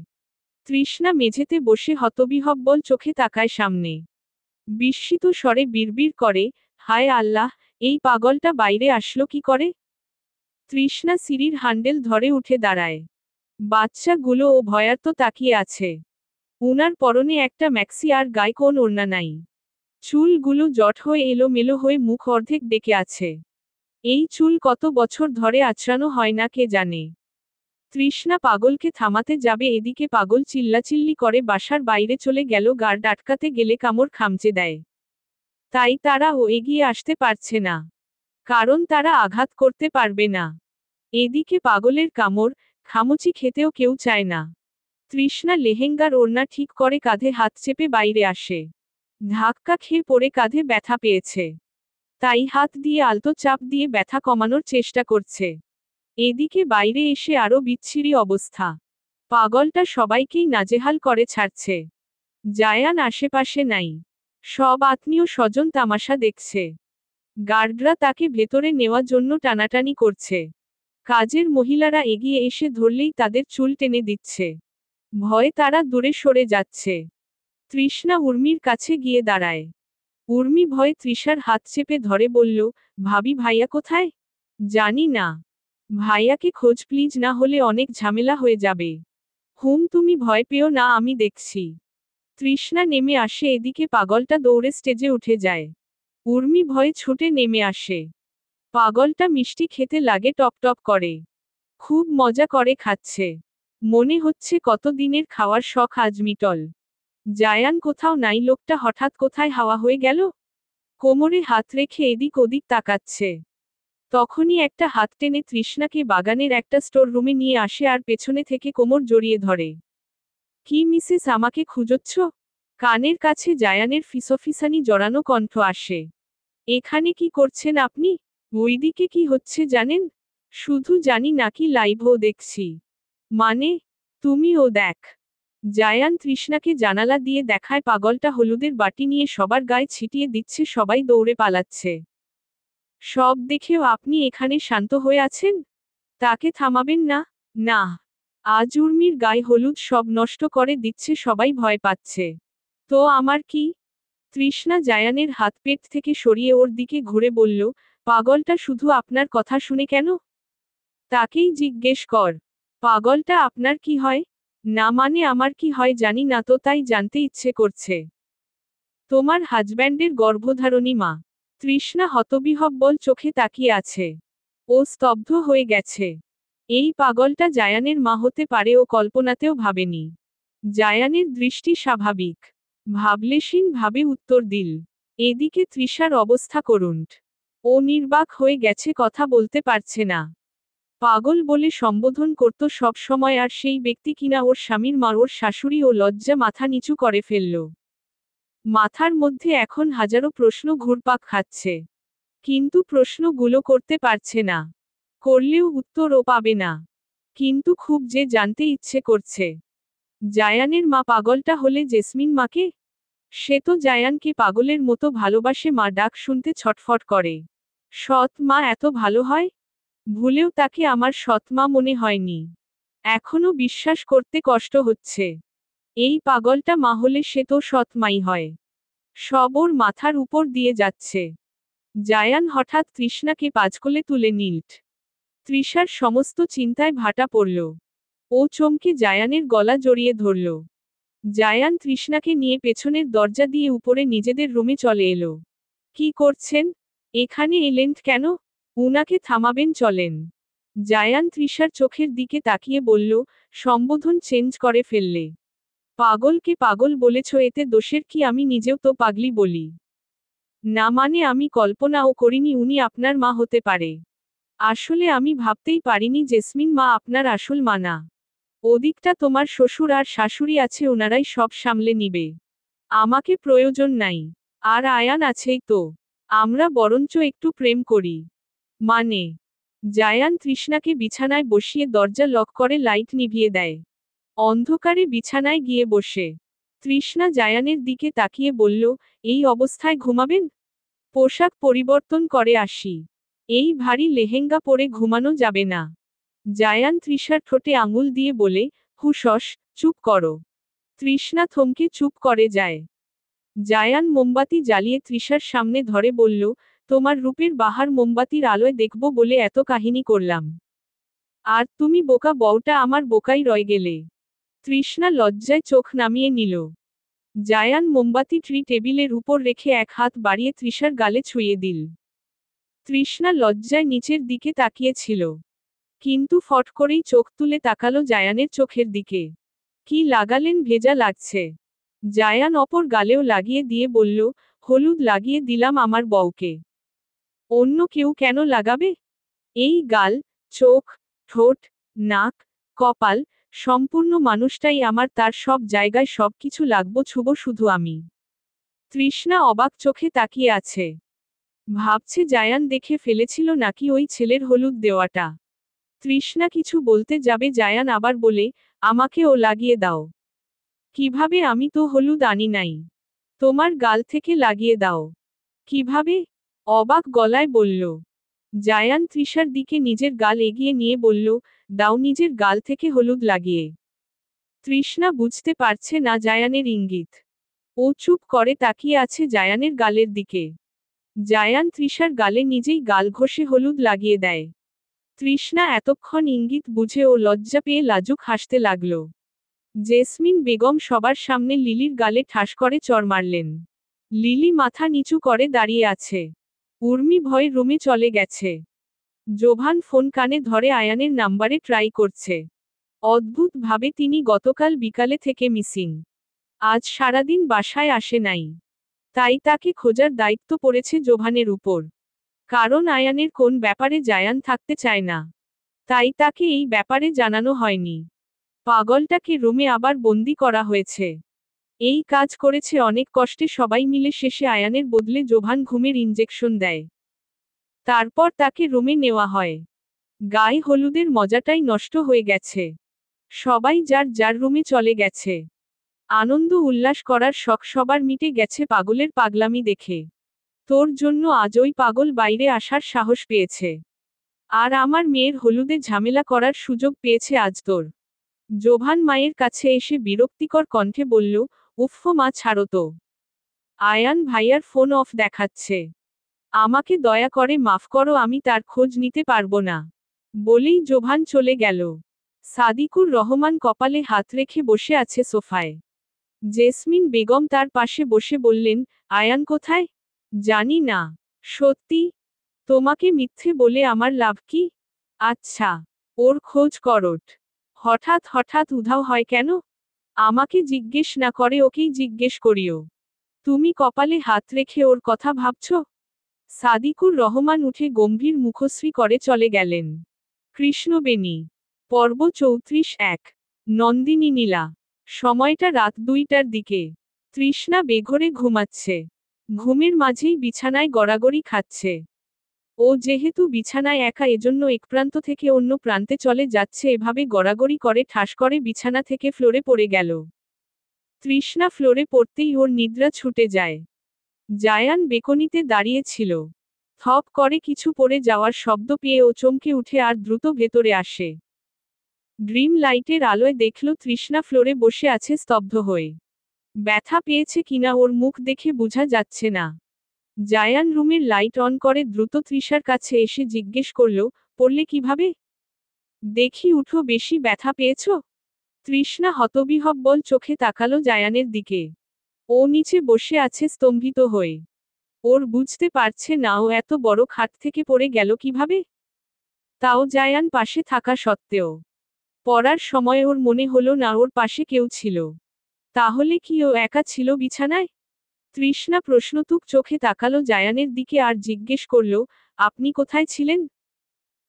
তৃষ্ণা মেঝেতে বসে হতবিহ্বল চোখে তাকায় সামনে। বিস্মিত স্বরে বিড়বিড় করে, হায় আল্লাহ, এই পাগলটা বাইরে আসলো কি করে? তৃষ্ণা সিঁড়ির হ্যান্ডেল ধরে উঠে দাঁড়ায়। বাচ্চাগুলো ও ভয়ার্ত তাকিয়ে আছে। উনার পরনে একটা ম্যাক্সি আর গায়ে কোন ওড়না নাই। চুলগুলো জট হয়ে এলোমেলো হয়ে মুখ অর্ধেক ডেকে আছে। এই চুল কত বছর ধরে আঁচড়ানো হয় না কে জানে। তৃষ্ণা পাগলকে থামাতে যাবে, এদিকে পাগল চিল্লাচিল্লি করে বাসার বাইরে চলে গেল। গার্ড আটকাতে গেলে কামড় খামচে দেয়। তাই তারা এগিয়ে আসতে পারছে না। কারণ তারা আঘাত করতে পারবে না। এদিকে পাগলের কামড় খামচি খেতেও কেউ চায় না। তৃষ্ণা লেহেঙ্গার ওড়না ঠিক করে কাঁধে হাত চেপে বাইরে আসে। ধাক্কা খেয়ে পড়ে কাঁধে ব্যথা পেয়েছে। তাই হাত দিয়ে আলতো চাপ দিয়ে ব্যথা কমানোর চেষ্টা করছে। এদিকে বাইরে এসে আরো বিচ্ছিরি অবস্থা। পাগলটা সবাইকেই নাজেহাল করে ছাড়ছে। জায়ান আশেপাশে নাই। সব আত্মীয় স্বজন তামাশা দেখছে। গার্ডরা তাকে ভেতরে নেওয়ার জন্য টানাটানি করছে। কাজের মহিলারা এগিয়ে এসে ধরলেই তাদের চুল টেনে দিচ্ছে। ভয়ে তারা দূরে সরে যাচ্ছে। তৃষ্ণা উর্মির কাছে গিয়ে দাঁড়ায়। উর্মি ভয়ে তৃষার হাত চেপে ধরে বলল, ভাবি ভাইয়া কোথায়? জানি না। ভাইয়াকে খোঁজ প্লিজ, না হলে অনেক ঝামেলা হয়ে যাবে। তুমি ভয় পেও না, আমি দেখছি। তৃষ্ণা নেমে আসে, এদিকে পাগলটা দৌড়ে স্টেজে উঠে যায়। উর্মি ভয়ে ছুটে নেমে আসে। পাগলটা মিষ্টি খেতে লাগে, টপ টপ করে। খুব মজা করে খাচ্ছে। মনে হচ্ছে কতদিনের খাওয়ার শখ আজ মিটল। জায়ান কোথাও নাই, লোকটা হঠাৎ কোথায় হাওয়া হয়ে গেল? কোমরে হাত রেখে এদিক ওদিক তাকাচ্ছে। তখনই একটা হাত টেনে তৃষ্ণাকে বাগানের একটা স্টোর রুমে নিয়ে আসে আর পেছনে থেকে কোমর জড়িয়ে ধরে। কি মিসেস, আমাকে খুঁজোচ্ছ? কানের কাছে জায়ানের ফিসফিসানি জড়ানো কণ্ঠ আসে। এখানে কি করছেন আপনি? ওইদিকে কি হচ্ছে জানেন? শুধু জানি নাকি লাইভও দেখছি। মানে? তুমিও দেখ। জায়ান তৃষ্ণাকে জানালা দিয়ে দেখায় পাগলটা হলুদের বাটি নিয়ে সবার গায়ে ছিটিয়ে দিচ্ছে, সবাই দৌড়ে পালাচ্ছে। সব দেখেও আপনি এখানে শান্ত হয়ে আছেন? তাকে থামাবেন না? না। আজ উর্মির গায়ে হলুদ সব নষ্ট করে দিচ্ছে, সবাই ভয় পাচ্ছে। তো আমার কি? তৃষ্ণা জায়ানের হাত পেট থেকে সরিয়ে ওর দিকে ঘুরে বলল, পাগলটা শুধু আপনার কথা শুনে কেন? তাকেই জিজ্ঞেস কর। পাগলটা আপনার কি হয়? না মানে আমার কি হয় জানি না তো, তাই জানতে ইচ্ছে করছে। তোমার হাজব্যান্ডের গর্ভধারণী মা। তৃষ্ণা হতবিহ্বল চোখে তাকিয়ে আছে। ও স্তব্ধ হয়ে গেছে। এই পাগলটা জায়ানের মা হতে পারে ও কল্পনাতেও ভাবেনি। জায়ানের দৃষ্টি স্বাভাবিক। ভাবলেশীন ভাবে উত্তর দিল। এদিকে তৃষার অবস্থা করুণ। ও নির্বাক হয়ে গেছে, কথা বলতে পারছে না। পাগল বলে সম্বোধন করত সব সময়, আর সেই ব্যক্তি কিনা ওর স্বামীর মা, ওর শাশুড়ি, ও লজ্জা মাথা নিচু করে ফেলল। মাথার মধ্যে এখন হাজারো প্রশ্ন ঘুরপাক খাচ্ছে। কিন্তু প্রশ্নগুলো করতে পারছে না। করলেও উত্তরও পাবে না। কিন্তু খুব যে জানতে ইচ্ছে করছে। জায়ানের মা পাগলটা হলে জেসমিন মাকে? সে তো জায়ানকে পাগলের মতো ভালোবাসে, মা ডাক শুনতে ছটফট করে। সৎ মা এত ভালো হয়? ভুলেও তাকে আমার সৎ মা মনে হয়নি। এখনো বিশ্বাস করতে কষ্ট হচ্ছে। এই পাগলটা মা হলে সে তো সৎ মাই হয়। সব ওর মাথার উপর দিয়ে যাচ্ছে। জায়ান হঠাৎ তৃষ্ণাকে পাঁজকোলে তুলে নিল। তৃষার সমস্ত চিন্তায় ভাটা পড়ল। ও চমকে জায়ানের গলা জড়িয়ে ধরল। জায়ান তৃষ্ণাকে নিয়ে পেছনের দরজা দিয়ে উপরে নিজেদের রুমে চলে এলো। কি করছেন? এখানে এলেন কেন? উনাকে থামাবেন, চলেন। জায়ান তৃষার চোখের দিকে তাকিয়ে বলল, সম্বোধন চেঞ্জ করে ফেললে। পাগলকে পাগল বলেছ, এতে দোষের কি? আমি নিজেও তো পাগলি বলি। না মানে আমি কল্পনাও করিনি উনি আপনার মা হতে পারে। আসলে আমি ভাবতেই পারিনি জেসমিন মা আপনার আসল মা না। ওদিকটা তোমার শ্বশুর আর শাশুড়ি আছে, ওনারাই সব সামলে নিবে। আমাকে প্রয়োজন নাই। আর আয়ান আছেই তো। আমরা বরঞ্চ একটু প্রেম করি। মানে? জায়ান তৃষ্ণাকে বিছানায় বসিয়ে দরজা লক করে লাইট নিভিয়ে দেয়। অন্ধকারে বিছানায় গিয়ে বসে তৃষ্ণা জায়ানের দিকে তাকিয়ে বলল, এই অবস্থায় ঘুমাবেন? পোশাক পরিবর্তন করে আসি। এই ভারী লেহেঙ্গা পরে ঘুমানো যাবে না। জায়ান তৃষার ঠোঁটে আঙুল দিয়ে বলে, হুশস, চুপ করো। তৃষ্ণা থমকে চুপ করে যায়। জায়ান মোমবাতি জ্বালিয়ে তৃষার সামনে ধরে বলল, তোমার রূপের বাহার মোমবাতির আলোয় দেখব বলে এত কাহিনী করলাম। আর তুমি বোকা বউটা আমার বোকাই রয়ে গেলে। তৃষ্ণা লজ্জায় চোখ নামিয়ে নিল। জায়ান মোমবাতি ট্রি টেবিলের উপর রেখে এক হাত বাড়িয়ে তৃষার গালে ছুঁয়ে দিল। তৃষ্ণা লজ্জায় নিচের দিকে তাকিয়েছিল। কিন্তু ফট করেই চোখ তুলে তাকালো জায়ানের চোখের দিকে। কি লাগালেন? ভেজা লাগছে। জায়ান অপর গালেও লাগিয়ে দিয়ে বলল, হলুদ লাগিয়ে দিলাম আমার বউকে। অন্য কেউ কেন লাগাবে? এই গাল, চোখ, ঠোঁট, নাক, কপাল, সম্পূর্ণ মানুষটাই আমার, তার সব জায়গায় সবকিছু লাগবো ছুবো শুধু আমি। তৃষ্ণা অবাক চোখে তাকিয়ে আছে। ভাবছে জায়ান দেখে ফেলেছিল নাকি ওই ছেলের হলুদ দেওয়াটা। তৃষ্ণা কিছু বলতে যাবে জায়ান আবার বলে, আমাকে ও লাগিয়ে দাও। কিভাবে? আমি তো হলুদ আনি নাই। তোমার গাল থেকে লাগিয়ে দাও। কিভাবে? অবাক গলায় বলল জায়ান তৃষার দিকে নিজের গাল এগিয়ে নিয়ে বলল, দাও নিজের গাল থেকে হলুদ লাগিয়ে। তৃষ্ণা বুঝতে পারছে না জায়ানের ইঙ্গিত। ও চুপ করে তাকিয়ে আছে জায়ানের গালের দিকে। জায়ান তৃষার গালে নিজেই গাল ঘষে হলুদ লাগিয়ে দেয়। তৃষ্ণা এতক্ষণ ইঙ্গিত বুঝে ও লজ্জা পেয়ে লাজুক হাসতে লাগল। জেসমিন বেগম সবার সামনে লিলির গালে ঠাস করে চড় মারলেন। লিলি মাথা নিচু করে দাঁড়িয়ে আছে। উর্মি ভয়ে রুমে চলে গেছে। জোভান ফোন কানে ধরে আয়ানের নাম্বারে ট্রাই করছে। অদ্ভুতভাবে তিনি গতকাল বিকালে থেকে মিসিং। আজ সারাদিন বাসায় আসে নাই। তাই তাকে খোঁজার দায়িত্ব পড়েছে জোভানের উপর। কারণ আয়ানের কোন ব্যাপারে জায়ান থাকতে চায় না। তাই তাকে এই ব্যাপারে জানানো হয়নি। পাগলটাকে রুমে আবার বন্দি করা হয়েছে। এই কাজ করেছে অনেক কষ্টে সবাই মিলে, শেষে আয়ানের বদলে জোভান ঘুমের ইনজেকশন দেয়। তারপর তাকে রুমে নেওয়া হয়। গায়ে হলুদের মজাটাই নষ্ট হয়ে গেছে। সবাই যার যার রুমে চলে গেছে। আনন্দ উল্লাস করার শখ সবার মিটে গেছে পাগলের পাগলামি দেখে। তোর জন্য আজ ওই পাগল বাইরে আসার সাহস পেয়েছে। আর আমার মেয়ের হলুদে ঝামেলা করার সুযোগ পেয়েছে আজ তোর। জোভান মায়ের কাছে এসে বিরক্তিকর কণ্ঠে বলল, উফ মা ছাড়ো তো। আয়ান ভাইয়ার ফোন অফ দেখাচ্ছে। আমাকে দয়া করে মাফ করো, আমি তার খোঁজ নিতে পারবো না। বলেই জোভান চলে গেল। সাদিকুর রহমান কপালে হাত রেখে বসে আছে সোফায়। জেসমিন বেগম তার পাশে বসে বললেন, আয়ান কোথায়? জানি না। সত্যি? তোমাকে মিথ্যে বলে আমার লাভ কি? আচ্ছা, ওর খোঁজ করট। হঠাৎ হঠাৎ উধাও হয় কেন? আমাকে জিজ্ঞেস না করে ওকেই জিজ্ঞেস করিও। তুমি কপালে হাত রেখে ওর কথা ভাবছ? সাদিকুর রহমান উঠে গম্ভীর মুখশ্রী করে চলে গেলেন। কৃষ্ণবেণী। পর্ব 34-1। নন্দিনী নীলা। সময়টা রাত 2টার দিকে। তৃষ্ণা বেঘোরে ঘুমাচ্ছে। ঘুমের মাঝেই বিছানায় গড়াগড়ি খাচ্ছে। ও যেহেতু বিছানায় একা, এজন্য এক প্রান্ত থেকে অন্য প্রান্তে চলে যাচ্ছে, এভাবে গড়াগড়ি করে ঠাস করে বিছানা থেকে ফ্লোরে পড়ে গেল। তৃষ্ণা ফ্লোরে পড়তেই ওর নিদ্রা ছুটে যায়। জায়ান বেকনিতে দাঁড়িয়ে ছিল। থপ করে কিছু পড়ে যাওয়ার শব্দ পেয়ে ও চমকে উঠে আর দ্রুত ভেতরে আসে। ড্রিম লাইটের আলোয় দেখল তৃষ্ণা ফ্লোরে বসে আছে স্তব্ধ হয়ে। ব্যথা পেয়েছে কিনা ওর মুখ দেখে বোঝা যাচ্ছে না। জায়ান রুমের লাইট অন করে দ্রুত তৃষার কাছে এসে জিজ্ঞেস করল, পড়লে কিভাবে? দেখি উঠো, বেশি ব্যথা পেয়েছ? তৃষ্ণা হতবিহ্বল চোখে তাকালো জায়ানের দিকে। ও নিচে বসে আছে স্তম্ভিত হয়ে। ওর বুঝতে পারছে না ও এত বড় খাট থেকে পড়ে গেল কিভাবে। তাও জায়ান পাশে থাকা সত্ত্বেও। পড়ার সময় ওর মনে হলো না ওর পাশে কেউ ছিল। তাহলে কি ও একা ছিল বিছানায়? তৃষ্ণা প্রশ্নতুক চোখে তাকালো জায়ানের দিকে আর জিজ্ঞেস করল, আপনি কোথায় ছিলেন?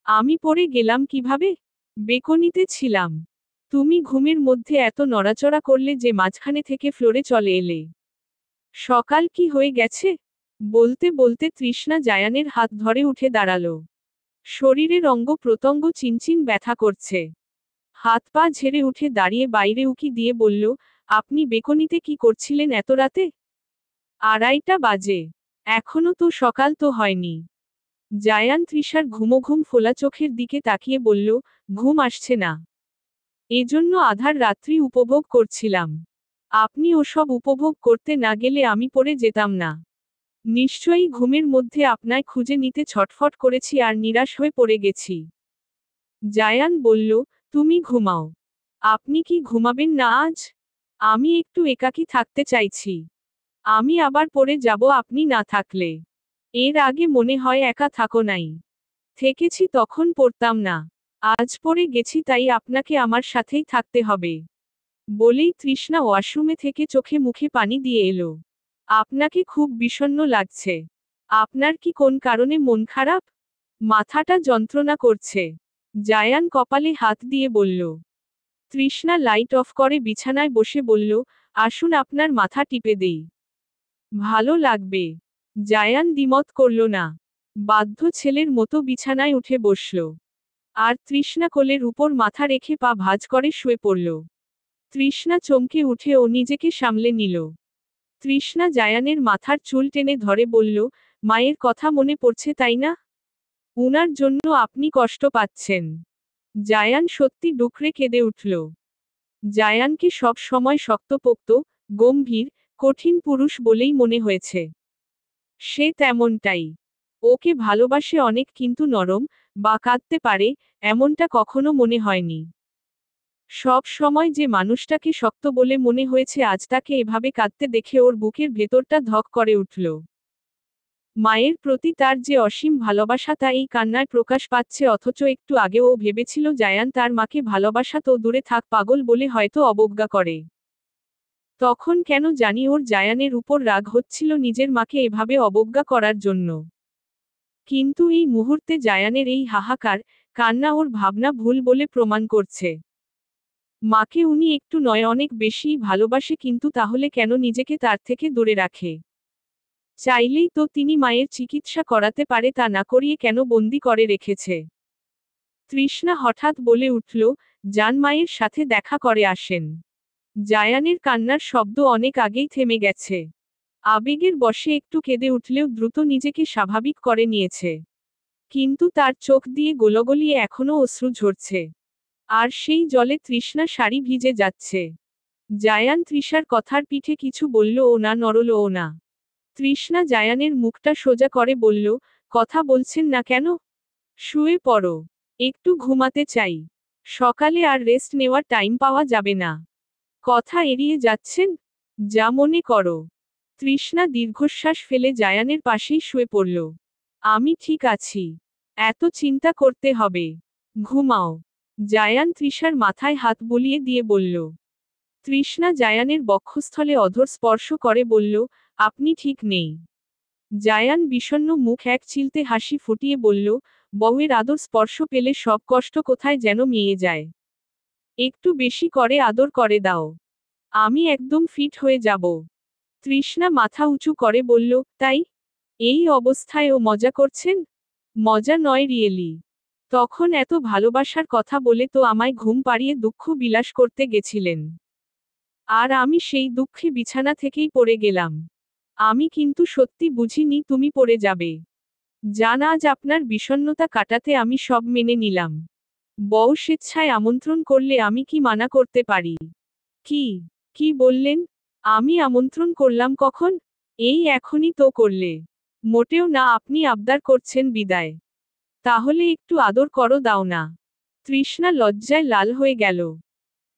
আমি পড়ে গেলাম কিভাবে? বেকনিতে ছিলাম। তুমি ঘুমের মধ্যে এত নড়াচড়া করলে যে মাঝখানে থেকে ফ্লোরে চলে এলে। সকাল কি হয়ে গেছে? বলতে বলতে তৃষ্ণা জায়ানের হাত ধরে উঠে দাঁড়ালো। শরীরের অঙ্গ প্রত্যঙ্গ চিনচিন ব্যথা করছে। হাত পা ঝেড়ে উঠে দাঁড়িয়ে বাইরে উকি দিয়ে বলল, আপনি বেকনিতে কি করছিলেন এত রাতে? 2:30 বাজে। এখনো তো সকাল তো হয়নি। জায়ান তৃষার ঘুম ফোলা চোখের দিকে তাকিয়ে বলল, ঘুম আসছে না। এজন্য আধার রাত্রি উপভোগ করছিলাম। আপনি ওসব উপভোগ করতে না গেলে আমি পড়ে যেতাম না। নিশ্চয়ই ঘুমের মধ্যে আপনায় খুঁজে নিতে ছটফট করেছি আর নিরাশ হয়ে পড়ে গেছি। জায়ান বলল, তুমি ঘুমাও। আপনি কি ঘুমাবেন না আজ? আমি একটু একাকী থাকতে চাইছি। আমি আবার পড়ে যাব আপনি না থাকলে। এর আগে মনে হয় একা থাকো নাই। থেকেছি তখন পড়তাম না। আজ পড়ে গেছি তাই আপনাকে আমার সাথেই থাকতে হবে। বলেই তৃষ্ণা ওয়াশরুমে থেকে চোখে মুখে পানি দিয়ে এলো। আপনাকে খুব বিষণ্ণ লাগছে। আপনার কি কোন কারণে মন খারাপ? মাথাটা যন্ত্রণা করছে। জায়ান কপালে হাত দিয়ে বলল। তৃষ্ণা লাইট অফ করে বিছানায় বসে বলল, আসুন আপনার মাথা টিপে দেই। ভালো লাগবে। জায়ান দ্বিমত করল না। বাধ্য ছেলের মতো বিছানায় উঠে বসল। আর তৃষ্ণা কোলের উপর মাথা রেখে পা ভাঁজ করে শুয়ে পড়ল। তৃষ্ণা চমকে উঠে ও নিজেকে সামলে নিল। তৃষ্ণা জায়ানের মাথার চুল টেনে ধরে বলল, মায়ের কথা মনে পড়ছে তাই না? উনার জন্য আপনি কষ্ট পাচ্ছেন। জায়ান সত্যি ডুকরে কেঁদে উঠল। জায়ানকে সব সময় শক্তপোক্ত, গম্ভীর, কঠিন পুরুষ বলেই মনে হয়েছে। সে তেমনটাই। ওকে ভালোবাসে অনেক কিন্তু নরম, বা কাঁদতে পারে, এমনটা কখনো মনে হয়নি। সব সময় যে মানুষটাকে শক্ত বলে মনে হয়েছে আজ তাকে এভাবে কাঁদতে দেখে ওর বুকের ভেতরটা ধক করে উঠল। মায়ের প্রতি তার যে অসীম ভালোবাসা তা এই কান্নায় প্রকাশ পাচ্ছে অথচ একটু আগেও ও ভেবেছিল জায়ান তার মাকে ভালোবাসা তো দূরে থাক পাগল বলে হয়তো অবজ্ঞা করে। তখন কেন জানি ওর জায়ানের উপর রাগ হচ্ছিল নিজের মাকে এভাবে অবজ্ঞা করার জন্য। কিন্তু এই মুহূর্তে জায়ানের এই হাহাকার, কান্না ওর ভাবনা ভুল বলে প্রমাণ করছে। মাকে উনি একটু নয় অনেক বেশিই ভালোবাসে কিন্তু তাহলে কেন নিজেকে তার থেকে দূরে রাখে? চাইলেই তো তিনি মায়ের চিকিৎসা করাতে পারে তা না করিয়ে কেন বন্দি করে রেখেছে? তৃষ্ণা হঠাৎ বলে উঠল, জান মায়ের সাথে দেখা করে আসেন। জায়ানের কান্নার শব্দ অনেক আগেই থেমে গেছে। আবেগের বশে একটু কেঁদে উঠলেও দ্রুত নিজেকে স্বাভাবিক করে নিয়েছে। কিন্তু তার চোখ দিয়ে গোলগলিয়ে এখনো অশ্রু ঝরছে। আর সেই জলে তৃষ্ণা শাড়ি ভিজে যাচ্ছে। জায়ান তৃষার কথার পিঠে কিছু বলল ও না নড়ল ও না। তৃষ্ণা জায়ানের মুখটা সোজা করে বলল, কথা বলছেন না কেন? শুয়ে পড়ো। একটু ঘুমাতে চাই। সকালে আর রেস্ট নেওয়ার টাইম পাওয়া যাবে না। কথা এড়িয়ে যাচ্ছেন? যা মনে করো। তৃষ্ণা দীর্ঘশ্বাস ফেলে জায়ানের পাশেই শুয়ে পড়ল। আমি ঠিক আছি। এত চিন্তা করতে হবে। ঘুমাও। জায়ান তৃষার মাথায় হাত বুলিয়ে দিয়ে বলল। তৃষ্ণা জায়ানের বক্ষস্থলে অধর স্পর্শ করে বলল, আপনি ঠিক নেই। জায়ান বিষণ্ণ মুখ এক চিলতে হাসি ফুটিয়ে বলল, বউয়ের আদর স্পর্শ পেলে সব কষ্ট কোথায় যেন মিয়ে যায়। একটু বেশি করে আদর করে দাও। আমি একদম ফিট হয়ে যাব। তৃষ্ণা মাথা উঁচু করে বলল, তাই? এই অবস্থায় ও মজা করছেন? মজা নয় রিয়েলি। তখন এত ভালোবাসার কথা বলে তো আমায় ঘুম পাড়িয়ে দুঃখ বিলাস করতে গেছিলেন। আর আমি সেই দুঃখে বিছানা থেকেই পড়ে গেলাম। আমি কিন্তু সত্যি বুঝিনি তুমি পড়ে যাবে। জান আজ আপনার বিষণ্ণতা কাটাতে আমি সব মেনে নিলাম। বউ স্বেচ্ছায় আমন্ত্রণ করলে আমি কি মানা করতে পারি? কি? কি বললেন? আমি আমন্ত্রণ করলাম কখন? এই এখনই তো করলে। মোটেও না আপনি আবদার করছেন বিদায়। তাহলে একটু আদর করো দাও না। তৃষ্ণা লজ্জায় লাল হয়ে গেল।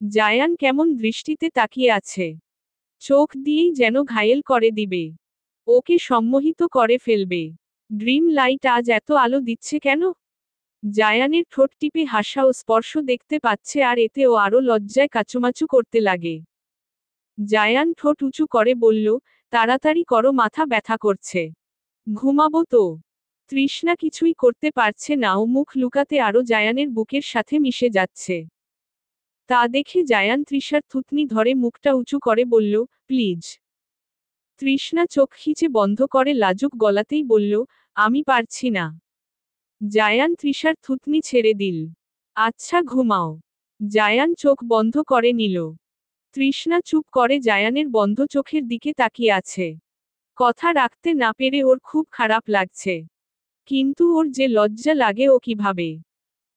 জায়ান কেমন দৃষ্টিতে তাকিয়ে আছে। চোখ দিয়েই যেন ঘায়েল করে দিবে। ওকে সম্মোহিত করে ফেলবে। ড্রিম লাইট আজ এত আলো দিচ্ছে কেন? জায়ানের ঠোঁট টিপে হাসা ও স্পর্শ দেখতে পাচ্ছে আর এতে ও আরো লজ্জায় কাচুমাচু করতে লাগে। জায়ান ঠোঁট উঁচু করে বলল, তাড়াতাড়ি করো মাথা ব্যথা করছে। ঘুমাবো তো। তৃষ্ণা কিছুই করতে পারছে না ও মুখ লুকাতে আরো জায়ানের বুকের সাথে মিশে যাচ্ছে। তা দেখে জায়ান তৃষার থুতনি ধরে মুখটা উঁচু করে বলল, প্লিজ। তৃষ্ণা চোখ খিচে বন্ধ করে লাজুক গলাতেই বলল, আমি পারছি না। জায়ান তৃষার থুতনি ছেড়ে দিল। আচ্ছা ঘুমাও। জায়ান চোখ বন্ধ করে নিল। তৃষ্ণা চুপ করে জায়ানের বন্ধ চোখের দিকে তাকিয়ে আছে। কথা রাখতে না পেরে ওর খুব খারাপ লাগছে। কিন্তু ওর যে লজ্জা লাগে ও কিভাবে।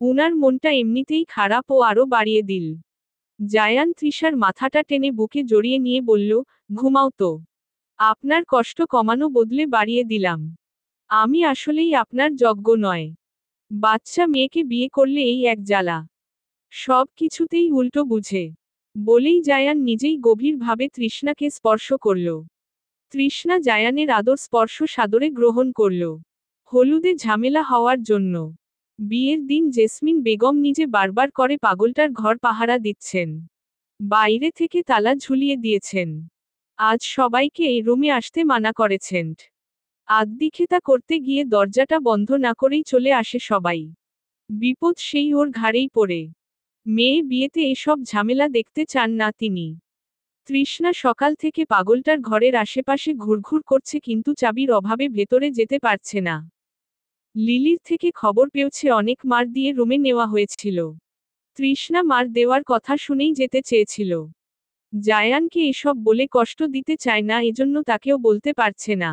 উনার মনটা এমনিতেই খারাপ ও আরো বাড়িয়ে দিল। জায়ান তৃষার মাথাটা টেনে বুকে জড়িয়ে নিয়ে বলল, ঘুমাও তো। আপনার কষ্ট কমানো বদলে বাড়িয়ে দিলাম। আমি আসলেই আপনার যোগ্য নয়। বাচ্চা মেয়েকে বিয়ে করলে এই এক জ্বালা। সব কিছুতেই উল্টো বুঝে। বলেই জায়ান নিজেই গভীরভাবে তৃষ্ণাকে স্পর্শ করল। তৃষ্ণা জায়ানের আদর স্পর্শ সাদরে গ্রহণ করল। হলুদে ঝামেলা হওয়ার জন্য বিয়ের দিন জেসমিন বেগম নিজে বারবার করে পাগলটার ঘর পাহারা দিচ্ছেন। বাইরে থেকে তালা ঝুলিয়ে দিয়েছেন। আজ সবাইকে এই রুমে আসতে মানা করেছেন। আদিক্ষেতা করতে গিয়ে দরজাটা বন্ধ না করেই চলে আসে সবাই। বিপদ সেই ওর ঘাড়েই পড়ে। মেয়ে বিয়েতে এসব ঝামেলা দেখতে চান না তিনি। তৃষ্ণা সকাল থেকে পাগলটার ঘরের আশেপাশে ঘুরঘুর করছে কিন্তু চাবির অভাবে ভেতরে যেতে পারছে না। লিলির থেকে খবর পেয়েছে অনেক মার দিয়ে রুমে নেওয়া হয়েছিল। তৃষ্ণা মার দেওয়ার কথা শুনেই যেতে চেয়েছিল। জায়ানকে এসব বলে কষ্ট দিতে চায় না, এজন্য তাকেও বলতে পারছে না।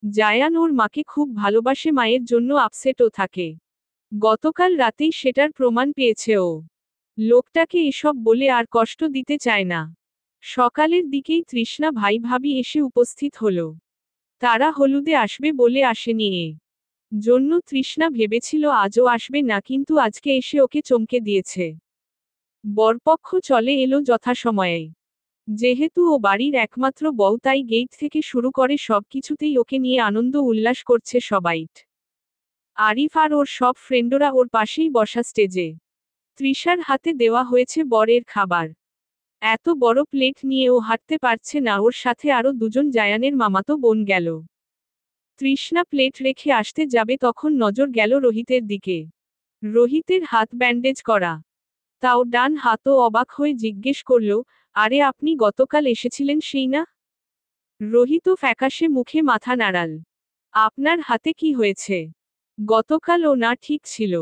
জায়ান ওর মাকে খুব ভালোবাসে, মায়ের জন্য আপসেটও থাকে। গতকাল রাতেই সেটার প্রমাণ পেয়েছে ও। লোকটাকে এসব বলে আর কষ্ট দিতে চায় না। সকালের দিকেই তৃষ্ণা ভাই ভাবি এসে উপস্থিত হলো। তারা হলুদে আসবে বলে আসেনি এ জন্য তৃষ্ণা ভেবেছিল আজও আসবে না, কিন্তু আজকে এসে ওকে চমকে দিয়েছে। বরপক্ষ চলে এলো যথাসময়ে। যেহেতু ও বাড়ির একমাত্র বউ, তাই গেট থেকে শুরু করে সবকিছুতেই ওকে নিয়ে আনন্দ উল্লাস করছে সবাই। আরিফ আর ওর সব ফ্রেন্ডরা ওর পাশেই বসা স্টেজে। তৃষার হাতে দেওয়া হয়েছে বরের খাবার। এত বড় প্লেট নিয়ে ও হাঁটতে পারছে না, ওর সাথে আরো দুজন জায়ানের মামাতো বোন গেল। তৃষ্ণা প্লেট রেখে আসতে যাবে তখন নজর গেল রোহিতের দিকে। রোহিতের হাত ব্যান্ডেজ করা। তাও ডান হাতও। অবাক হয়ে জিজ্ঞেস করল, আরে আপনি গতকাল এসেছিলেন সেই না? রোহিতও ফ্যাকাশে মুখে মাথা নাড়াল। আপনার হাতে কি হয়েছে? গতকাল ও না ঠিক ছিল।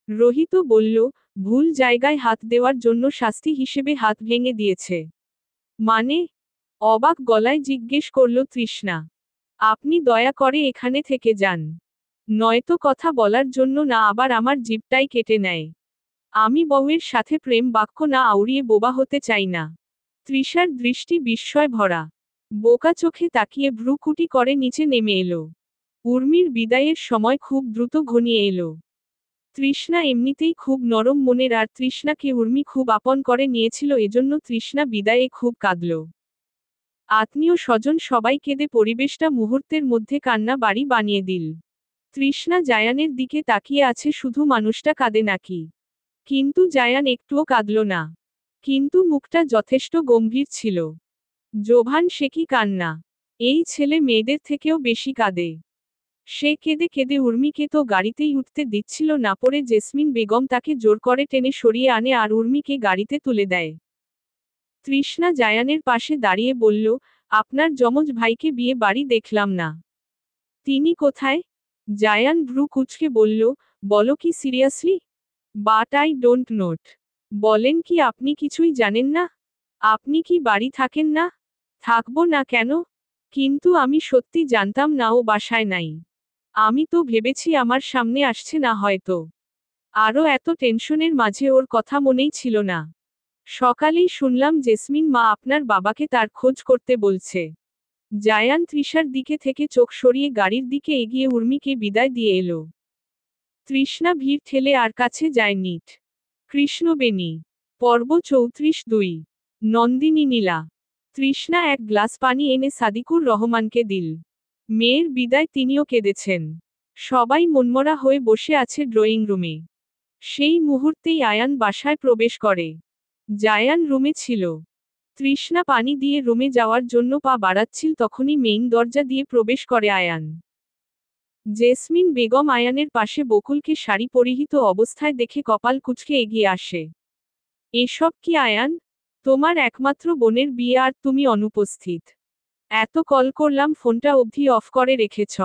রোহিতও বলল, ভুল জায়গায় হাত দেওয়ার জন্য শাস্তি হিসেবে হাত ভেঙে দিয়েছে। মানে? অবাক গলায় জিজ্ঞেস করল তৃষ্ণা। আপনি দয়া করে এখানে থেকে যান। নয়তো কথা বলার জন্য না আবার আমার জিভটাই কেটে নেয়। আমি বউয়ের সাথে প্রেম বাক্য না আউড়িয়ে বোবা হতে চাই না। তৃষার দৃষ্টি বিস্ময় ভরা। বোকা চোখে তাকিয়ে ভ্রুকুটি করে নিচে নেমে এলো। উর্মির বিদায়ের সময় খুব দ্রুত ঘনিয়ে এলো। তৃষ্ণা এমনিতেই খুব নরম মনের, আর তৃষ্ণাকে উর্মি খুব আপন করে নিয়েছিল, এজন্য তৃষ্ণা বিদায়ে খুব কাঁদল। আত্মীয় স্বজন সবাই কেঁদে পরিবেশটা মুহূর্তের মধ্যে কান্না বাড়ি বানিয়ে দিল। তৃষ্ণা জায়ানের দিকে তাকিয়ে আছে, শুধু মানুষটা কাঁদে নাকি। কিন্তু জায়ান একটুও কাঁদল না। কিন্তু মুখটা যথেষ্ট গম্ভীর ছিল। জোভান সে কি কান্না! এই ছেলে মেয়েদের থেকেও বেশি কাঁদে। সে কেঁদে কেঁদে উর্মিকে তো গাড়িতেই উঠতে দিচ্ছিল না, পরে জেসমিন বেগম তাকে জোর করে টেনে সরিয়ে আনে আর উর্মিকে গাড়িতে তুলে দেয়। তৃষ্ণা জায়ানের পাশে দাঁড়িয়ে বলল, আপনার যমজ ভাইকে বিয়ে বাড়ি দেখলাম না। তিনি কোথায়? জায়ান ভ্রু কুঁচকে বলল, বলো কি seriously? But I don't note. বলেন কি, আপনি কিছুই জানেন না? আপনি কি বাড়ি থাকেন না? থাকবো না কেন? কিন্তু আমি সত্যি জানতাম না ও বাসায় নাই। আমি তো ভেবেছি আমার সামনে আসছে না হয়তো। আরও এত টেনশনের মাঝে ওর কথা মনেই ছিল না। সকালেই শুনলাম জেসমিন মা আপনার বাবাকে তার খোঁজ করতে বলছে। জায়ান তৃষার দিকে থেকে চোখ সরিয়ে গাড়ির দিকে এগিয়ে উর্মিকে বিদায় দিয়ে এলো। তৃষ্ণা ভিড় ঠেলে আর কাছে যায়নি। কৃষ্ণবেণী। পর্ব 34-2। নন্দিনী নীলা। তৃষ্ণা এক গ্লাস পানি এনে সাদিকুর রহমানকে দিল। মেয়ের বিদায় তিনিও কেঁদেছেন। সবাই মনমরা হয়ে বসে আছে ড্রয়িং রুমে। সেই মুহূর্তেই আয়ান বাসায় প্রবেশ করে। জায়ান রুমে ছিল। তৃষ্ণা পানি দিয়ে রুমে যাওয়ার জন্য পা বাড়াচ্ছিল, তখনই মেইন দরজা দিয়ে প্রবেশ করে আয়ান। জেসমিন বেগম আয়ানের পাশে বকুলকে শাড়ি পরিহিত অবস্থায় দেখে কপাল কুঁচকে এগিয়ে আসে। এসব কি আয়ান? তোমার একমাত্র বোনের বিয়ে আর তুমি অনুপস্থিত। এত কল করলাম ফোনটা অবধি অফ করে রেখেছ।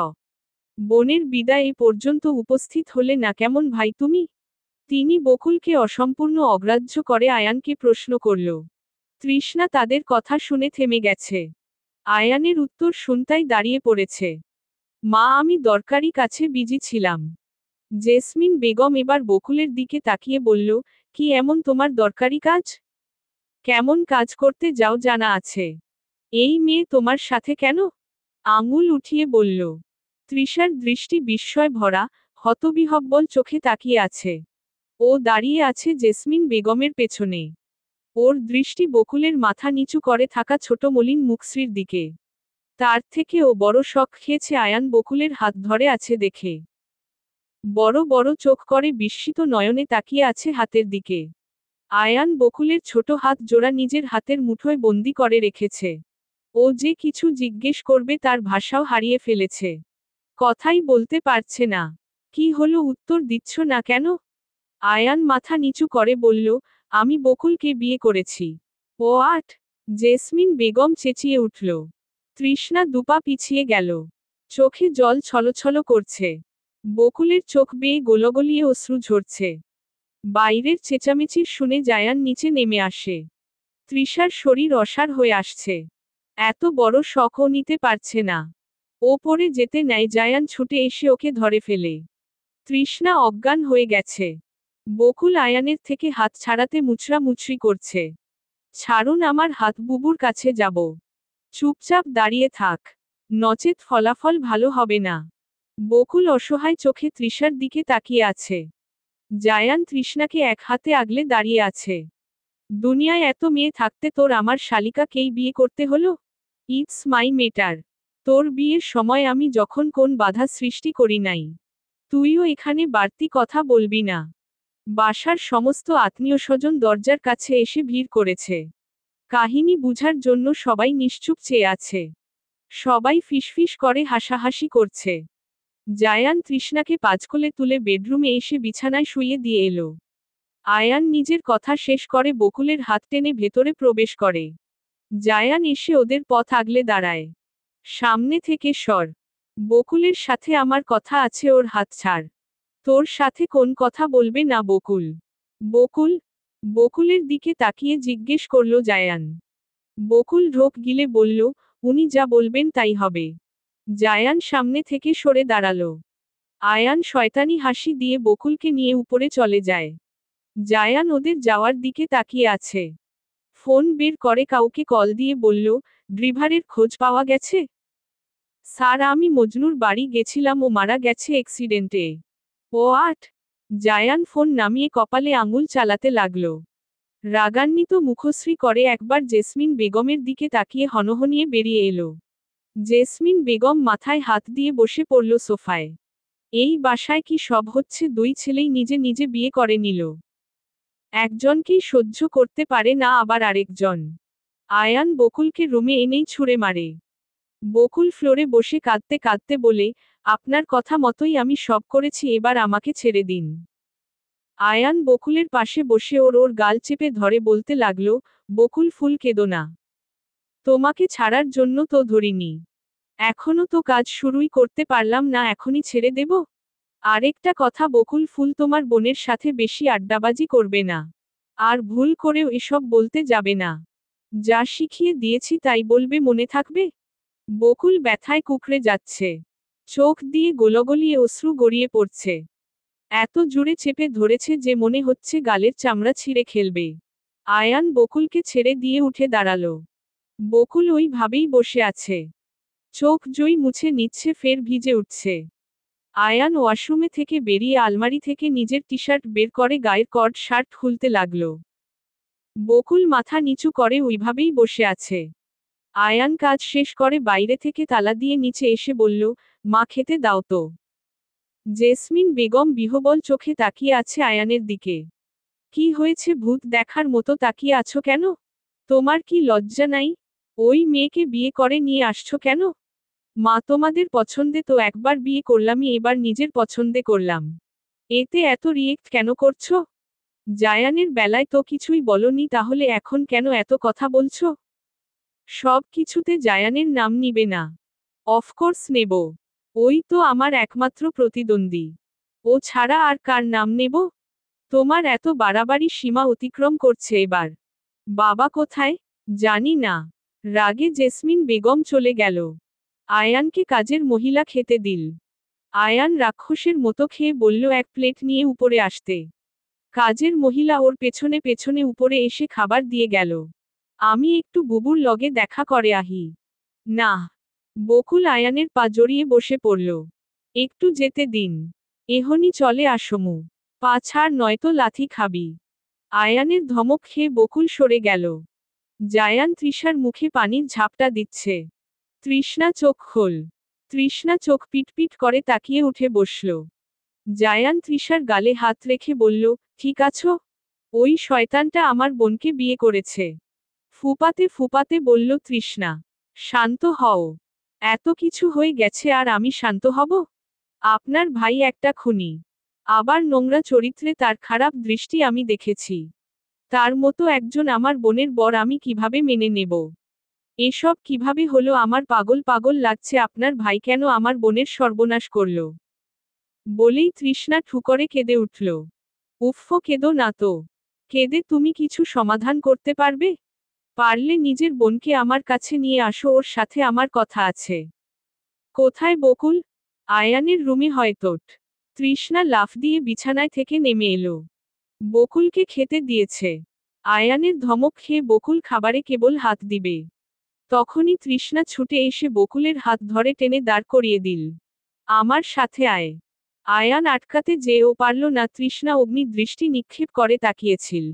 বোনের বিদায় এ পর্যন্ত উপস্থিত হলে না কেমন ভাই তুমি? তিনি বকুলকে অসম্পূর্ণ অগ্রাহ্য করে আয়ানকে প্রশ্ন করল। তৃষ্ণা তাদের কথা শুনে থেমে গেছে। আয়ানের উত্তর শুনতাই দাঁড়িয়ে পড়েছে। মা, আমি দরকারি কাছে বিজি ছিলাম। জেসমিন বেগম এবার বকুলের দিকে তাকিয়ে বলল, কি এমন তোমার দরকারি কাজ? কেমন কাজ করতে যাও জানা আছে? এই মেয়ে তোমার সাথে কেন? আঙুল উঠিয়ে বলল। তৃষার দৃষ্টি বিস্ময় ভরা, হতবিহ্বল চোখে তাকিয়ে আছে। ও দাঁড়িয়ে আছে জেসমিন বেগমের পেছনে। ওর দৃষ্টি বকুলের মাথা নিচু করে থাকা ছোট মলিন মুখশ্রীর দিকে। তার থেকে ও বড় শক খেয়েছে আয়ান বকুলের হাত ধরে আছে দেখে। বড় বড় চোখ করে বিস্মিত নয়নে তাকিয়ে আছে হাতের দিকে। আয়ান বকুলের ছোট হাত জোড়া নিজের হাতের মুঠোয় বন্দি করে রেখেছে। ও যে কিছু জিজ্ঞেস করবে তার ভাষাও হারিয়ে ফেলেছে। কথাই বলতে পারছে না। কি হলো, উত্তর দিচ্ছ না কেন? আয়ান মাথা নিচু করে বলল, আমি বকুলকে বিয়ে করেছি। ও আট! জেসমিন বেগম চেঁচিয়ে উঠল। তৃষ্ণা দুপা পিছিয়ে গেল। চোখে জল ছলছল করছে। বকুলের চোখ বেয়ে গোলগলিয়ে অশ্রু ঝরছে। বাইরের চেঁচামেচির শুনে জায়ান নিচে নেমে আসে। তৃষার শরীর অসাড় হয়ে আসছে। এত বড় শখ ও নিতে পারছে না। ও পড়ে যেতে নেয়, জায়ান ছুটে এসে ওকে ধরে ফেলে। তৃষ্ণা অজ্ঞান হয়ে গেছে। বকুল আয়ানের থেকে হাত ছাড়াতে মুচড়ামুচড়ি করছে। ছাড়ুন আমার হাত, বুবুর কাছে যাব। চুপচাপ দাঁড়িয়ে থাক, নচেত ফলাফল ভালো হবে না। বকুল অসহায় চোখে তৃষার দিকে তাকিয়ে আছে। জায়ান তৃষ্ণাকে এক হাতে আগলে দাঁড়িয়ে আছে। দুনিয়ায় এত মেয়ে থাকতে তোর আমার শালিকাকেই বিয়ে করতে হলো? ইটস মাই মেটার। তোর বিয়ের সময় আমি যখন কোন বাধা সৃষ্টি করি নাই। তুইও এখানে বাড়তি কথা বলবি না। বাসার সমস্ত আত্মীয় স্বজন দরজার কাছে এসে ভিড় করেছে। কাহিনী বুঝার জন্য সবাই নিশ্চুপ চেয়ে আছে। সবাই ফিসফিস করে হাসাহাসি করছে। জায়ান তৃষ্ণাকে পাঁচকোলে তুলে বেডরুমে এসে বিছানায় শুইয়ে দিয়ে এলো। আয়ান নিজের কথা শেষ করে বকুলের হাত টেনে ভেতরে প্রবেশ করে। জায়ান এসে ওদের পথ আগলে দাঁড়ায়। সামনে থেকে সর। বকুলের সাথে আমার কথা আছে, ওর হাত ছাড়। তোর সাথে কোন কথা বলবে না বকুল? বকুল? বকুলের দিকে তাকিয়ে জিজ্ঞেস করল জায়ান। বকুল ঢোক গিলে বলল, উনি যা বলবেন তাই হবে। জায়ান সামনে থেকে সরে দাঁড়ালো। আয়ান শয়তানি হাসি দিয়ে বকুলকে নিয়ে উপরে চলে যায়। জায়ান ওদের যাওয়ার দিকে তাকিয়ে আছে। ফোন বের করে কাউকে কল দিয়ে বলল, ড্রিভারের খোঁজ পাওয়া গেছে? স্যার, আমি মজনুর বাড়ি গেছিলাম, ও মারা গেছে অ্যাক্সিডেন্টে। ও আট! জায়ান ফোন নামিয়ে কপালে আঙুল চালাতে লাগল। রাগান্বিত মুখশ্রী করে একবার জেসমিন বেগমের দিকে তাকিয়ে হনহনিয়ে বেরিয়ে এলো। জেসমিন বেগম মাথায় হাত দিয়ে বসে পড়ল সোফায়। এই বাসায় কি সব হচ্ছে? দুই ছেলেই নিজে নিজে বিয়ে করে নিল। একজনকেই সহ্য করতে পারে না আবার আরেকজন। আয়ান বকুলকে রুমে এনেই ছুঁড়ে মারে। বকুল ফ্লোরে বসে কাঁদতে কাঁদতে বলে, আপনার কথা মতোই আমি সব করেছি, এবার আমাকে ছেড়ে দিন। আয়ান বকুলের পাশে বসে ওর ওর গাল চেপে ধরে বলতে লাগল, বকুল ফুল, কেঁদো না। তোমাকে ছাড়ার জন্য তো ধরিনি। এখনো তো কাজ শুরুই করতে পারলাম না, এখনই ছেড়ে দেব? আরেকটা কথা বকুল ফুল, তোমার বোনের সাথে বেশি আড্ডাবাজি করবে না। আর ভুল করেও এসব বলতে যাবে না। যা শিখিয়ে দিয়েছি তাই বলবে, মনে থাকবে? বকুল ব্যথায় কুঁকড়ে যাচ্ছে। চোখ দিয়ে গোলগলিয়ে অশ্রু গড়িয়ে পড়ছে। এত জোরে চেপে ধরেছে যে মনে হচ্ছে গালের চামড়া ছিঁড়ে খেলবে। আয়ান বকুলকে ছেড়ে দিয়ে উঠে দাঁড়ালো। বকুল ওই ভাবেই বসে আছে। চোখ জই মুছে নিচ্ছে, ফের ভিজে উঠছে। আয়ান ওয়াশরুমে থেকে বেরিয়ে আলমারি থেকে নিজের টি শার্ট বের করে গায়ের কট শার্ট খুলতে লাগলো। বকুল মাথা নিচু করে ওইভাবেই বসে আছে। আয়ান কাজ শেষ করে বাইরে থেকে তালা দিয়ে নিচে এসে বলল, মা, খেতে দাও তো। জেসমিন বেগম বিহ্বল চোখে তাকিয়ে আছে আয়ানের দিকে। কি হয়েছে, ভূত দেখার মতো তাকিয়ে আছো কেন? তোমার কি লজ্জা নাই? ওই মেয়েকে বিয়ে করে নিয়ে আসছো কেন? মা, তোমাদের পছন্দে তো একবার বিয়ে করলামই, এবার নিজের পছন্দে করলাম। এতে এত রিয়েক্ট কেন করছো? জায়ানের বেলায় তো কিছুই বলনি, তাহলে এখন কেন এত কথা বলছো? সব কিছুতে জায়ানের নাম নিবে না? অফকোর্স নেব। ওই তো আমার একমাত্র প্রতিদ্বন্দ্বী। ও ছাড়া আর কার নাম নেব? তোমার এত বাড়াবাড়ি সীমা অতিক্রম করছে এবার। বাবা কোথায়? জানি না। রাগে জেসমিন বেগম চলে গেল। আয়ানকে কাজের মহিলা খেতে দিল। আয়ান রাক্ষসের মতো খেয়ে বলল এক প্লেট নিয়ে উপরে আসতে। কাজের মহিলা ওর পেছনে পেছনে উপরে এসে খাবার দিয়ে গেল। আমি একটু বুবুর লগে দেখা করে আহি। না। বকুল আয়ানের পা জড়িয়ে বসে পড়ল। একটু যেতে দিন। এহনি চলে আসমু। পা ছাড় নয়তো লাথি খাবি। আয়ানের ধমক খেয়ে বকুল সরে গেল। জায়ান তৃষার মুখে পানির ঝাপটা দিচ্ছে। তৃষ্ণা চোখ খোল। তৃষ্ণা চোখ পিটপিট করে তাকিয়ে উঠে বসল। জায়ান তৃষার গালে হাত রেখে বলল, ঠিক আছো? ওই শয়তানটা আমার বোনকে বিয়ে করেছে। ফুপাতে ফুপাতে বলল তৃষ্ণা। শান্ত হও। এত কিছু হয়ে গেছে আর আমি শান্ত হব? আপনার ভাই একটা খুনি। আবার নোংরা চরিত্রে তার খারাপ দৃষ্টি আমি দেখেছি। তার মতো একজন আমার বোনের বর আমি কিভাবে মেনে নেব? এসব কিভাবে হলো? আমার পাগল পাগল লাগছে। আপনার ভাই কেন আমার বোনের সর্বনাশ করল? বলেই তৃষ্ণা ঠুকরে কেঁদে উঠল। উফফো, কেঁদো না তো। কেঁদে তুমি কিছু সমাধান করতে পারবে? পারলে নিজের বোনকে আমার কাছে নিয়ে আসো, ওর সাথে আমার কথা আছে। কোথায় বকুল? আয়ানের রুমে হয়তোট। তৃষ্ণা লাফ দিয়ে বিছানায় থেকে নেমে এলো। বকুলকে খেতে দিয়েছে। আয়ানের ধমক খেয়ে বকুল খাবারে কেবল হাত দিবে। তখনই তৃষ্ণা ছুটে এসে বকুলের হাত ধরে টেনে দাঁড় করিয়ে দিল। আমার সাথে আয়। আয়ান আটকাতে যেও পারল না। তৃষ্ণা অগ্নি দৃষ্টি নিক্ষেপ করে তাকিয়েছিল।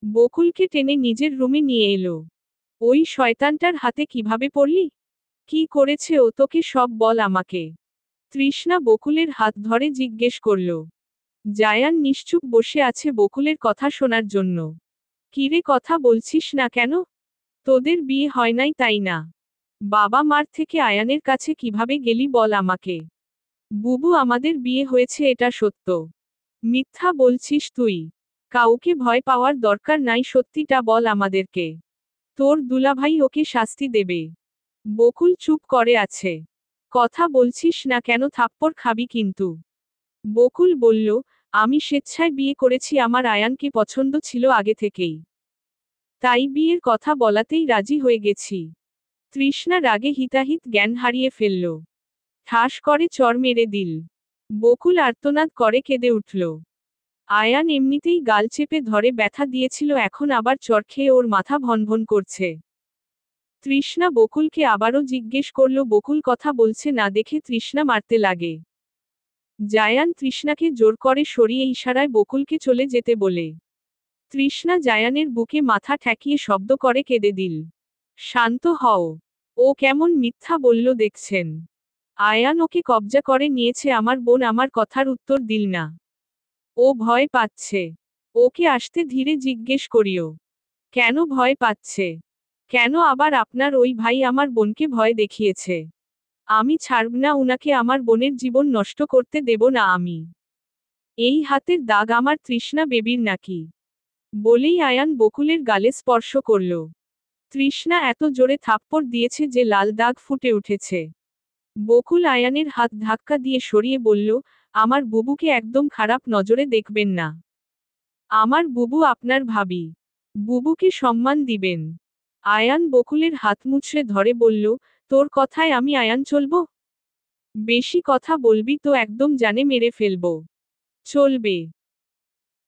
বকুলকে টেনে নিজের রুমে নিয়ে এলো। ওই শয়তানটার হাতে কিভাবে পড়লি? কি করেছে ও তোকে? সব বল আমাকে। তৃষ্ণা বকুলের হাত ধরে জিজ্ঞেস করল। জায়ান নিশ্চুপ বসে আছে বকুলের কথা শোনার জন্য। কিরে, কথা বলছিস না কেন? তোদের বিয়ে হয় নাই তাই না? বাবা মার থেকে আয়ানের কাছে কিভাবে গেলি বল আমাকে। বুবু, আমাদের বিয়ে হয়েছে, এটা সত্য। মিথ্যা বলছিস তুই। কাউকে ভয় পাওয়ার দরকার নাই, সত্যিটা বল আমাদেরকে। তোর দুলাভাই ওকে শাস্তি দেবে। বকুল চুপ করে আছে। কথা বলছিস না কেন? থাপ্পড় খাবি কিন্তু। বকুল বলল, আমি স্বেচ্ছায় বিয়ে করেছি। আমার আয়ানকে পছন্দ ছিল আগে থেকেই। তাই বিয়ের কথা বলাতেই রাজি হয়ে গেছি। তৃষ্ণা রাগে হিতাহিত জ্ঞান হারিয়ে ফেলল। ঠাস করে চড় মেরে দিল। বকুল আর্তনাদ করে কেঁদে উঠল। আয়ান এমনিতেই গাল চেপে ধরে ব্যথা দিয়েছিল, এখন আবার চড় খেয়ে ওর মাথা ভনভন করছে। তৃষ্ণা বকুলকে আবারও জিজ্ঞেস করল। বকুল কথা বলছে না দেখে তৃষ্ণা মারতে লাগে। জায়ান তৃষ্ণাকে জোর করে সরিয়ে ইশারায় বকুলকে চলে যেতে বলে। তৃষ্ণা জায়ানের বুকে মাথা ঠেকিয়ে শব্দ করে কেঁদে দিল। শান্ত হও। ও কেমন মিথ্যা বলল দেখছেন? আয়ান ওকে কবজা করে নিয়েছে। আমার বোন আমার কথার উত্তর দিল না। ও ভয় পাচ্ছে। ওকে আসতে ধীরে জিজ্ঞেস করিও। কেন ভয় পাচ্ছে? কেন আবার আপনার ওই ভাই আমার বোনকে ভয় দেখিয়েছে? আমি ছাড়ব না উনাকে। আমার বোনের জীবন নষ্ট করতে দেব না আমি। এই হাতের দাগ আমার তৃষ্ণা বেবির নাকি? বলেই আয়ান বকুলের গালে স্পর্শ করল। তৃষ্ণা এত জোরে থাপ্পড় দিয়েছে যে লাল দাগ ফুটে উঠেছে। বকুল আয়ানের হাত ধাক্কা দিয়ে সরিয়ে বলল, আমার বুবুকে একদম খারাপ নজরে দেখবেন না। আমার বুবু আপনার ভাবি। বুবুকে সম্মান দিবেন। আয়ান বকুলের হাত মুছড়ে ধরে বলল, তোর কথায় আমি আয়ান চলব? বেশি কথা বলবি তো একদম জানে মেরে ফেলব। চলবে।